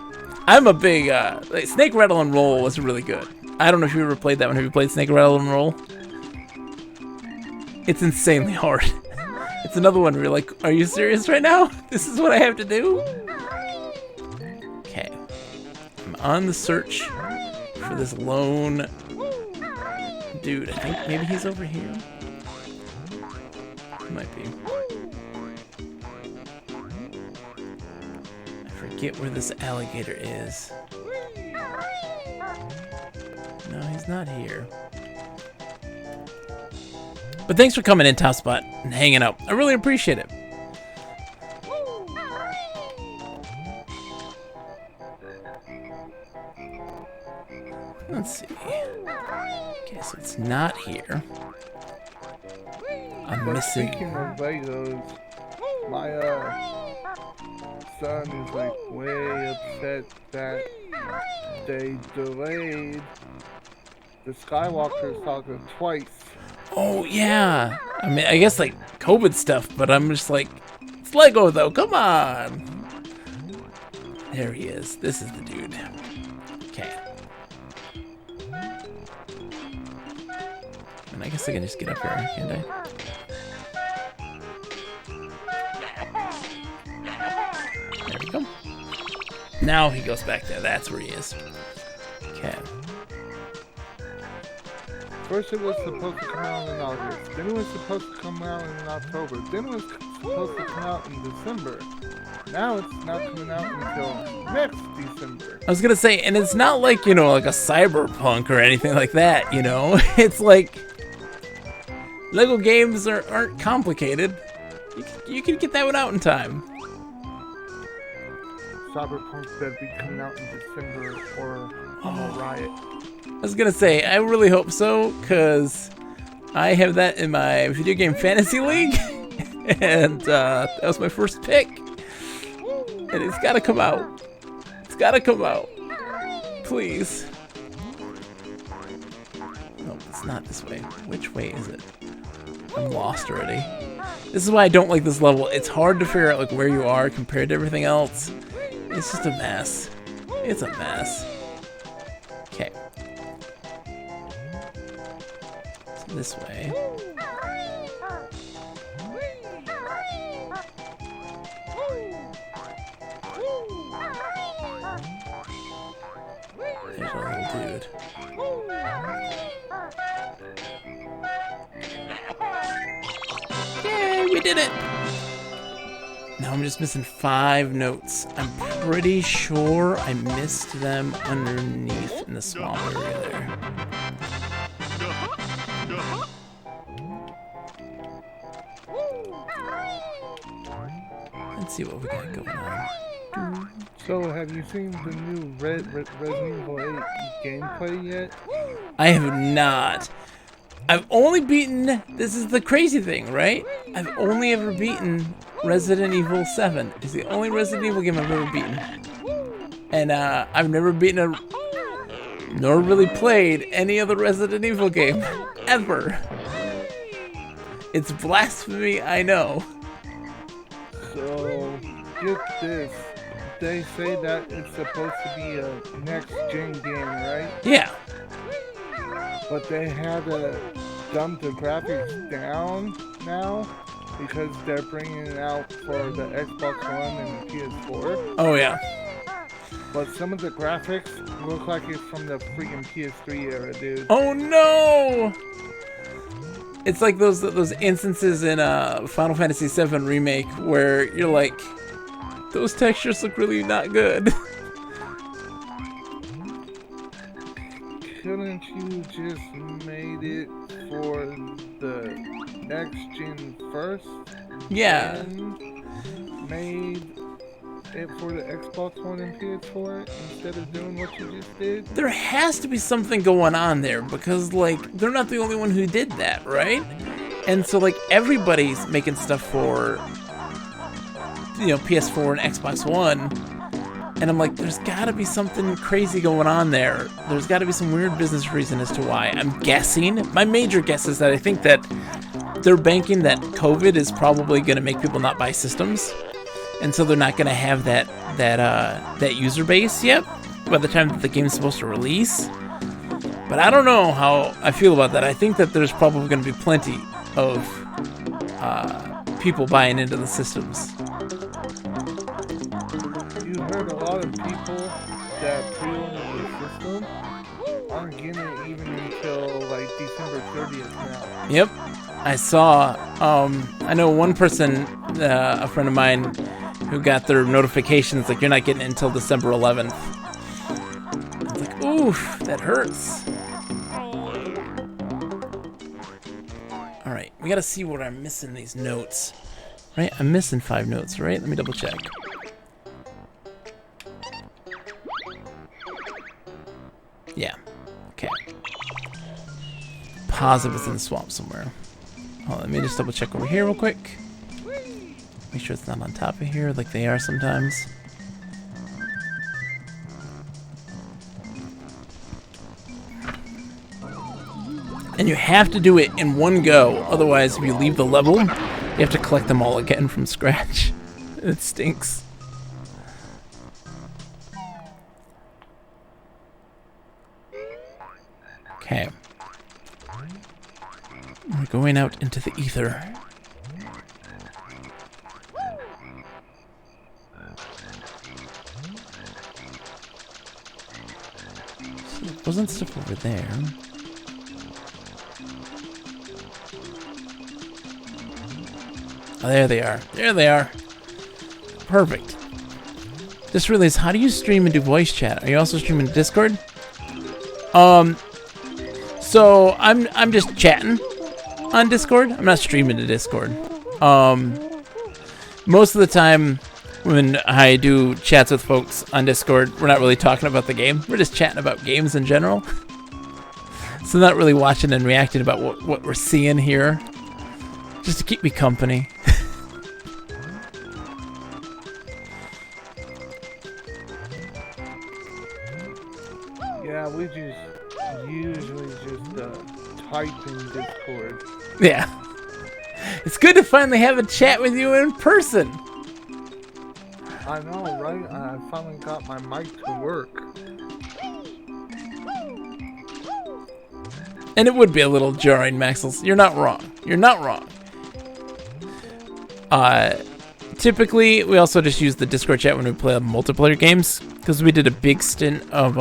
I'm a big like, Snake Rattle and Roll was really good. I don't know if you ever played that one. Have you played Snake Rattle and Roll? It's insanely hard. It's another one where you're like, are you serious right now? This is what I have to do? Okay. I'm on the search for this lone dude. I think maybe he's over here. He might be. I forget where this alligator is. No, he's not here. But thanks for coming in, Top Spot, and hanging out. I really appreciate it. Let's see. Okay, so it's not here. I'm But missing. speaking of Legos, my son is like way upset that they delayed the Skywalker saga twice. Oh, yeah. I mean, I guess, like, COVID stuff, but I'm just like, it's Lego, though. Come on. There he is. This is the dude. Okay. And I guess I can just get up here, can't I? There we go. Now he goes back there. That's where he is. Okay. First it was supposed to come out in August, then it was supposed to come out in October, then it was supposed to come out in December. Now it's not coming out until next December. I was gonna say, and it's not like, you know, like a cyberpunk or anything like that, you know? It's like, Lego games aren't complicated. You can get that one out in time. Cyberpunk better be coming out in December or I'm a riot. I was gonna say, I really hope so, because I have that in my video game fantasy league, and that was my first pick. And it's gotta come out. It's gotta come out. Please. No, it's not this way. Which way is it? I'm lost already. This is why I don't like this level. It's hard to figure out like where you are compared to everything else. It's just a mess. It's a mess. Okay. So this way. There's a little dude. Yay, we did it! Now I'm just missing 5 notes. I'm pretty sure I missed them underneath in the swamp area there. Let's see what we got going on. So, have you seen the new Resident Evil 8 gameplay yet? I have not. I've only beaten, this is the crazy thing, right? I've only ever beaten Resident Evil 7. It's the only Resident Evil game I've ever beaten. And I've never beaten nor really played any other Resident Evil game, ever. It's blasphemy, I know. So, get this. They say that it's supposed to be a next-gen game, right? Yeah. But they had to dump the graphics down now because they're bringing it out for the Xbox One and the PS4. Oh, yeah. But some of the graphics look like it's from the freaking PS3 era, dude. Oh, no! It's like those instances in Final Fantasy VII Remake where you're like, those textures look really not good. Couldn't you just made it for the next gen first? Yeah. And made it for the Xbox One and PS4 instead of doing what you just did? There has to be something going on there because, like, they're not the only one who did that, right? And so, like, everybody's making stuff for, PS4 and Xbox One. And I'm like, there's got to be something crazy going on there. There's got to be some weird business reason as to why. I'm guessing. My major guess is that I think that they're banking that COVID is probably going to make people not buy systems. And so they're not going to have that user base yet by the time that the game's supposed to release. But I don't know how I feel about that. I think that there's probably going to be plenty of people buying into the systems. You heard a lot of people that pre-ordered the system aren't getting it even until like December 30th now. Yep. I saw, I know one person, a friend of mine, who got their notifications like, you're not getting it until December 11th. I was like, oof, that hurts. Alright, we gotta see what I'm missing these notes. Right, I'm missing 5 notes, right? Let me double check. Yeah, okay. Positive it's in the swamp somewhere. Oh, let me just double check over here real quick. Make sure it's not on top of here like they are sometimes. And you have to do it in one go, otherwise if you leave the level, you have to collect them all again from scratch. It stinks. Okay. We're going out into the ether. So there wasn't stuff over there. Oh, there they are. There they are. Perfect. Just realized, how do you stream and do voice chat? Are you also streaming Discord? So I'm just chatting on Discord. I'm not streaming to Discord. Most of the time when I do chats with folks on Discord, we're not really talking about the game. We're just chatting about games in general. So not really watching and reacting about what we're seeing here. Just to keep me company. Yeah, we just usually just type in Discord. Yeah. It's good to finally have a chat with you in person. I know, right? I finally got my mic to work. And it would be a little jarring, Maxels. You're not wrong. You're not wrong. Typically, we also just use the Discord chat when we play multiplayer games, because we did a big stint of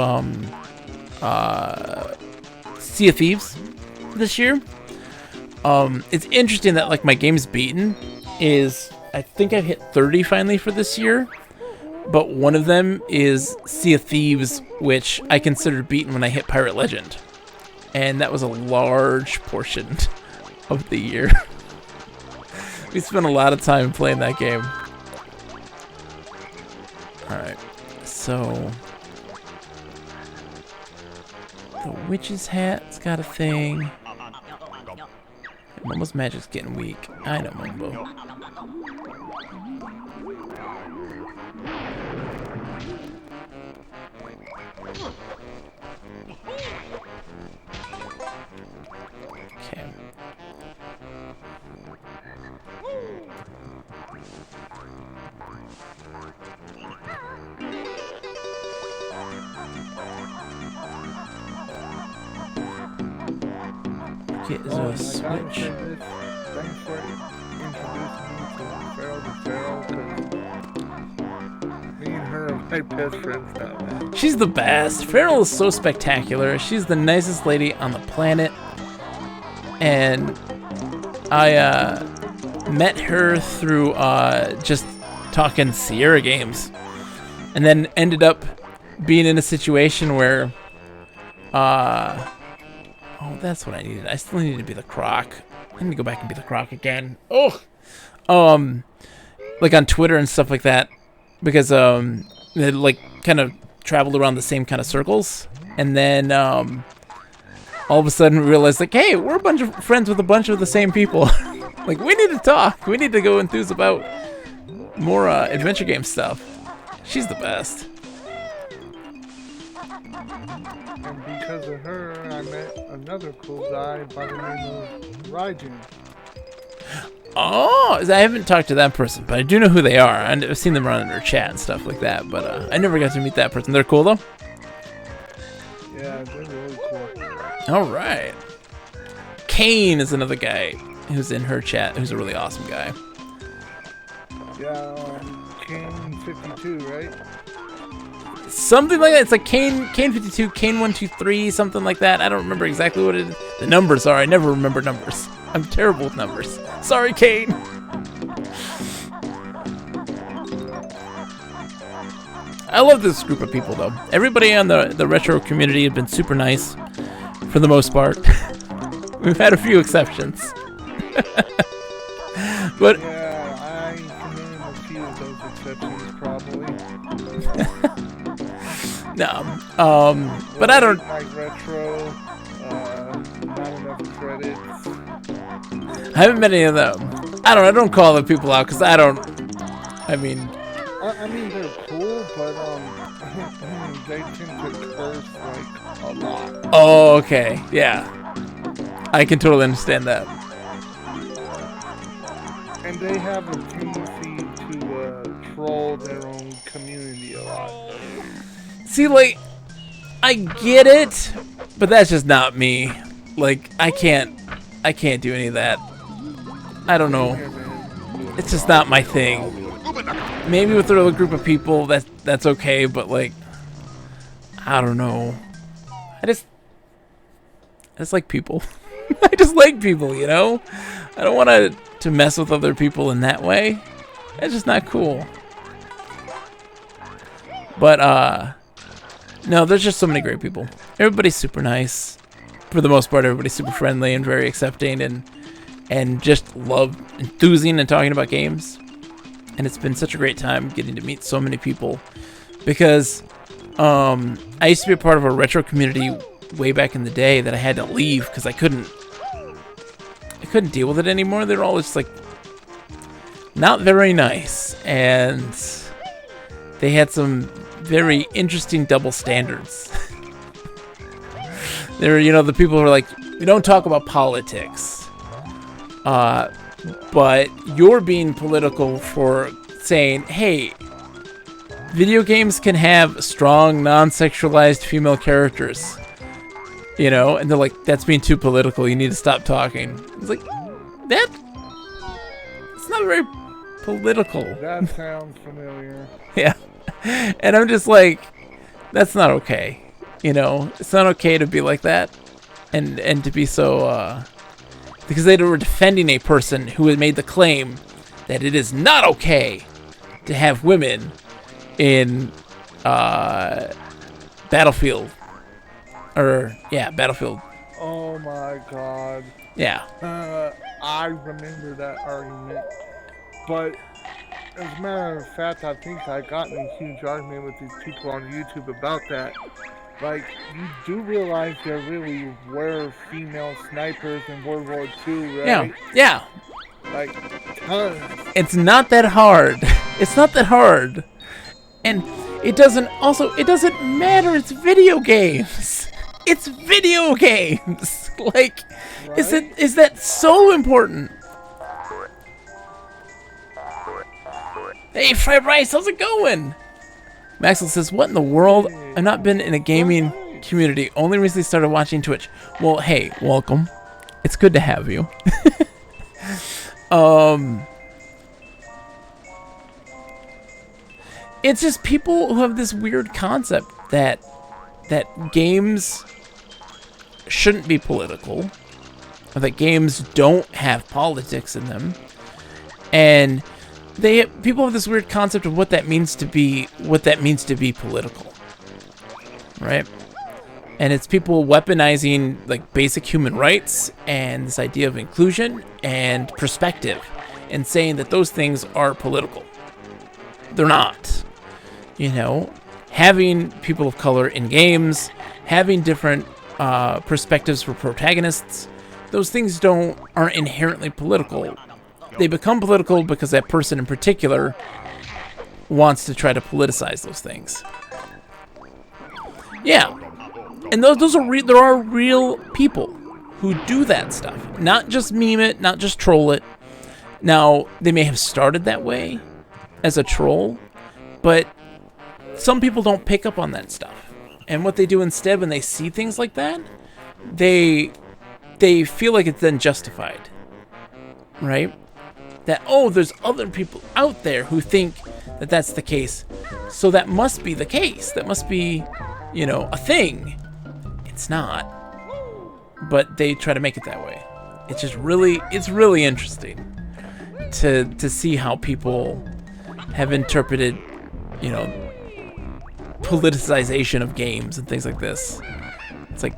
Sea of Thieves this year. It's interesting that like my games beaten is, I think I've hit 30 finally for this year, but one of them is Sea of Thieves, which I considered beaten when I hit Pirate Legend, and that was a large portion of the year. We spent a lot of time playing that game. Alright, so the witch's hat's got a thing. Momo's magic's getting weak. I know, Momo. Okay. Get is a switch. Thanks for introducing me to Feral the Feral, because me and her are my best friends now, man. She's the best. Feral is so spectacular. She's the nicest lady on the planet. And I met her through just talking Sierra games. And then ended up being in a situation where oh, that's what I needed. I still need to be the Croc. I need to go back and be the Croc again. Oh, like on Twitter and stuff like that, because they like kind of traveled around the same kind of circles, and then all of a sudden we realized, like, hey, we're a bunch of friends with a bunch of the same people. Like, we need to talk. We need to go enthuse about more adventure game stuff. She's the best. And because of her, I met another cool guy by the name of Raijin. Oh, I haven't talked to that person, but I do know who they are. I've seen them run in their chat and stuff like that, but I never got to meet that person. They're cool, though? Yeah, they're really cool. All right. Kane is another guy who's in her chat, who's a really awesome guy. Yeah, Kane 52, right? Something like that. It's like Kane 52, Kane 123, something like that. I don't remember exactly what it is. The numbers are. I never remember numbers. I'm terrible with numbers. Sorry, Kane. I love this group of people, though. Everybody on the retro community has been super nice, for the most part. We've had a few exceptions. But yeah, I can name a few of those exceptions, probably. no, but I don't. Like retro, not enough credits. I haven't met any of them. I don't call the people out because I don't. I mean. I mean, they're cool, but they tend to curse like a lot. Oh, okay, yeah. I can totally understand that. And they have a tendency to troll their own community a lot. See, like, I get it, but that's just not me. Like, I can't do any of that. I don't know. It's just not my thing. Maybe with a group of people, that's okay, but like, I don't know. I just like people. I just like people, you know? I don't want to mess with other people in that way. That's just not cool. But, no, there's just so many great people. Everybody's super nice. For the most part, everybody's super friendly and very accepting and just love enthusing and talking about games. And it's been such a great time getting to meet so many people. Because I used to be a part of a retro community way back in the day that I had to leave because I couldn't deal with it anymore. They're all just like not very nice, and they had some very interesting double standards. They were, you know, the people who were like, we don't talk about politics, but you're being political for saying, hey, video games can have strong, non-sexualized female characters. You know, and they're like, that's being too political. You need to stop talking. It's like, it's not very political. That sounds familiar. Yeah. And I'm just like, that's not okay. You know, it's not okay to be like that. And to be so, because they were defending a person who had made the claim that it is not okay to have women in, Battlefield. Or, yeah, Battlefield. Oh my god. Yeah. I remember that argument. But, as a matter of fact, I think I got in a huge argument with these people on YouTube about that. Like, you do realize there really were female snipers in World War II, right? Yeah. Like, tons. It's not that hard. It's not that hard. And it doesn't matter. It's video games. It's video games. Like, right? Is that so important? Hey, Fried Rice, how's it going? Maxwell says, what in the world? I've not been in a gaming community. Only recently started watching Twitch. Well, hey, welcome. It's good to have you. It's just people who have this weird concept that games shouldn't be political, or that games don't have politics in them, and people have this weird concept of what that means to be political, right? And it's people weaponizing like basic human rights and this idea of inclusion and perspective, and saying that those things are political. They're not. You know, having people of color in games, having different perspectives for protagonists, those things aren't inherently political. They become political because that person in particular wants to try to politicize those things. Yeah, and those are there are real people who do that stuff. Not just meme it, not just troll it. Now, they may have started that way as a troll, but some people don't pick up on that stuff. And what they do instead when they see things like that, they feel like it's then justified. Right? That, oh, there's other people out there who think that that's the case. So that must be the case. That must be, a thing. It's not. But they try to make it that way. It's really interesting to see how people have interpreted, politicization of games and things like this. It's like,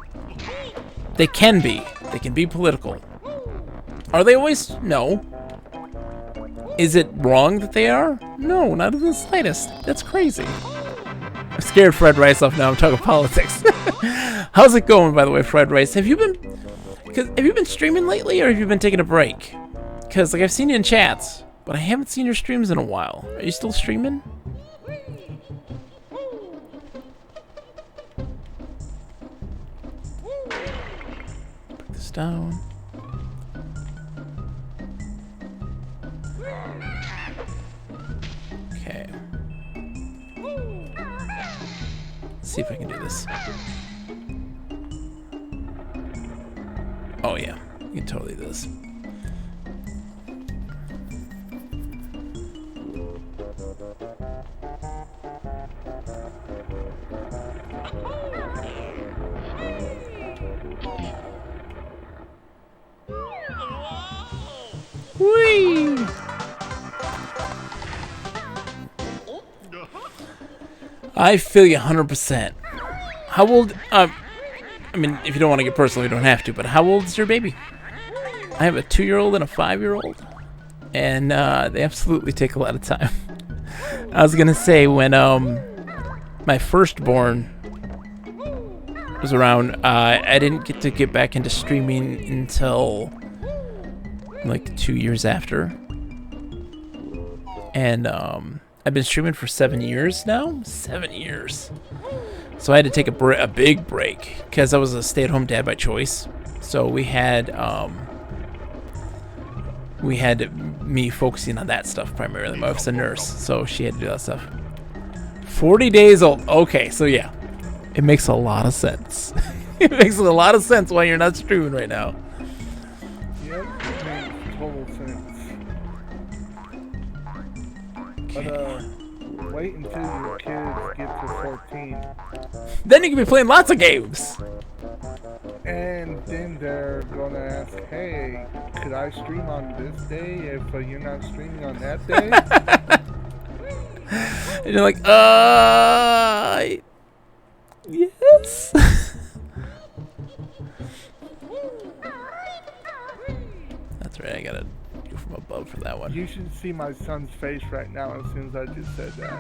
they can be political. Are they always? No. Is it wrong that they are? No, not in the slightest. That's crazy. I scared Fred Rice off now. I'm talking politics. How's it going, by the way, Fred Rice? Have you been streaming lately, or have you been taking a break? Because I've seen you in chats, but I haven't seen your streams in a while. Are you still streaming? Put this down. Okay. Let's see if I can do this. Oh yeah, you can totally do this. Whee! I feel you 100%. How old? I mean, if you don't want to get personal, you don't have to. But how old is your baby? I have a 2-year-old and a 5-year-old, and they absolutely take a lot of time. I was gonna say when my firstborn was around, I didn't get back into streaming until like 2 years after, and I've been streaming for 7 years now. 7 years. So I had to take a big break because I was a stay-at-home dad by choice. So we had me focusing on that stuff primarily. My wife's a nurse, so she had to do that stuff. 40 days old. Okay, so yeah, it makes a lot of sense. It makes a lot of sense why you're not streaming right now. Yep, it makes total sense. But wait until your kids get to 14. Then you can be playing lots of games. And then they're gonna ask, hey, could I stream on this day if you're not streaming on that day? And you're like, yes. That's right, I gotta go from above for that one. You should see my son's face right now as soon as I just said that.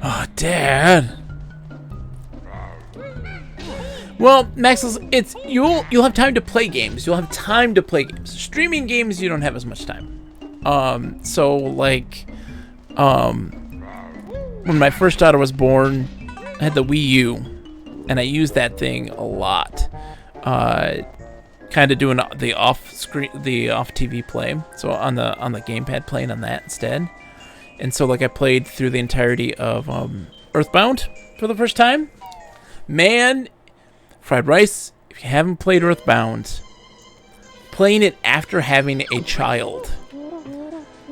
Oh, Dad. Well, Max, you'll have time to play games. You'll have time to play games. Streaming games, you don't have as much time. So like, when my first daughter was born, I had the Wii U, and I used that thing a lot. Kind of doing the off TV play, so on the gamepad, playing on that instead. And so like I played through the entirety of Earthbound for the first time. Man, Fried Rice, if you haven't played Earthbound, playing it after having a child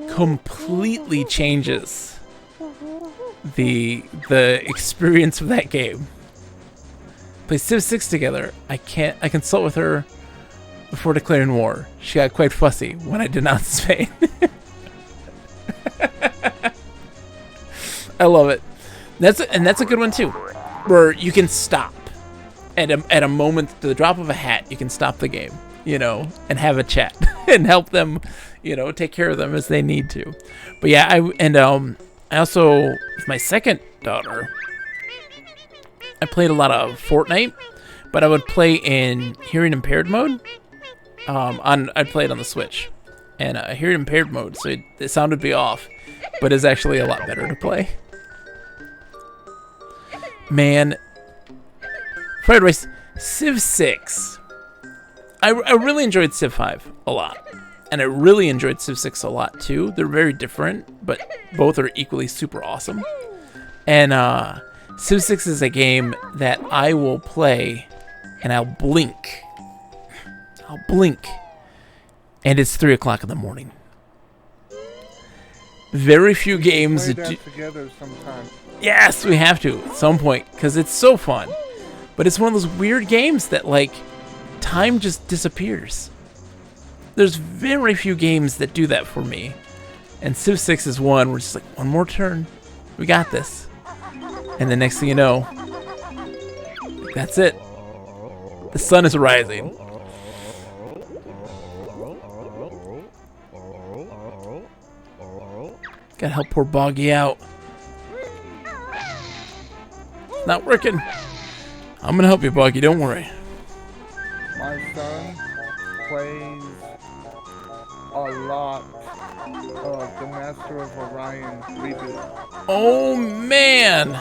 completely changes the experience of that game. Play Civ 6 together. I consult with her before declaring war. She got quite fussy when I denounced Spain. I love it. That's a good one too, where you can stop at a moment, to the drop of a hat. You can stop the game, and have a chat and help them, take care of them as they need to. But yeah, I also, with my second daughter, I played a lot of Fortnite, but I would play in hearing impaired mode. I'd play it on the Switch, and hearing impaired mode, so the sound would be off, but it's actually a lot better to play. Man, Fried Rice, Civ 6. I really enjoyed Civ 5 a lot, and I really enjoyed Civ 6 a lot too. They're very different, but both are equally super awesome. And Civ 6 is a game that I will play, and I'll blink. And it's 3 o'clock in the morning. Very few games Play that that together sometime. Yes, we have to at some point, because it's so fun. But it's one of those weird games that, like, time just disappears. There's very few games that do that for me. And Civ 6 is one. We're just like, one more turn. We got this. And the next thing you know, that's it. The sun is rising. Gotta help poor Boggy out. Not working. I'm gonna help you, Boggy. Don't worry. My son plays a lot of the Master of Orion reboot. Oh man,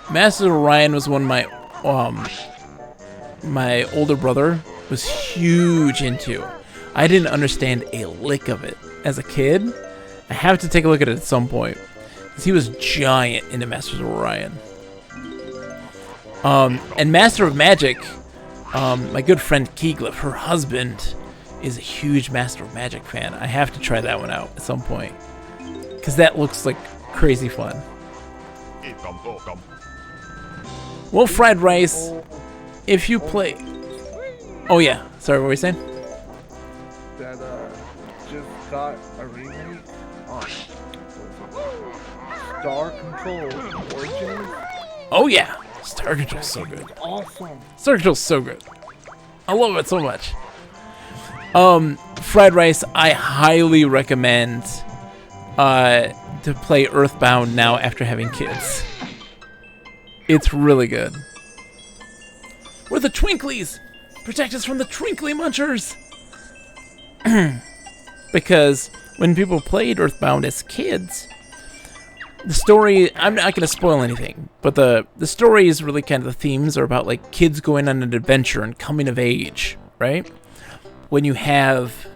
Master of Orion was one my older brother was huge into. I didn't understand a lick of it as a kid. I have to take a look at it at some point, because he was giant into Masters of Orion. And Master of Magic, my good friend Keegliff, her husband, is a huge Master of Magic fan. I have to try that one out at some point, because that looks like crazy fun. Well, Fried Rice, if you play... Oh yeah, sorry, what were you saying? That just got a remake on Star Control Origins. Oh yeah, Star Control's so good. Awesome. Star Control's so good. I love it so much. Fried Rice, I highly recommend to play Earthbound now after having kids. It's really good. We're the Twinklies! Protect us from the Twinkly Munchers! Because when people played Earthbound as kids, the story, I'm not going to spoil anything, but the story is really kind of, the themes are about like kids going on an adventure and coming of age, right? When you have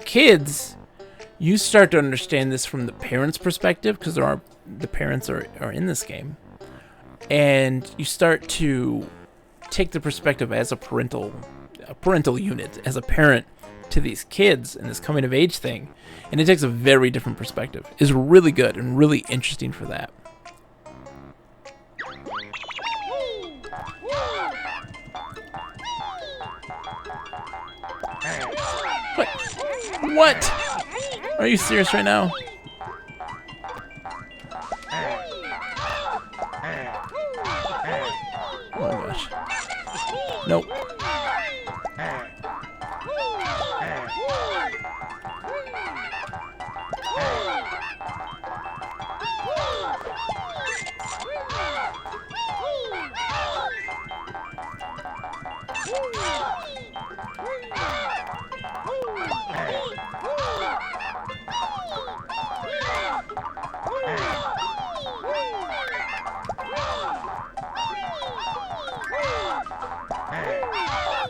kids, you start to understand this from the parents' perspective, because the parents are in this game, and you start to take the perspective as a parental unit, as a parent to these kids and this coming of age thing, and it takes a very different perspective. It's really good and really interesting for that. What? Are you serious right now? Oh my gosh. Nope.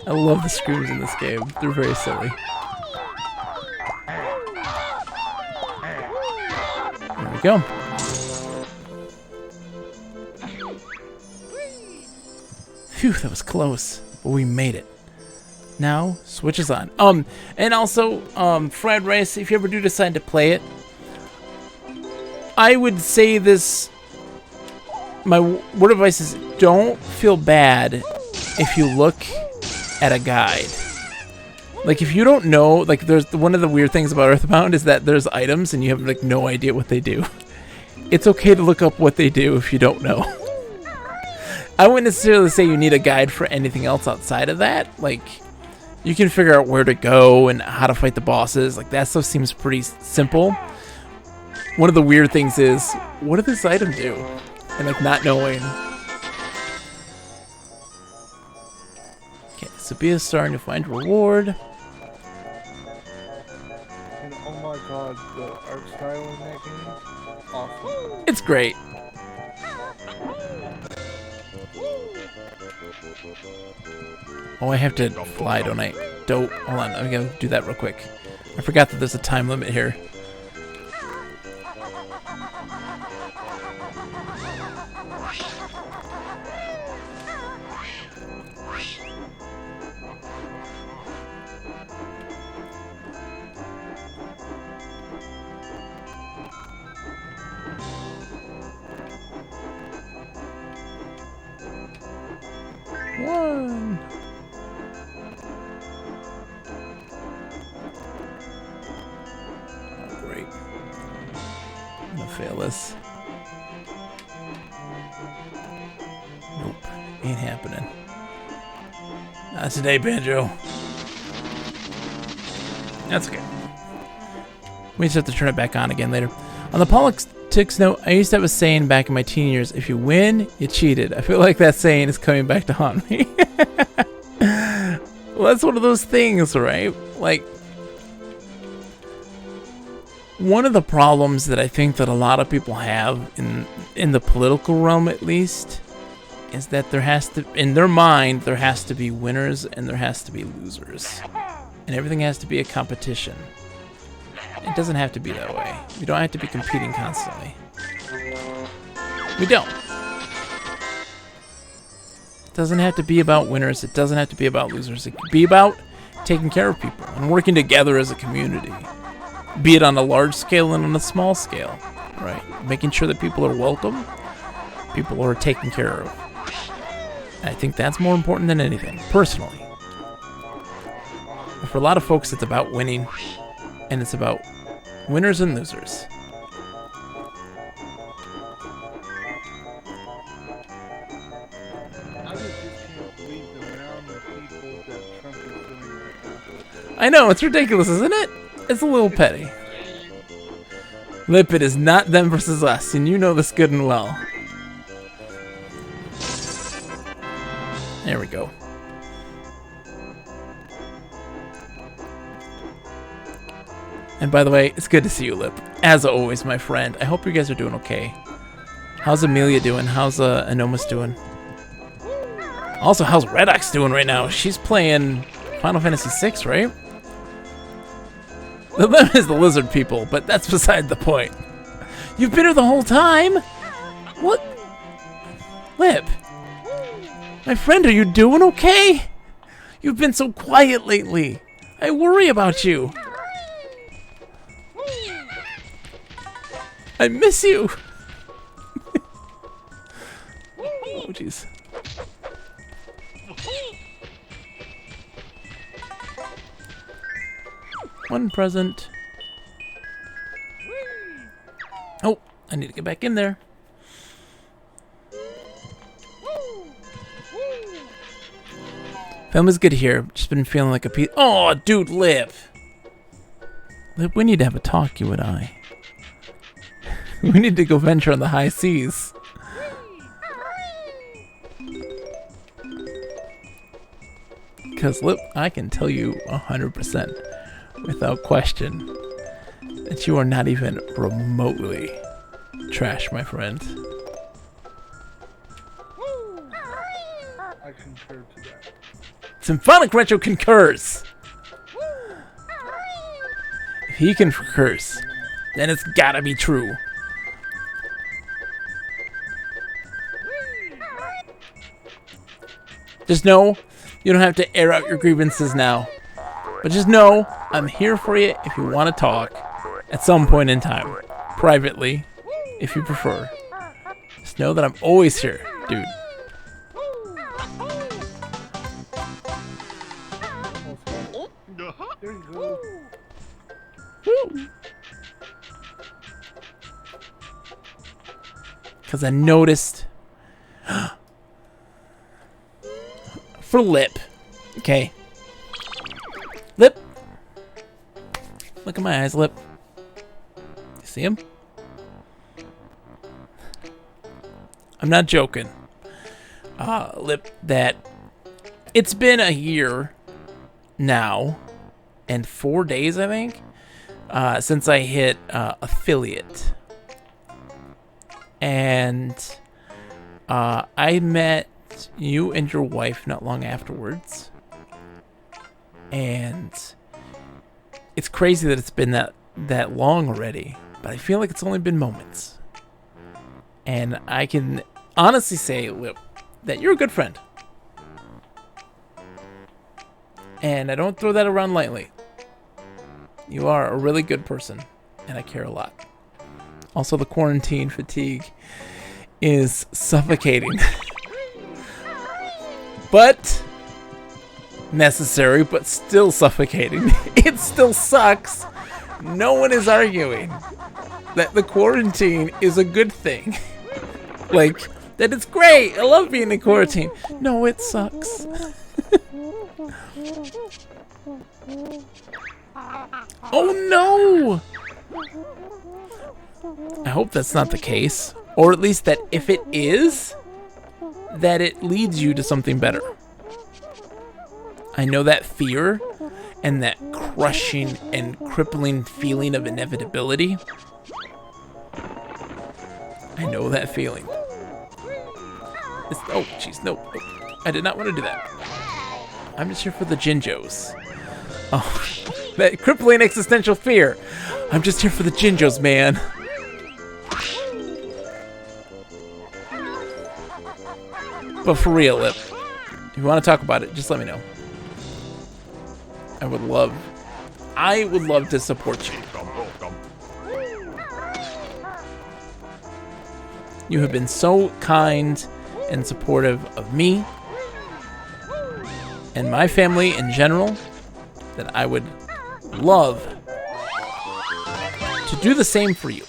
I love the screams in this game. They're very silly. There we go. Phew, that was close, but we made it. Now, Switch is on. And also, Fried Rice, if you ever do decide to play it, I would say this, my word of advice is don't feel bad if you look at a guide. Like, if you don't know, like, there's one of the weird things about Earthbound is that there's items and you have like no idea what they do. It's okay to look up what they do if you don't know. I wouldn't necessarily say you need a guide for anything else outside of that. Like, you can figure out where to go and how to fight the bosses. Like, that stuff seems pretty simple. One of the weird things is, what does this item do? And like not knowing. So be a star and you'll find reward. And oh my god, the art style in that game, awesome. It's great. Oh, I have to fly, don't I? Hold on, I'm gonna do that real quick. I forgot that there's a time limit here. One. Oh, great. I'm gonna fail this. Nope. Ain't happening. Not today, Banjo. That's okay. We just have to turn it back on again later. On the politics note, I used to have a saying back in my teen years, if you win, you cheated. I feel like that saying is coming back to haunt me. Well, that's one of those things, right? Like, one of the problems that I think that a lot of people have in the political realm, at least, is that there has to, in their mind, there has to be winners and there has to be losers. And everything has to be a competition. It doesn't have to be that way. We don't have to be competing constantly. We don't. It doesn't have to be about winners. It doesn't have to be about losers. It can be about taking care of people and working together as a community. Be it on a large scale and on a small scale. Right? Making sure that people are welcome. People are taken care of. I think that's more important than anything, personally. For a lot of folks, it's about winning. And it's about winners and losers. I just can't believe the amount of people that Trump is doing right now. I know, it's ridiculous, isn't it? It's a little petty. Lip, it is not them versus us, and you know this good and well. There we go. And by the way, it's good to see you, Lip. As always, my friend. I hope you guys are doing okay. How's Amelia doing? How's Anomus doing? Also, how's Redox doing right now? She's playing Final Fantasy VI, right? The Lip is the lizard people, but that's beside the point. You've been here the whole time? What? Lip? My friend, are you doing okay? You've been so quiet lately. I worry about you. I miss you. Oh, jeez. One present. Oh, I need to get back in there. Family's good here. Just been feeling like a piece. Oh, dude, Lip. Lip, we need to have a talk, you and I. We need to go venture on the high seas. Because, Lip, I can tell you 100% without question that you are not even remotely trash, my friend. I concur to that. Symphonic Retro concurs. If he concurs, then it's gotta be true. Just know, you don't have to air out your grievances now. But just know, I'm here for you if you want to talk at some point in time. Privately, if you prefer. Just know that I'm always here, dude. There you go. Woo! Because I noticed... For Lip. Okay. Lip. Look at my eyes, Lip. You see him? I'm not joking. Lip, that it's been a year now and 4 days, I think, since I hit affiliate. And I met you and your wife not long afterwards. And it's crazy that it's been that long already, but I feel like it's only been moments. And I can honestly say, Lip, that you're a good friend. And I don't throw that around lightly. You are a really good person, and I care a lot. Also, the quarantine fatigue is suffocating. But necessary, but still suffocating. It still sucks. No one is arguing that the quarantine is a good thing. Like, that it's great. I love being in quarantine. No, it sucks. Oh no! I hope that's not the case. Or at least that if it is, that it leads you to something better. I know that fear and that crushing and crippling feeling of inevitability. I know that feeling. Oh, jeez, no. I did not want to do that. I'm just here for the Jinjos. Oh, that crippling existential fear. I'm just here for the Jinjos, man. But for real, Lip, if you want to talk about it, just let me know. I would love to support you. You have been so kind and supportive of me and my family in general that I would love to do the same for you.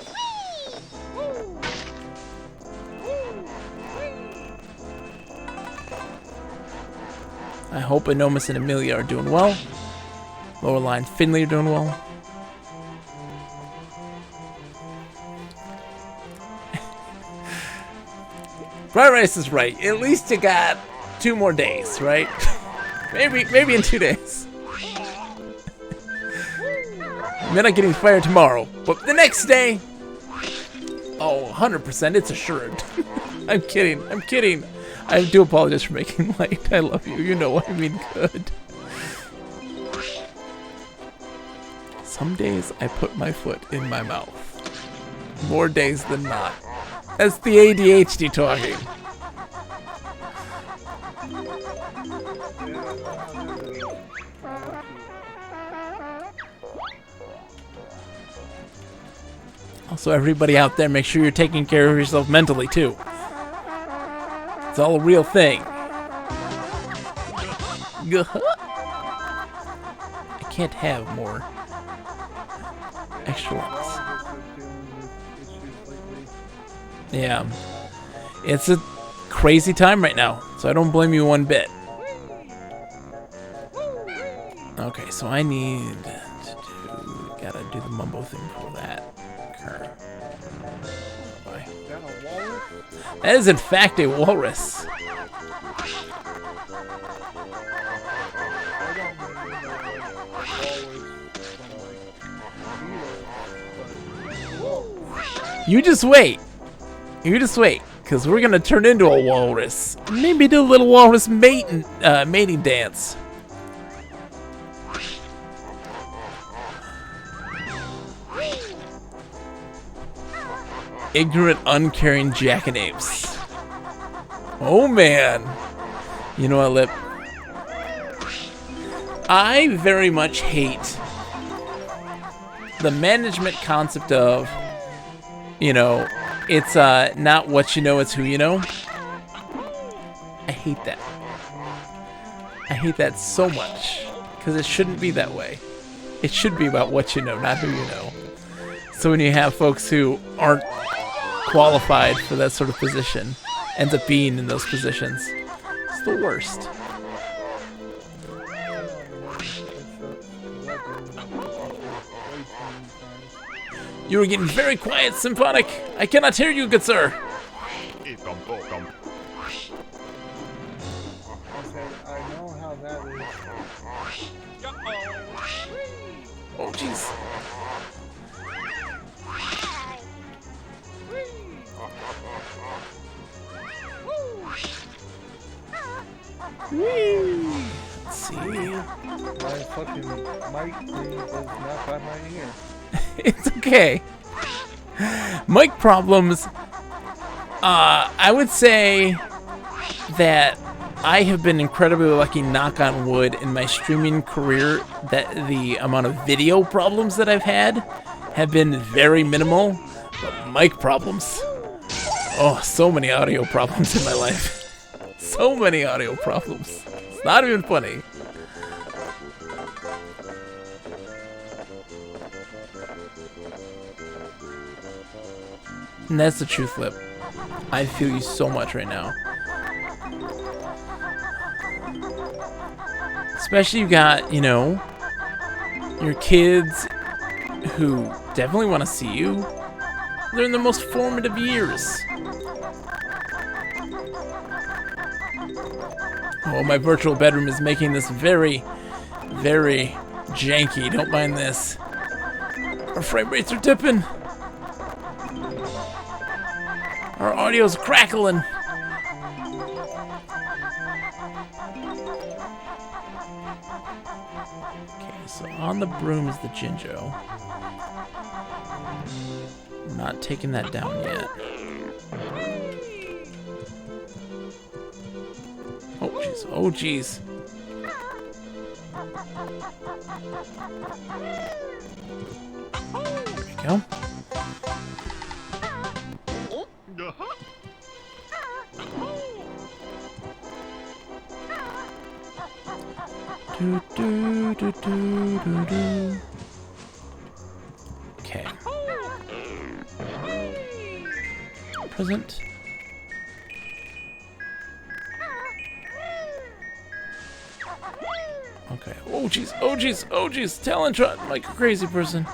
I hope Anomus and Amelia are doing well. Lower Line Finley are doing well. Bright Rice is right. At least you got 2 more days, right? maybe in 2 days. You're not getting fired tomorrow, but the next day, oh, 100%, it's assured. I'm kidding. I do apologize for making light. I love you. You know I mean good. Some days I put my foot in my mouth. More days than not. That's the ADHD talking. Also, everybody out there, make sure you're taking care of yourself mentally, too. It's all a real thing. I can't have more extra ones. Yeah. It's a crazy time right now, so I don't blame you one bit. Okay, so I need gotta do the mumbo thing for that. Okay. Bye. That is in fact a walrus. You just wait. Because we're going to turn into a walrus. Maybe do a little walrus mating dance. Ignorant, uncaring jackanapes. Oh, man. You know what, Lip? I very much hate the management concept of, you know, it's not what you know, it's who you know. I hate that. I hate that so much. Because it shouldn't be that way. It should be about what you know, not who you know. So when you have folks who aren't qualified for that sort of position, ends up being in those positions, it's the worst. You are getting very quiet, Symphonic. I cannot hear you, good sir. I know jeez. Let's see. My fucking mic thing does not by my ear. It's okay. Mic problems. I would say that I have been incredibly lucky, knock on wood, in my streaming career that the amount of video problems that I've had have been very minimal. But mic problems. Oh, so many audio problems in my life. So many audio problems. It's not even funny. And that's the truth, Lip. I feel you so much right now. Especially you got, you know, your kids who definitely want to see you. They're in the most formative years. Oh, my virtual bedroom is making this very, very janky. Don't mind this. Our frame rates are dipping. Our audio's crackling. Okay, so on the broom is the Jinjo. I'm not taking that down yet. Oh, jeez. Oh, jeez. There we go. Do, do, do, do, do, do. Okay. Present. Okay. Oh jeez. Oh jeez. Oh jeez. Talentron, like a crazy person.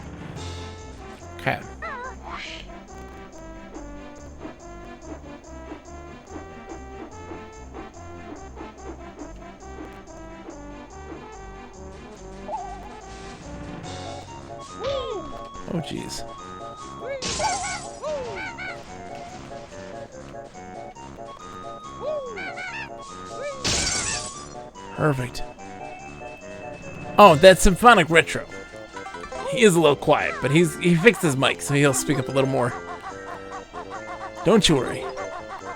Okay. Oh jeez. Perfect. Oh, that's Symphonic Retro. He is a little quiet, but he fixed his mic, so he'll speak up a little more. Don't you worry.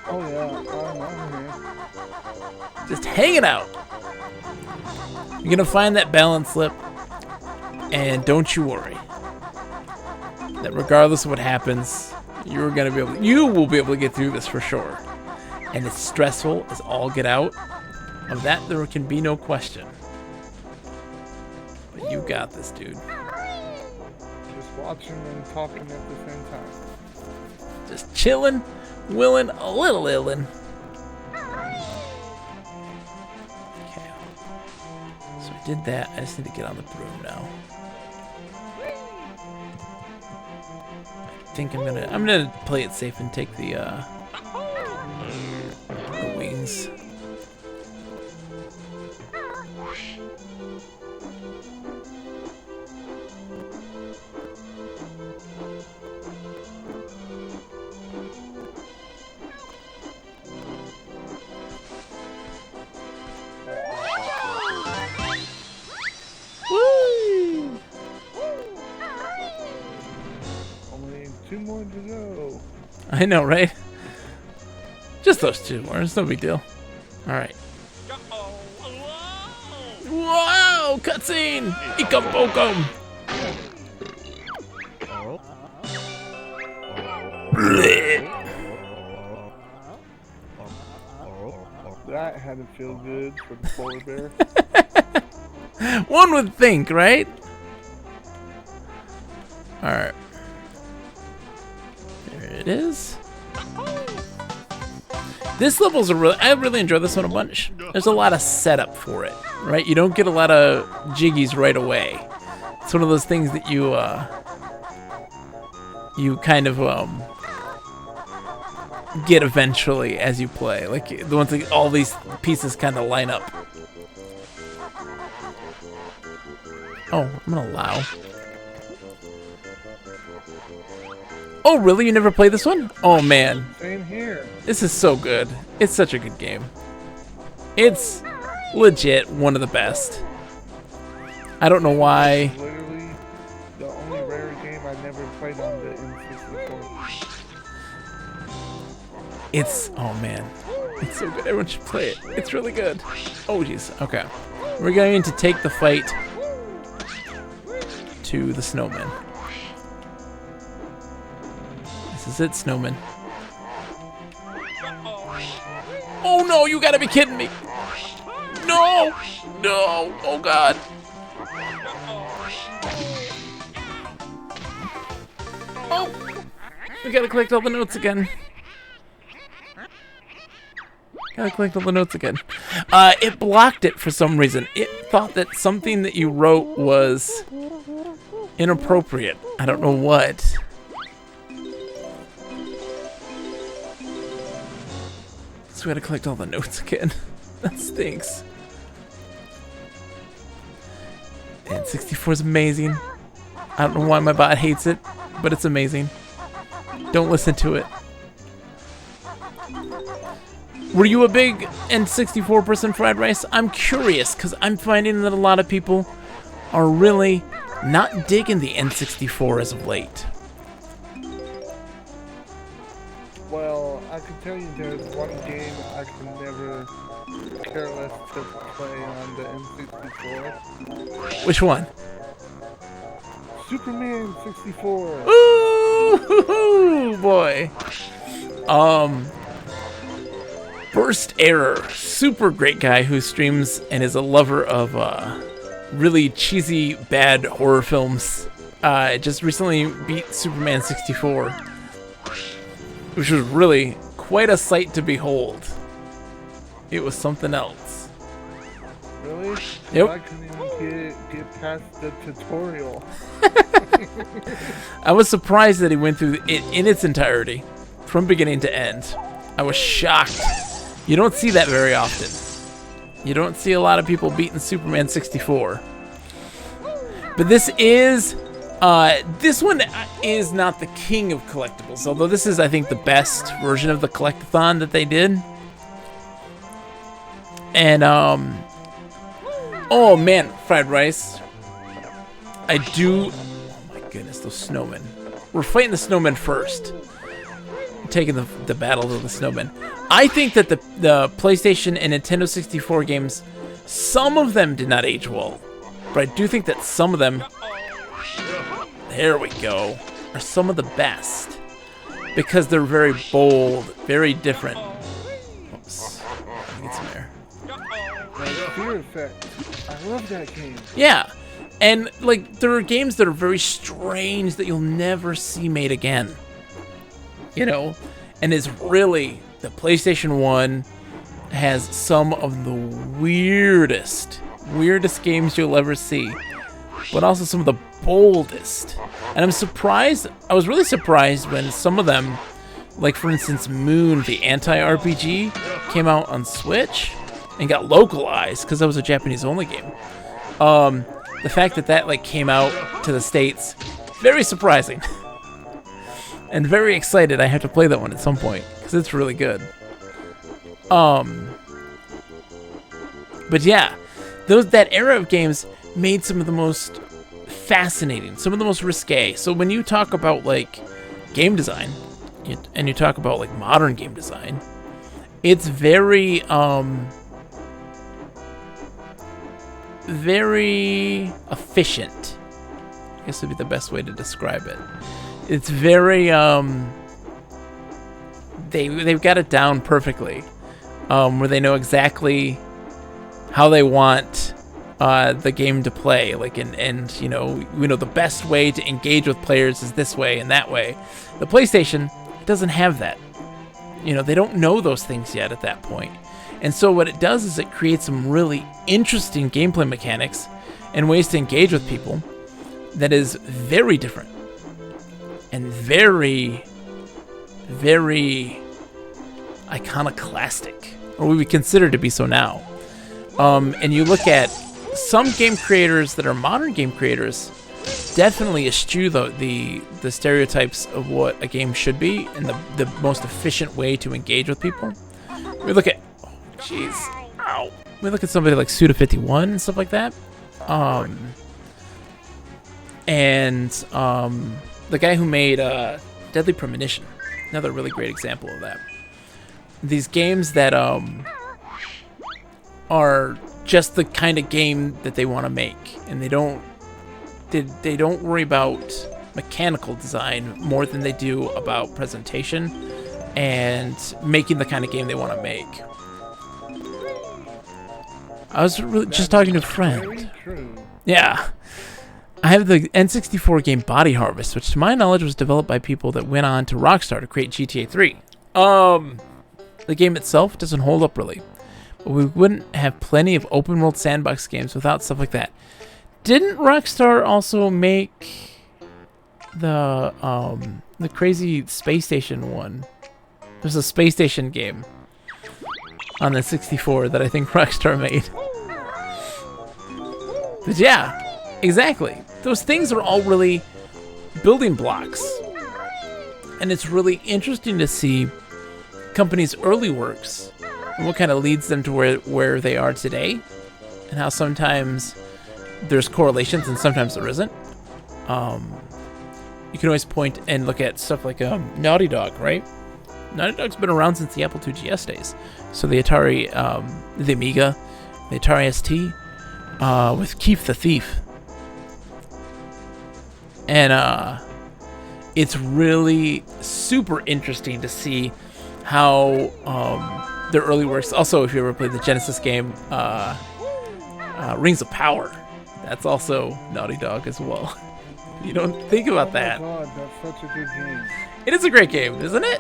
Oh yeah, I'm here. Just hanging out. You're gonna find that balance slip, and don't you worry. That regardless of what happens, you will be able to get through this for sure. And it's stressful as all get out. Of that, there can be no question. But you got this, dude. Just watching and talking at the same time. Just chilling, willing, a little illin'. Okay. So I did that. I just need to get on the broom now. I think I'm gonna play it safe and take the wings. Woo! Only 2 more to go. I know, right? Just those 2 more. It's no big deal. All right. Wow! Cutscene! Ikum bokum! That had to feel good for the polar bear. One would think, right? Alright. There it is. This level's I really enjoy this one a bunch. There's a lot of setup for it, right? You don't get a lot of jiggies right away. It's one of those things that you kind of get eventually as you play. Like the ones that all these pieces kind of line up. Oh, I'm gonna allow. Oh, really? You never played this one? Oh, man. Same here. This is so good. It's such a good game. It's legit one of the best. I don't know why. Literally the only rare game I never played on the N64. Oh man, it's so good. Everyone should play it. It's really good. Oh jeez. Okay, we're going to take the fight to the snowman. This is it, snowman. Oh no, you gotta be kidding me. No, no, oh god. Oh, we gotta collect all the notes again. It blocked it for some reason. It thought that something that you wrote was inappropriate. I don't know what. So we gotta collect all the notes again. That stinks. N64 is amazing. I don't know why my bot hates it, but it's amazing. Don't listen to it. Were you a big N64 person, Fried Rice? I'm curious, because I'm finding that a lot of people are really not digging the N64 as of late. Well, I can tell you there's one game I can never care less to play on the N64. Which one? Superman 64. Ooh, boy. Burst Error, super great guy who streams and is a lover of really cheesy, bad horror films. Just recently beat Superman 64, which was really quite a sight to behold. It was something else. Really? Yep. I couldn't even get past the tutorial. I was surprised that he went through it in its entirety, from beginning to end. I was shocked. You don't see that very often. You don't see a lot of people beating Superman 64. But this one is not the king of collectibles, although this is, I think, the best version of the collectathon that they did. And, oh man, Fried Rice. Oh my goodness, those snowmen. We're fighting the snowmen first. Taking the battle of the snowmen. I think that the PlayStation and Nintendo 64 games, some of them did not age well, but I do think that some of them, there we go, are some of the best because they're very bold, very different. Oops, let me get some air. Fear Effect. I love that game. Yeah, and like there are games that are very strange that you'll never see made again. You know, and it's really, the PlayStation 1 has some of the weirdest games you'll ever see, but also some of the boldest. And I was really surprised when some of them, like for instance Moon, the anti-RPG, came out on Switch and got localized because that was a Japanese only game. The fact that like came out to the States, very surprising. And very excited I have to play that one at some point, because it's really good. But yeah, that era of games made some of the most fascinating, some of the most risque. So when you talk about like game design, and you talk about like modern game design, it's very efficient. I guess would be the best way to describe it. It's very, they've got it down perfectly, where they know exactly how they want the game to play. Like, and you know, we know the best way to engage with players is this way and that way. The PlayStation doesn't have that. You know, they don't know those things yet at that point. And so what it does is it creates some really interesting gameplay mechanics and ways to engage with people that is very different. And very, very iconoclastic, or we would consider to be so now. And you look at some game creators that are modern game creators definitely eschew the stereotypes of what a game should be and the most efficient way to engage with people. We look at, jeez, ow. We look at somebody like Suda51 and stuff like that. The guy who made Deadly Premonition, another really great example of that. These games that are just the kind of game that they want to make, and they don't worry about mechanical design more than they do about presentation and making the kind of game they want to make. I was just talking to a friend. Yeah. I have the N64 game Body Harvest, which to my knowledge was developed by people that went on to Rockstar to create GTA 3. The game itself doesn't hold up really, but we wouldn't have plenty of open world sandbox games without stuff like that. Didn't Rockstar also make the crazy space station one? There's a space station game on the 64 that I think Rockstar made. But yeah, exactly. Those things are all really building blocks. And it's really interesting to see companies' early works and what kind of leads them to where they are today, and how sometimes there's correlations and sometimes there isn't. You can always point and look at stuff like Naughty Dog, right? Naughty Dog's been around since the Apple II GS days. So the Atari, the Amiga, the Atari ST, with Keith the Thief. And it's really super interesting to see how their early works. Also, if you ever played the Genesis game, Rings of Power, that's also Naughty Dog as well. You don't think about that. Oh my god, that's such a good game. It is a great game, isn't it?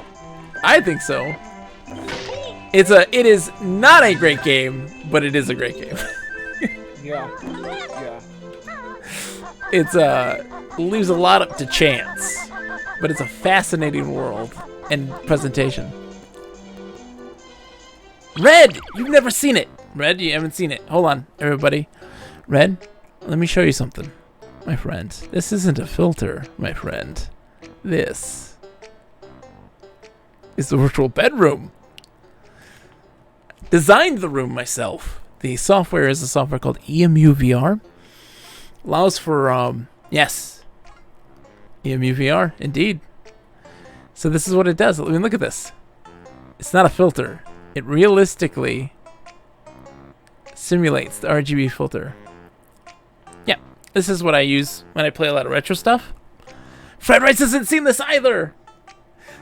I think so. It is not a great game, but it is a great game. Yeah. It's leaves a lot up to chance, but it's a fascinating world and presentation. Red, you've never seen it. Red, you haven't seen it. Hold on, everybody. Red, let me show you something, my friend. This isn't a filter, my friend. This is the virtual bedroom. Designed the room myself. The software is a software called EMU VR. Allows for, yes, EMU VR, indeed. So this is what it does. I mean, look at this. It's not a filter. It realistically simulates the RGB filter. Yeah, this is what I use when I play a lot of retro stuff. Fred Rice hasn't seen this either.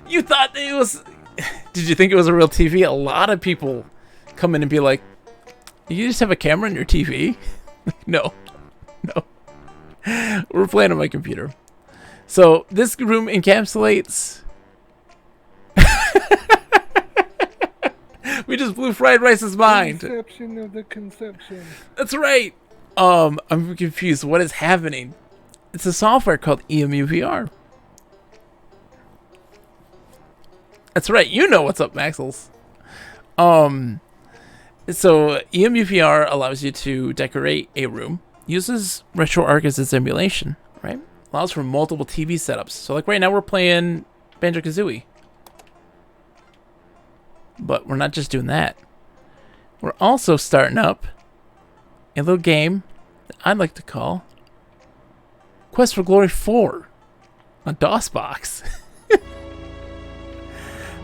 You thought it was... Did you think it was a real TV? A lot of people come in and be like, you just have a camera in your TV? No. We're playing on my computer. So this room encapsulates... We just blew Fried Rice's mind. Conception of the conception. That's right. I'm confused. What is happening? It's a software called EMU VR. That's right. You know what's up, Maxels. So EMU VR allows you to decorate a room. Uses RetroArch as its emulation, right? Allows for multiple TV setups. So like right now we're playing Banjo Kazooie. But we're not just doing that. We're also starting up a little game that I'd like to call Quest for Glory 4 on DOSBox.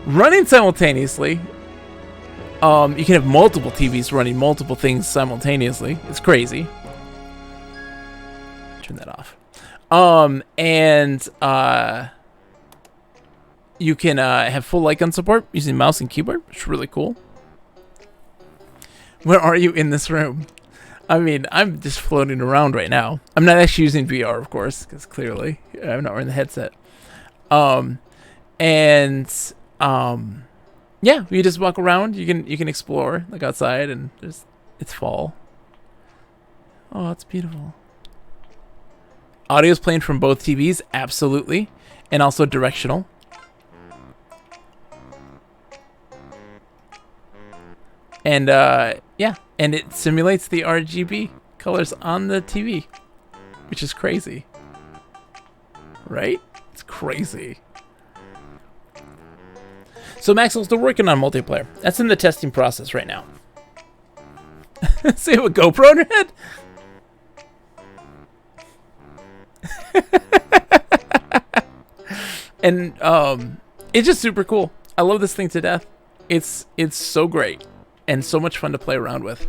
Running simultaneously. You can have multiple TVs running multiple things simultaneously. It's crazy. Turn that off. You can have full light gun support using mouse and keyboard, which is really cool. Where are you in this room? I mean, I'm just floating around right now. I'm not actually using VR, of course, because clearly I'm not wearing the headset. Yeah, you just walk around. You can explore, like outside, and it's fall. Oh, it's beautiful. Audio's playing from both TVs, absolutely, and also directional. And yeah, and it simulates the RGB colors on the TV, which is crazy. right? It's crazy. So Maxwell's still working on multiplayer. That's in the testing process right now. See what GoPro on your head? And it's just super cool. I love this thing to death. It's so great and so much fun to play around with.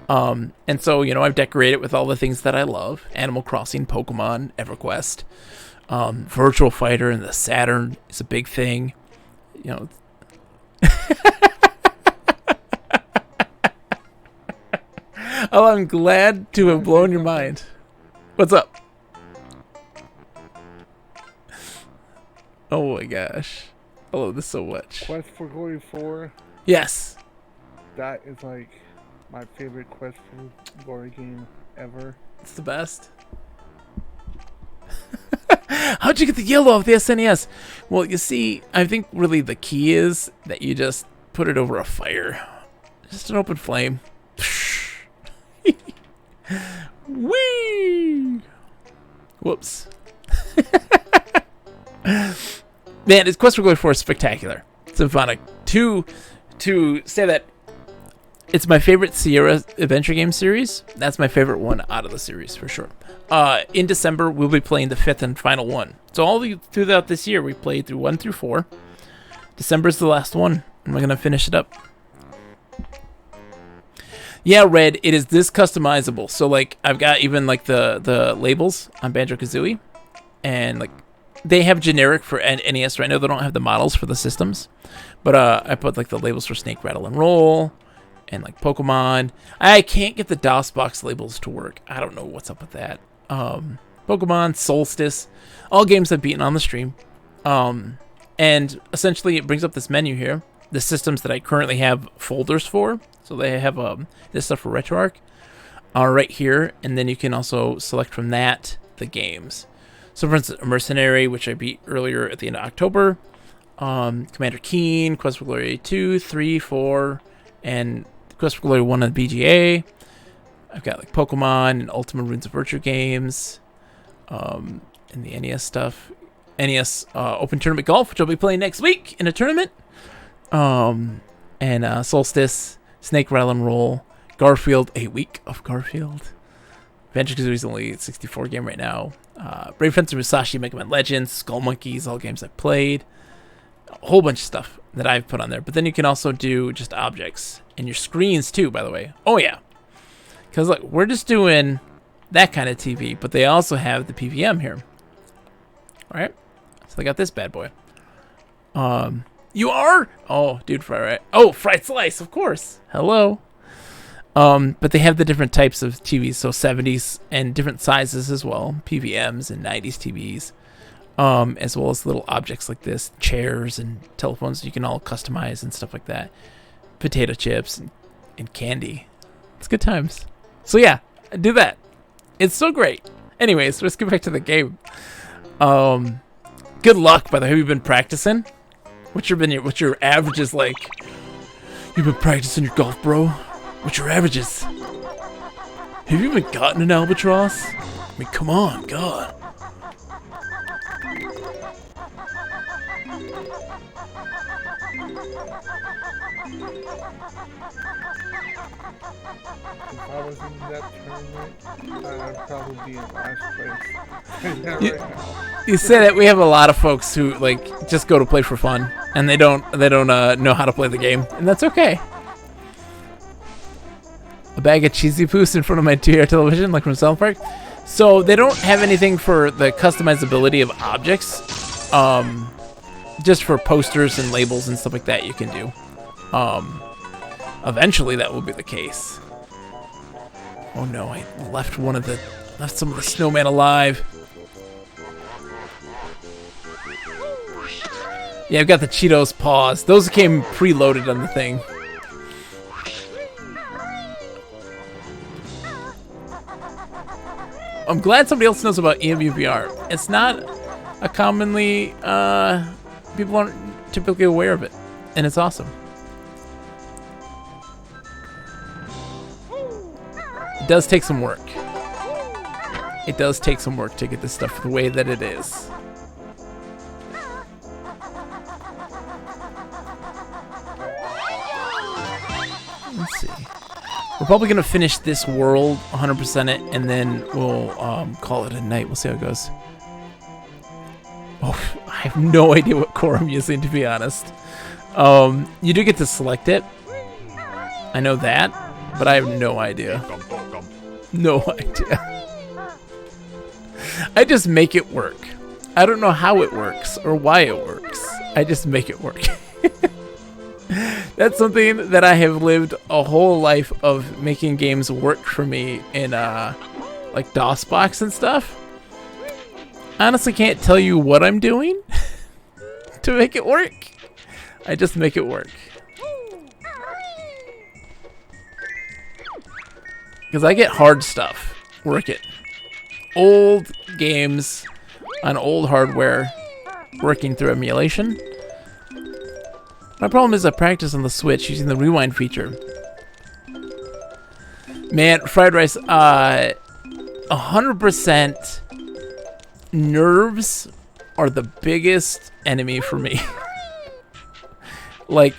And so, you know, I've decorated with all the things that I love. Animal Crossing, Pokemon, EverQuest, Virtual Fighter, and the Saturn is a big thing. You know. Oh, I'm glad to have blown your mind. What's up? Oh my gosh. I love this so much. Quest for Glory 4. Yes. That is like my favorite Quest for Glory game ever. It's the best. How'd you get the yellow off the SNES? Well, you see, I think really the key is that you just put it over a fire. Just an open flame. Whee! Whoops. Man, this Quest for Glory 4 is spectacular. Symphonic. To say that it's my favorite Sierra adventure game series, that's my favorite one out of the series, for sure. In December, we'll be playing the 5th and final one. So throughout this year, we played through 1 through 4. December's the last one, and we're going to finish it up. Yeah, Red, it is this customizable. So, like, I've got even, like, the labels on Banjo-Kazooie. And, like, they have generic for NES right now. They don't have the models for the systems. But I put, like, the labels for Snake, Rattle, and Roll. And, like, Pokemon. I can't get the DOSBox labels to work. I don't know what's up with that. Pokemon, Solstice. All games I've beaten on the stream. And, essentially, it brings up this menu here. The systems that I currently have folders for. So they have this stuff for RetroArch right here, and then you can also select from that the games. So for instance, Mercenary, which I beat earlier at the end of October, Commander Keen, Quest for Glory 2, 3, 4, and Quest for Glory 1 on BGA. I've got like Pokemon and Ultima Runes of Virtue games, and the NES stuff. NES Open Tournament Golf, which I'll be playing next week in a tournament. And Solstice, Snake, Rattle, and Roll, Garfield, a week of Garfield. Banjo-Kazooie's only a 64 game right now. Brave Fencer, Musashi, Mega Man Legends, Skull Monkeys, all games I've played. A whole bunch of stuff that I've put on there. But then you can also do just objects. And your screens too, by the way. Oh yeah. Because look, we're just doing that kind of TV, but they also have the PVM here. Alright? So they got this bad boy. You are? Oh, dude, fried. Oh, fried slice, of course. Hello. But they have the different types of TVs, so 70s and different sizes as well, PVMs and 90s TVs, as well as little objects like this, chairs and telephones you can all customize and stuff like that. Potato chips and candy. It's good times. So yeah, do that. It's so great. Anyways, let's get back to the game. Good luck, by the way. Have you been practicing? What's your averages like? You've been practicing your golf, bro? What's your averages? Have you even gotten an albatross? I mean, come on, God. If I was in that tournament, I'd probably be in last place. Right now. You say that we have a lot of folks who like just go to play for fun, and they don't know how to play the game, and that's okay. A bag of cheesy poos in front of my 2-year television, like from South Park. So they don't have anything for the customizability of objects. Just for posters and labels and stuff like that you can do. Eventually that will be the case. Oh no, I left some of the snowman alive. Yeah, I've got the Cheetos paws. Those came preloaded on the thing. I'm glad somebody else knows about EMUVR. It's not a commonly, people aren't typically aware of it, and it's awesome. It does take some work. It does take some work to get this stuff the way that it is. let's see. We're probably gonna finish this world, 100% it, and then we'll call it a night. We'll see how it goes. Oh, I have no idea what core I'm using, to be honest. You do get to select it. I know that, but I have no idea. No idea. I just make it work. I don't know how it works or why it works. I just make it work. That's something that I have lived a whole life of, making games work for me in like DOSBox and stuff. I honestly can't tell you what I'm doing to make it work. I just make it work. Because I get hard stuff working. Old games on old hardware working through emulation. My problem is I practice on the Switch using the rewind feature. Man, fried rice, 100% nerves are the biggest enemy for me. Like,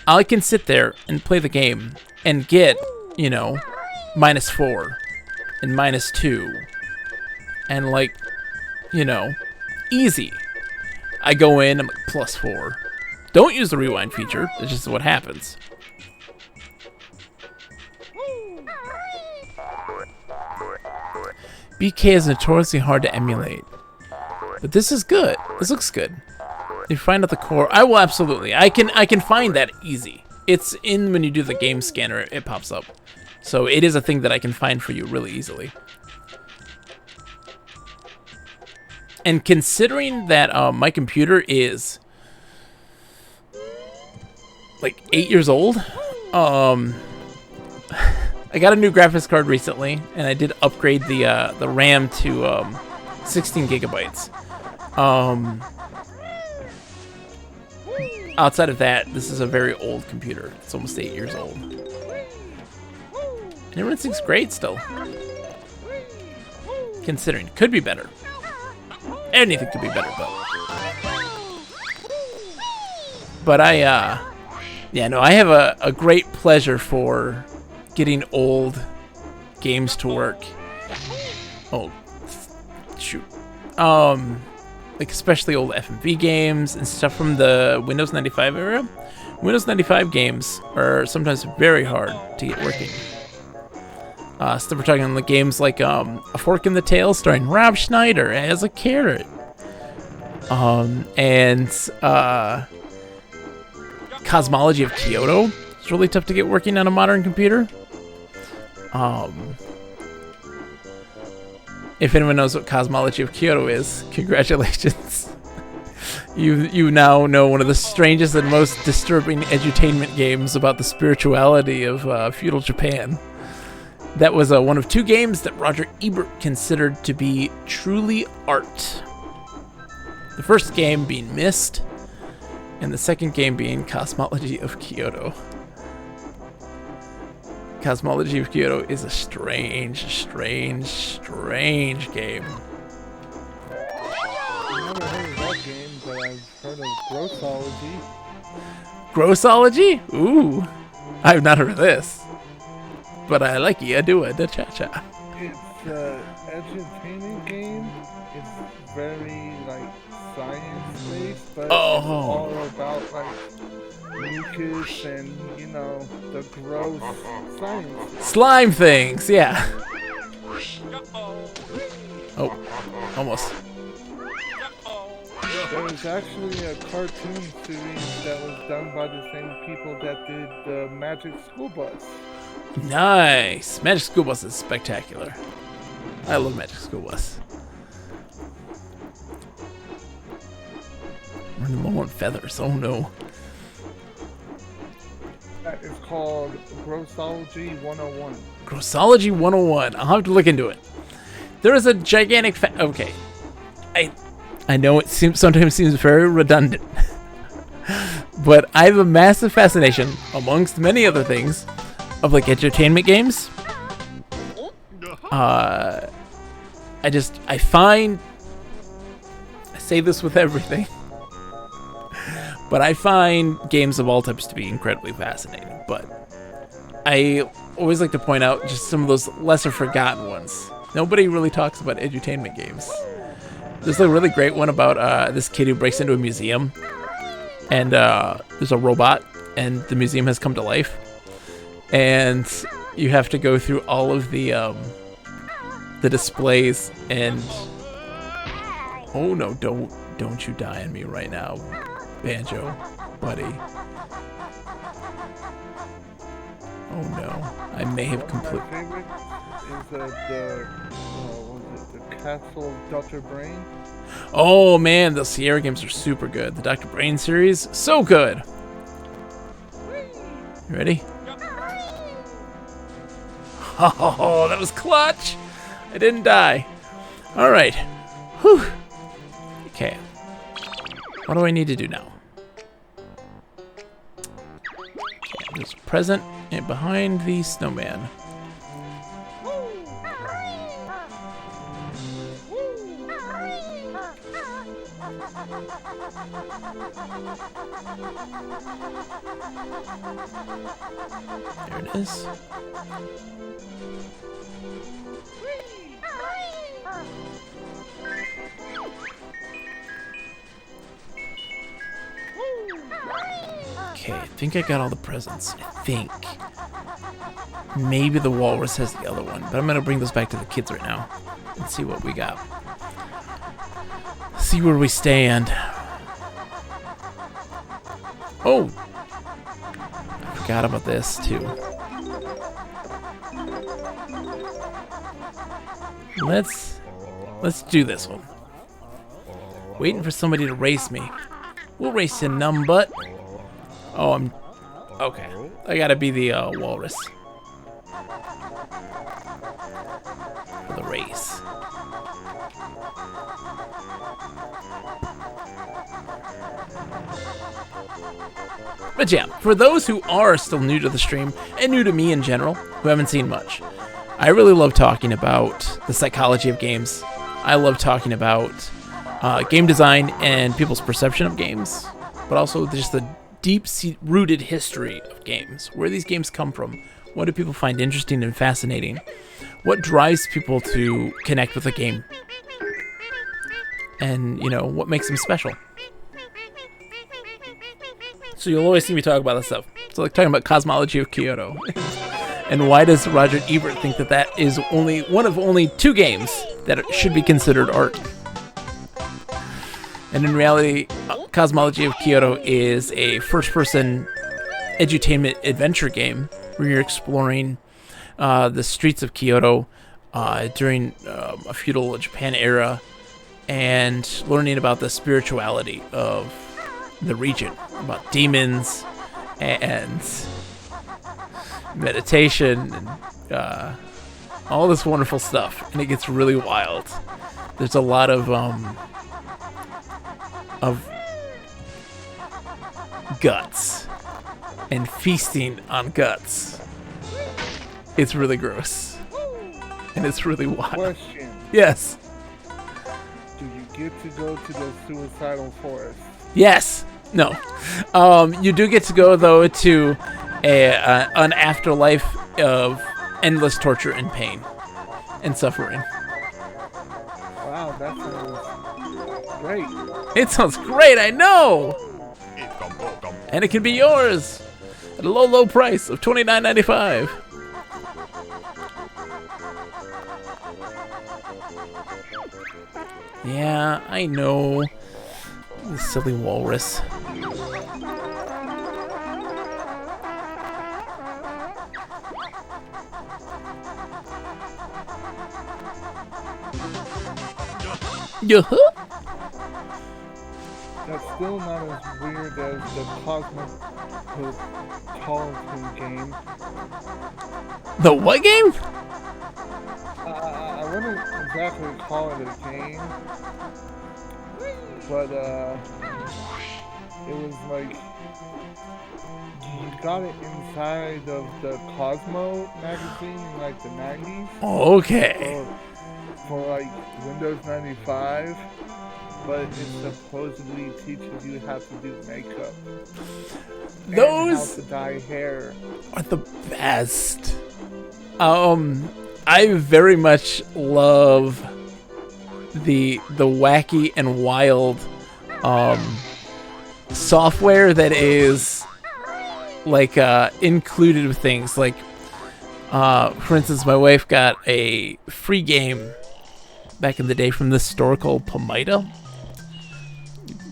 I can sit there and play the game and get, you know, -4 and -2 and, like, you know, easy. I go in, I'm like +4. Don't use the rewind feature. It's just what happens. BK is notoriously hard to emulate. But this is good. This looks good. If you find out the core, I will absolutely. I can find that easy. It's in when you do the game scanner, it pops up. So it is a thing that I can find for you really easily. And considering that my computer is like 8 years old, I got a new graphics card recently, and I did upgrade the RAM to 16 gigabytes. Outside of that, this is a very old computer. It's almost 8 years old. And everything's great still. Considering. Could be better. Anything could be better, but yeah, no, I have a great pleasure for getting old games to work. Oh, shoot. Like especially old FMV games and stuff from the Windows 95 era. Windows 95 games are sometimes very hard to get working. So we're talking like games like A Fork in the Tail starring Rob Schneider as a carrot. And Cosmology of Kyoto. It's really tough to get working on a modern computer. If anyone knows what Cosmology of Kyoto is, congratulations. You now know one of the strangest and most disturbing edutainment games about the spirituality of feudal Japan. That was one of 2 games that Roger Ebert considered to be truly art. The first game being Myst, and the second game being Cosmology of Kyoto. Cosmology of Kyoto is a strange, strange, strange game. I've never heard of that game, but I've heard of Grossology. Grossology? Ooh, I've not heard of this. But I like it. I do it. The cha-cha. It's an edutainment game. It's very, like, science-based, but it's all about, like, mucus and, you know, the gross science. Slime things, yeah. Oh, almost. There was actually a cartoon series that was done by the same people that did the Magic School Bus. Nice. Magic School Bus is spectacular. I love Magic School Bus. Running low on feathers. Oh no. That is called Grossology 101. Grossology 101. I'll have to look into it. There is a gigantic okay. I know it sometimes seems very redundant. But I have a massive fascination, amongst many other things, of like edutainment games. I say this with everything, but I find games of all types to be incredibly fascinating. But I always like to point out just some of those lesser forgotten ones. Nobody really talks about edutainment games. There's a really great one about this kid who breaks into a museum, and there's a robot, and the museum has come to life, and you have to go through all of the displays, and oh no, don't you die on me right now, Banjo, buddy. Oh no, I may have completely. My favorite is the Castle of Dr. Brain. Oh man, the Sierra games are super good. The Dr. Brain series, so good. You ready? Oh, that was clutch. I didn't die. All right. Whew. Okay. What do I need to do now? There's a present and behind the snowman. There it is. Okay, I think I got all the presents. I think. Maybe the walrus has the other one, but I'm gonna bring those back to the kids right now and see what we got. See where we stand. Oh! I forgot about this too. Let's do this one. Waiting for somebody to race me. We'll race you, numbut. Oh, I'm... Okay. I gotta be the walrus. For the race. But yeah, for those who are still new to the stream, and new to me in general, who haven't seen much, I really love talking about the psychology of games. I love talking about game design and people's perception of games, but also just the deep-rooted history of games. Where these games come from. What do people find interesting and fascinating? What drives people to connect with a game? And, you know, what makes them special? So you'll always see me talk about this stuff. So like talking about cosmology of Kyoto. And why does Roger Ebert think that that is only one of only 2 games that should be considered art? And in reality, Cosmology of Kyoto is a first-person edutainment adventure game where you're exploring the streets of Kyoto during a feudal Japan era and learning about the spirituality of the region, about demons and meditation and all this wonderful stuff, and it gets really wild. There's a lot of guts and feasting on guts. It's really gross and it's really wild. Question. Yes. Do you get to go to the suicidal forest? Yes. No. You do get to go though to an afterlife of endless torture and pain and suffering. Wow, that sounds great. It sounds great, I know. And it can be yours at a low, low price of $29.95. Yeah, I know. You silly walrus. Yoo-hoo! That's still not as weird as the Cosmopolitan game. The what game? I wouldn't exactly call it a game, but it was like you got it inside of the Cosmo magazine in like the 90s. Okay. For like Windows 95. but it supposedly teaches you how to do makeup. And how Those to dye hair. are the best. I very much love the wacky and wild software that is like included with things like for instance, my wife got a free game back in the day from this store called Pomida.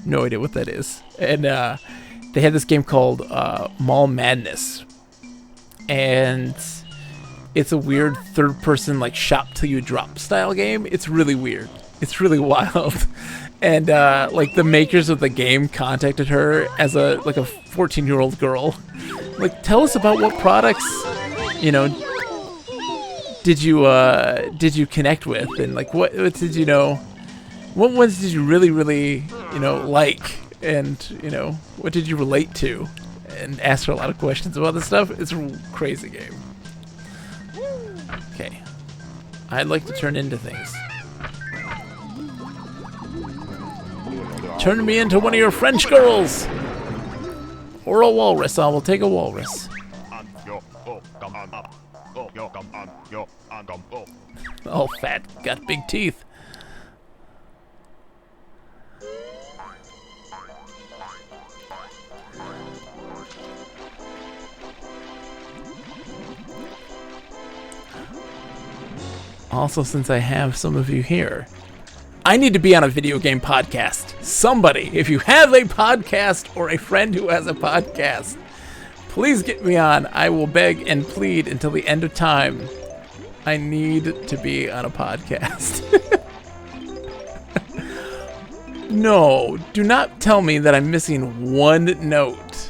No idea what that is. And they had this game called Mall Madness. And it's a weird third-person, like, shop till you drop style game. It's really weird. It's really wild. And, like, the makers of the game contacted her as a 14-year-old girl. Like, tell us about what products, you know, did you connect with, and like what did you know, what ones did you really like, and what did you relate to, and ask her a lot of questions about this stuff. It's a crazy game. Okay, I'd like to turn into things. Turn me into one of your French girls, or a walrus. I will take a walrus. All fat, got big teeth. Also, since I have some of you here, I need to be on a video game podcast. Somebody, if you have a podcast or a friend who has a podcast, please get me on. I will beg and plead until the end of time. I need to be on a podcast. No, do not tell me that I'm missing one note.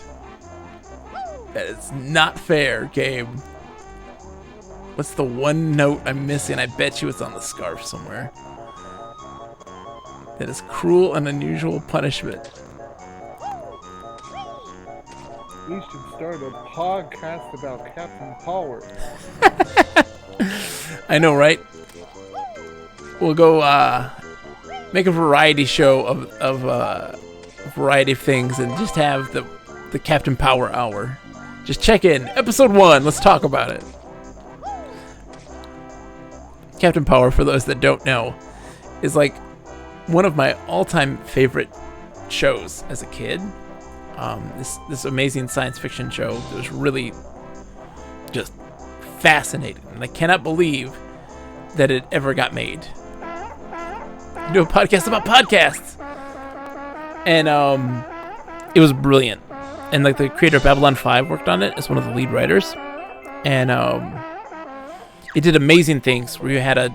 That is not fair, game. What's the one note I'm missing? I bet you it's on the scarf somewhere. That is cruel and unusual punishment. We should start a podcast about Captain Power. I know, right? We'll go make a variety show of a variety of things and just have the Captain Power Hour. Just check in. Episode 1, let's talk about it. Captain Power, for those that don't know, is like one of my all-time favorite shows as a kid. This amazing science fiction show that was really just fascinating, and I cannot believe that it ever got made. Do a podcast about podcasts, and it was brilliant. And like the creator of Babylon 5 worked on it as one of the lead writers, and it did amazing things. Where you had a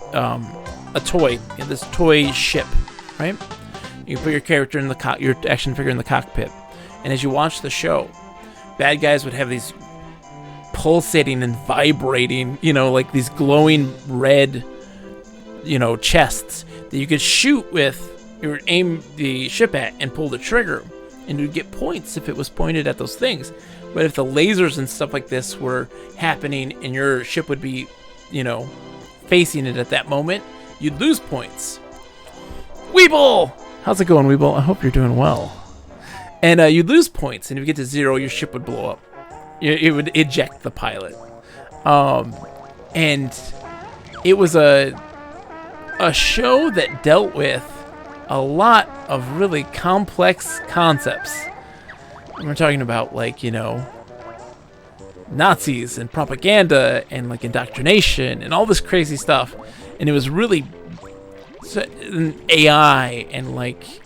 toy, this toy ship, right? You put your character in your action figure in the cockpit, and as you watch the show, bad guys would have these pulsating and vibrating, like these glowing red, chests that you could shoot with. You would aim the ship at and pull the trigger, and you'd get points if it was pointed at those things. But if the lasers and stuff like this were happening and your ship would be, facing it at that moment, you'd lose points. Weeble! How's it going, Weeble? I hope you're doing well. And you'd lose points, and if you get to 0, your ship would blow up. It would eject the pilot. And it was a show that dealt with a lot of really complex concepts. We're talking about, like, Nazis and propaganda and, like, indoctrination and all this crazy stuff. And it was really AI and, like,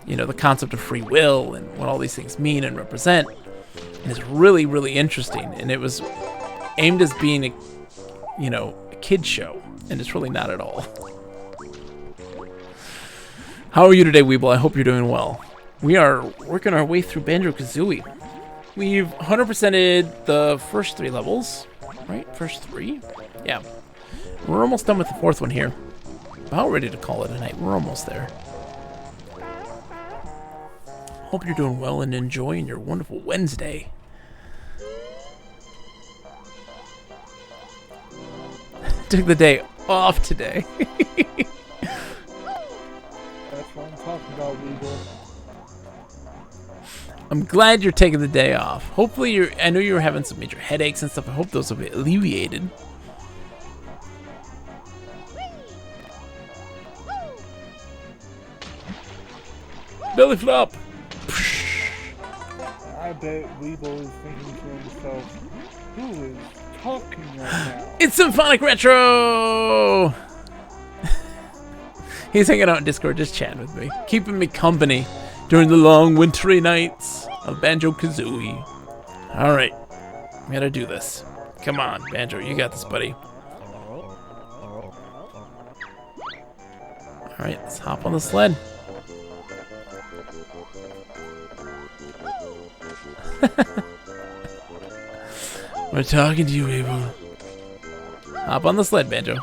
the concept of free will and what all these things mean and represent. And it's really, really interesting. And it was aimed as being a kid show. And it's really not at all. How are you today, Weeble? I hope you're doing well. We are working our way through Banjo Kazooie. We've 100%ed the first 3 levels, right? First 3? Yeah. We're almost done with the 4th one here. About ready to call it a night. We're almost there. Hope you're doing well and enjoying your wonderful Wednesday. Took the day off today. That's what I'm talking about. out, Weeble. I'm glad you're taking the day off. Hopefully I know you were having some major headaches and stuff. I hope those will be alleviated. Belly flop! I bet Weeble is thinking to himself, who is talking right now? It's Symphonic Retro! He's hanging out in Discord, just chatting with me. Keeping me company during the long wintry nights of Banjo Kazooie. Alright, we gotta do this. Come on, Banjo, you got this, buddy. Alright, let's hop on the sled. We're talking to you, Weeble. Hop on the sled, Banjo.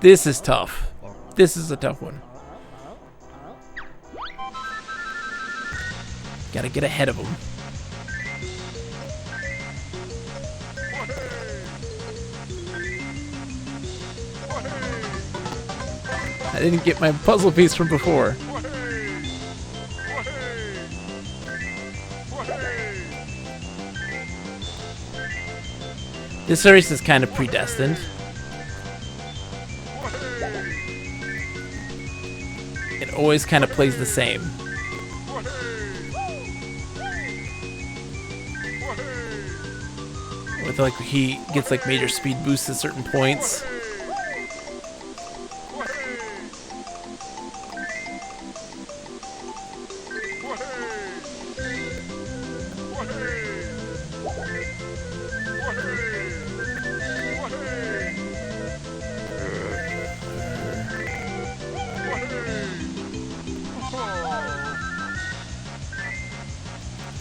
This is tough. This is a tough one. Gotta get ahead of him. I didn't get my puzzle piece from before. This race is kind of predestined. It always kind of plays the same. With like he gets like major speed boosts at certain points.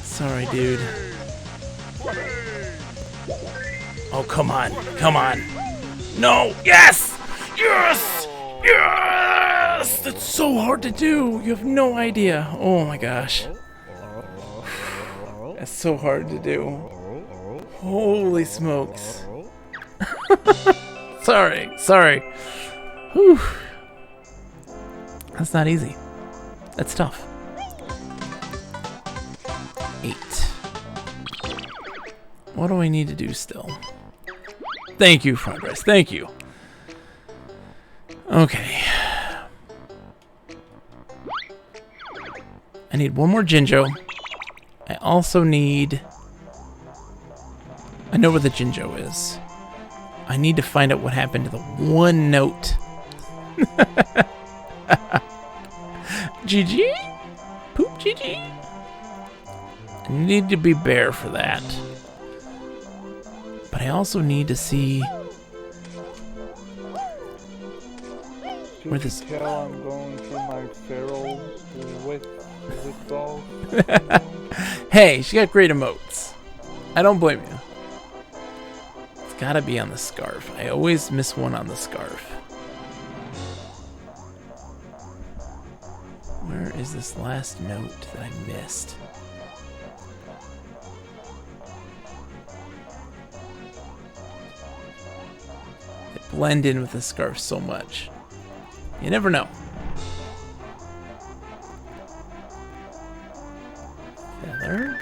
Sorry, dude. Oh, come on. Come on. No. Yes! Yes! Yes! That's so hard to do. You have no idea. Oh, my gosh. That's so hard to do. Holy smokes. Sorry. Sorry. Whew. That's not easy. That's tough. 8. What do I need to do still? Thank you, Progress. Thank you. Okay. I need one more Jinjo. I also need... I know where the Jinjo is. I need to find out what happened to the one note. GG? Poop GG? I need to be Bear for that. But I also need to see where this... Tell I'm going through my feral withdrawal. Hey, she got great emotes. I don't blame you. It's gotta be on the scarf. I always miss one on the scarf. Where is this last note that I missed? Blend in with the scarf so much. You never know. Feather.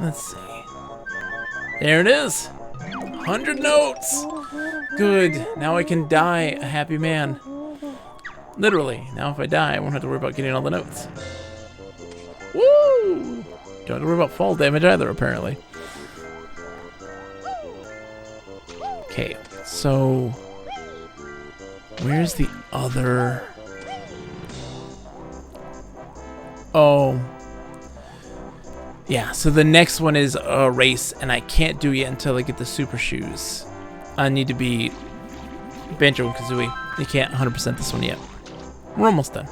Let's see. There it is. 100 notes. Good. Now I can die a happy man. Literally. Now if I die, I won't have to worry about getting all the notes. Woo! Don't have to worry about fall damage either, apparently. Okay, so... where's the other... Oh. Yeah, so the next one is a race, and I can't do it until I get the super shoes. I need to be Banjo and Kazooie. You can't 100% this one yet. We're almost done.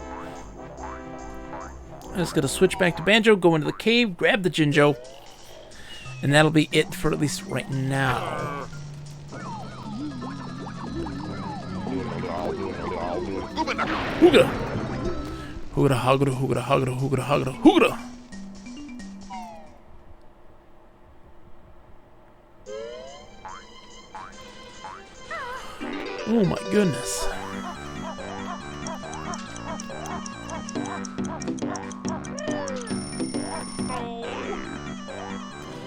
I'm just gonna switch back to Banjo, go into the cave, grab the Jinjo, and that'll be it for at least right now. Ooga! Hoogada, hoogada, hoogada, hoogada, hoogada, hoogada, hoogada. Oh my goodness.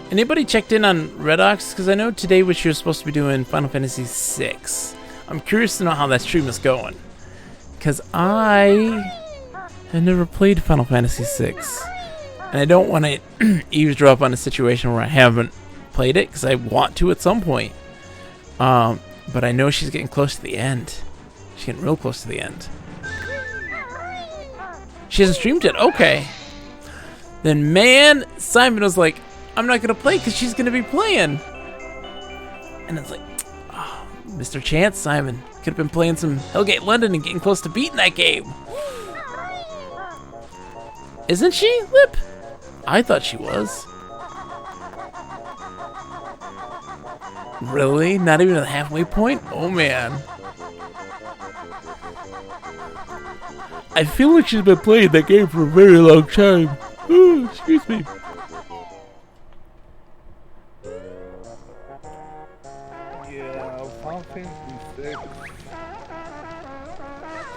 Anybody checked in on Redox? Because I know today what you're supposed to be doing Final Fantasy VI. I'm curious to know how that stream is going. Because I have never played Final Fantasy VI. And I don't want to eavesdrop on a situation where I haven't played it, because I want to at some point. But I know she's getting close to the end. She's getting real close to the end. She hasn't streamed yet? Okay. Then, man, Simon was like, I'm not going to play because she's going to be playing. And it's like, oh, Mr. Chance, Simon. Could have been playing some Hellgate London and getting close to beating that game. Isn't she, Lip? I thought she was. Really? Not even at the halfway point? Oh, man. I feel like she's been playing that game for a very long time. Ooh, excuse me. Yeah, Final Fantasy 6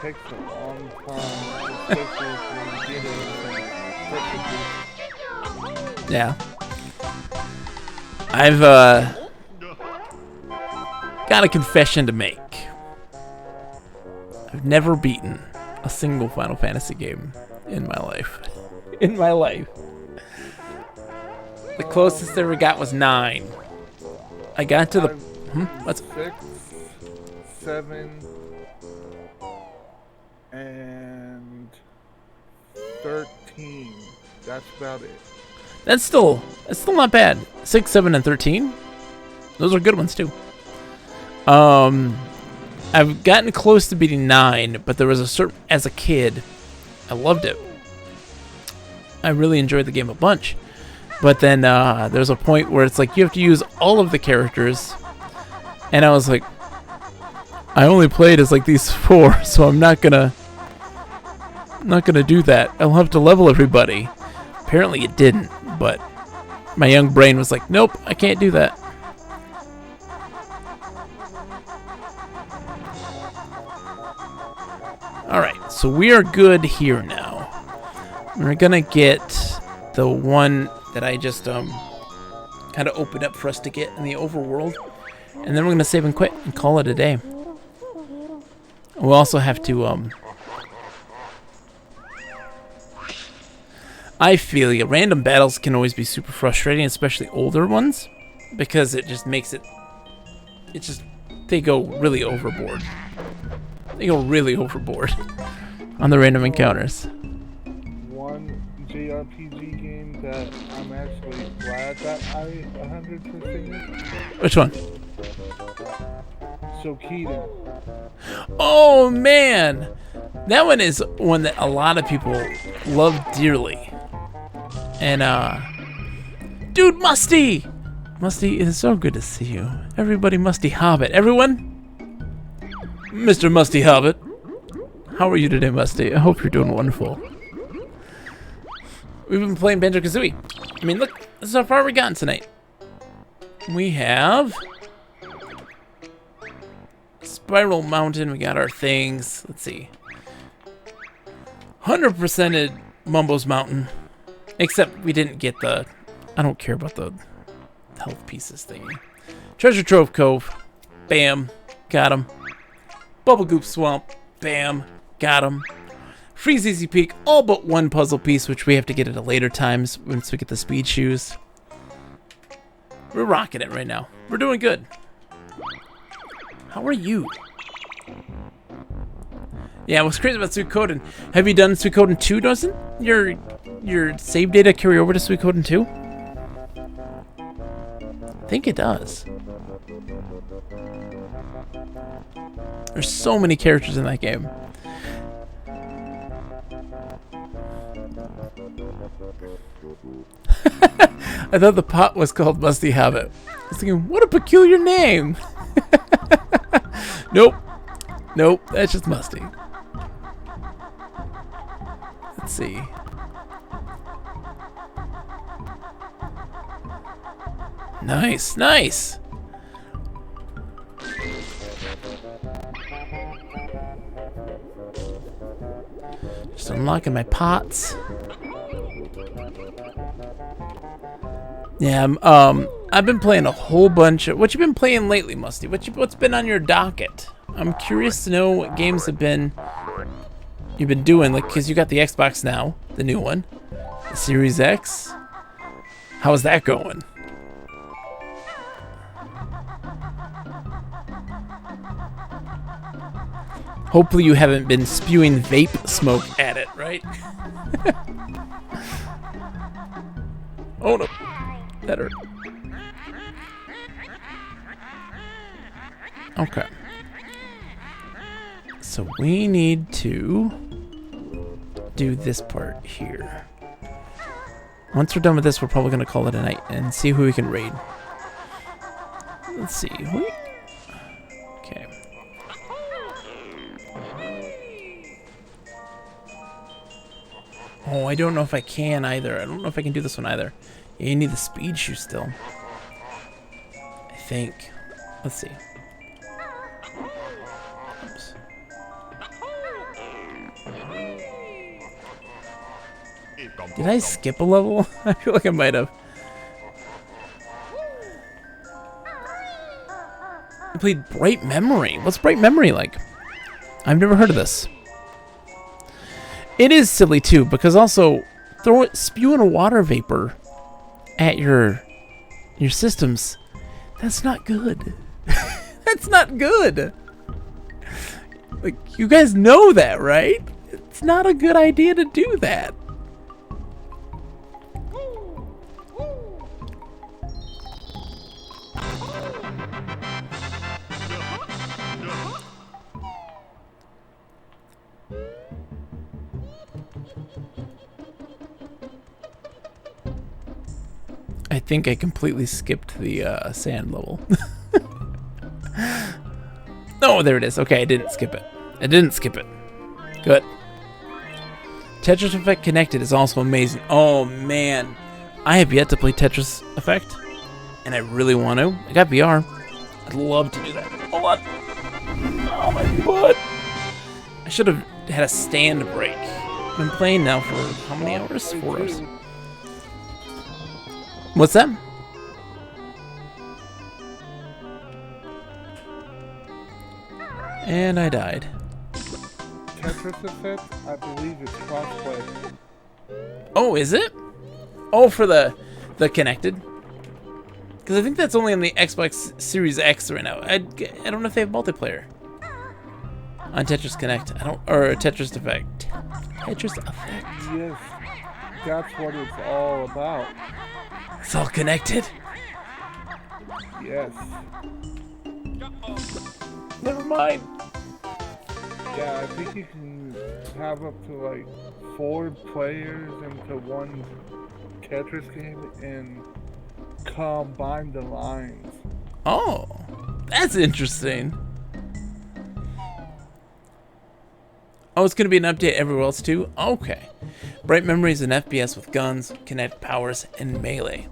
takes a long time, especially when you get it. Yeah. I've got a confession to make. I've never beaten a single Final Fantasy game in my life. In my life. The closest I ever got was 9. I got to the... What's... 6, 7, and 13. That's about it. That's still not bad. 6, 7, and 13. Those are good ones too. I've gotten close to beating 9, but there was a certain, as a kid, I loved it. I really enjoyed the game a bunch. But then there's a point where it's like you have to use all of the characters, and I was like, I only played as like these 4, so I'm not gonna do that. I'll have to level everybody. Apparently it didn't, but my young brain was like, nope, I can't do that. Alright, so we are good here now. We're gonna get the one that I just kind of opened up for us to get in the overworld. And then we're gonna save and quit and call it a day. We'll also have to I feel you. Random battles can always be super frustrating, especially older ones, because it just makes it... It's just... They go really overboard. They go really overboard on the random encounters. One JRPG game that I'm actually glad that I 100%. Which one? So Keaton. Oh, man! That one is one that a lot of people love dearly. And, dude, Musty! Musty, it is so good to see you. Everybody, Musty Hobbit. Everyone? Mr. Musty Hobbit. How are you today, Musty? I hope you're doing wonderful. We've been playing Banjo Kazooie. I mean, look, this is how far we've gotten tonight. We have... Spiral Mountain, we got our things. Let's see. 100%ed Mumbo's Mountain. Except we didn't get the... I don't care about the health pieces thingy. Treasure Trove Cove. Bam. Got him. Bubble Goop Swamp. Bam. Got him. Freeze Easy Peak. All but one puzzle piece, which we have to get at a later times once we get the speed shoes. We're rocking it right now. We're doing good. How are you? Yeah, what's crazy about Suikoden? Have you done Suikoden 2? Doesn't your save data carry over to Suikoden 2? I think it does. There's so many characters in that game. I thought the pot was called Musty Hobbit. I was thinking, what a peculiar name. Nope. Nope, that's just Musty. Let's see. Nice, nice. Just unlocking my pots. Yeah, I've been playing a whole bunch of... What you been playing lately, Musty? What's been on your docket? I'm curious to know what games you've been doing, like, because you got the Xbox now, the new one, the Series X. How's that going? Hopefully you haven't been spewing vape smoke at it, right? Oh no. That hurt. Okay. So we need to do this part here. Once we're done with this, we're probably going to call it a night and see who we can raid. Let's see. Okay. Oh, I don't know if I can either. I don't know if I can do this one either. Yeah, you need the speed shoe still. I think. Let's see. Oops. Did I skip a level? I feel like I might have. I played Bright Memory. What's Bright Memory like? I've never heard of this. It is silly too, because also spewing a water vapor at your systems, that's not good. That's not good. Like, you guys know that, right? It's not a good idea to do that. I think I completely skipped the sand level. Oh, there it is. Okay, I didn't skip it. I didn't skip it. Good. Tetris Effect Connected is also amazing. Oh, man. I have yet to play Tetris Effect, and I really want to. I got VR. I'd love to do that. Hold on. Oh, my butt. I should have had a stand break. I've been playing now for how many hours? 4 hours. What's that? And I died. Tetris Effect, I believe it's crossplay. Oh, is it? Oh, for the connected? Because I think that's only on the Xbox Series X right now. I don't know if they have multiplayer on Tetris Connect. Or Tetris Effect. Tetris Effect. Yes, that's what it's all about. It's all connected. Yes. Never mind. Yeah, I think you can have up to like 4 players into one Tetris game and combine the lines. Oh, that's interesting. Oh, it's going to be an update everywhere else too? Okay. Bright Memory is an FPS with guns, kinetic powers, and melee.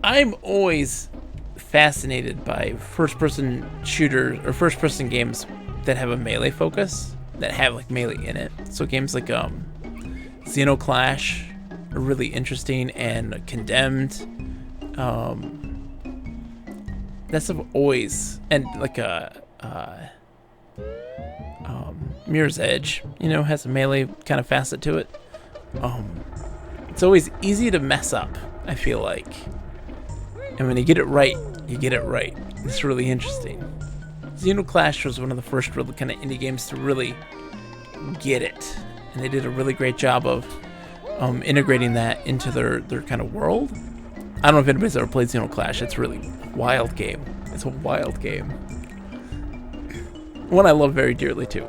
I'm always fascinated by first-person shooters or first-person games that have a melee focus, that have like melee in it. So games like Xenoclash are really interesting, and Condemned. That's always, and like Mirror's Edge, you know, has a melee kind of facet to it. It's always easy to mess up, I feel like. And when you get it right, you get it right. It's really interesting. Xenoclash was one of the first really kind of indie games to really get it. And they did a really great job of integrating that into their kind of world. I don't know if anybody's ever played Xenoclash. It's a really wild game. It's a wild game. One I love very dearly, too.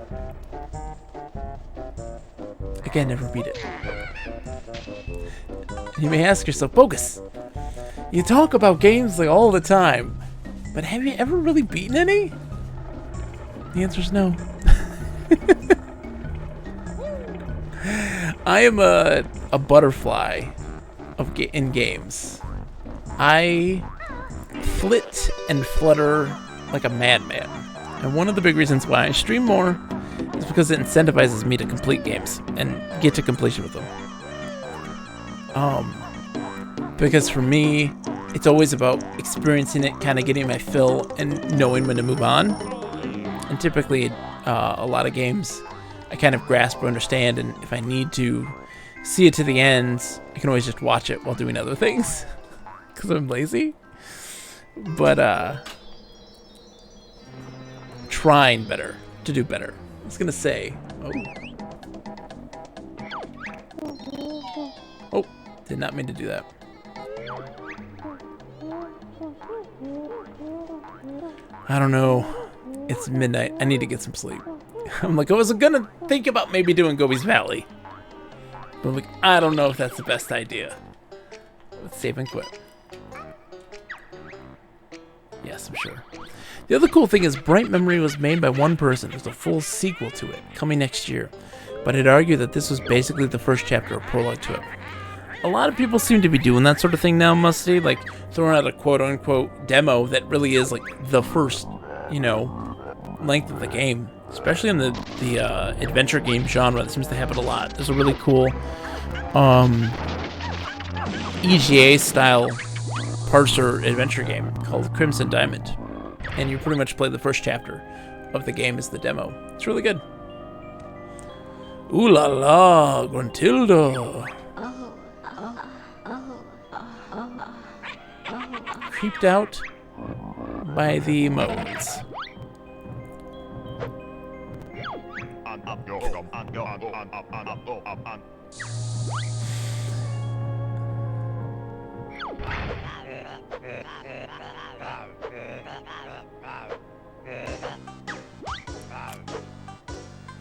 Again, never beat it. You may ask yourself, Bogus, you talk about games like all the time, but have you ever really beaten any? The answer is no. I am a butterfly in games. I flit and flutter like a madman. And one of the big reasons why I stream more is because it incentivizes me to complete games and get to completion with them. Because for me, it's always about experiencing it, kind of getting my fill, and knowing when to move on. And typically, a lot of games, I kind of grasp or understand, and if I need to see it to the end, I can always just watch it while doing other things, because I'm lazy. But, trying to do better. I was gonna say, oh, did not mean to do that. I don't know. It's midnight. I need to get some sleep. I'm like, I was gonna think about maybe doing Gobi's Valley. But I'm like, I don't know if that's the best idea. Let's save and quit. Yes, I'm sure. The other cool thing is Bright Memory was made by one person. There's a full sequel to it coming next year. But I'd argue that this was basically the first chapter or prologue to it. A lot of people seem to be doing that sort of thing now, Musty, like throwing out a quote-unquote demo that really is like the first, length of the game. Especially in the adventure game genre, that seems to happen a lot. There's a really cool EGA-style parser adventure game called Crimson Diamond. And you pretty much play the first chapter of the game as the demo. It's really good. Ooh la la, Gruntilda. Creeped out by the modes.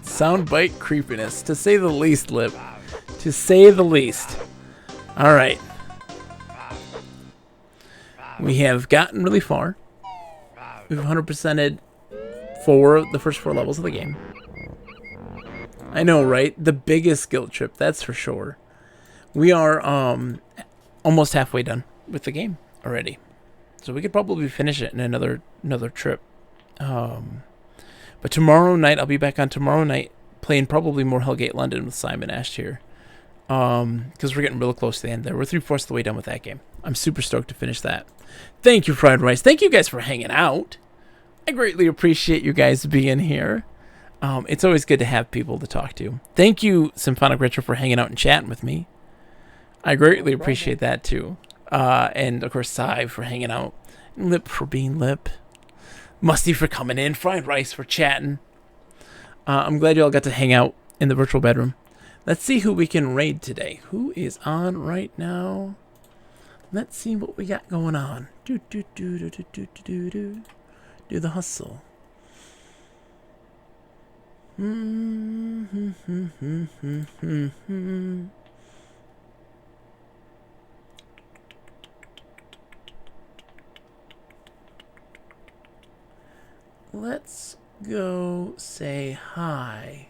Soundbite creepiness, to say the least, Lip. To say the least. Alright. We have gotten really far. We've 100%ed the first 4 levels of the game. I know, right? The biggest skill trip, that's for sure. We are almost halfway done with the game already. So we could probably finish it in another trip. But tomorrow night, I'll be back on tomorrow night playing probably more Hellgate London with Simon Ash here. Because we're getting real close to the end there. We're 3/4 of the way done with that game. I'm super stoked to finish that. Thank you, Fried Rice. Thank you guys for hanging out. I greatly appreciate you guys being here. It's always good to have people to talk to. Thank you, Symphonic Retro, for hanging out and chatting with me. I greatly appreciate that, too. And, of course, Sai for hanging out. Lip for being Lip. Musty for coming in. Fried Rice for chatting. I'm glad you all got to hang out in the virtual bedroom. Let's see who we can raid today. Who is on right now? Let's see what we got going on. Do the hustle. Let's go say hi.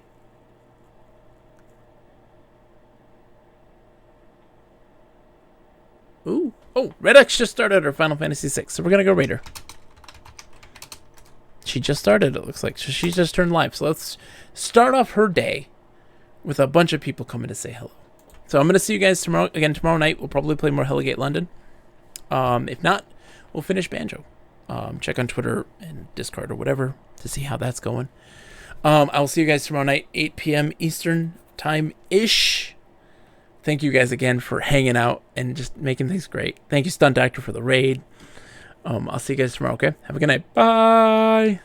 Ooh. Oh, Red X just started her Final Fantasy VI, so we're going to go raid her. She just started, it looks like. So she just turned live. So let's start off her day with a bunch of people coming to say hello. So I'm going to see you guys tomorrow night. We'll probably play more Hellgate London. If not, we'll finish Banjo. Check on Twitter and Discord or whatever to see how that's going. I'll see you guys tomorrow night, 8 p.m. Eastern time-ish. Thank you guys again for hanging out and just making things great. Thank you, Stunt Doctor, for the raid. I'll see you guys tomorrow, okay? Have a good night. Bye!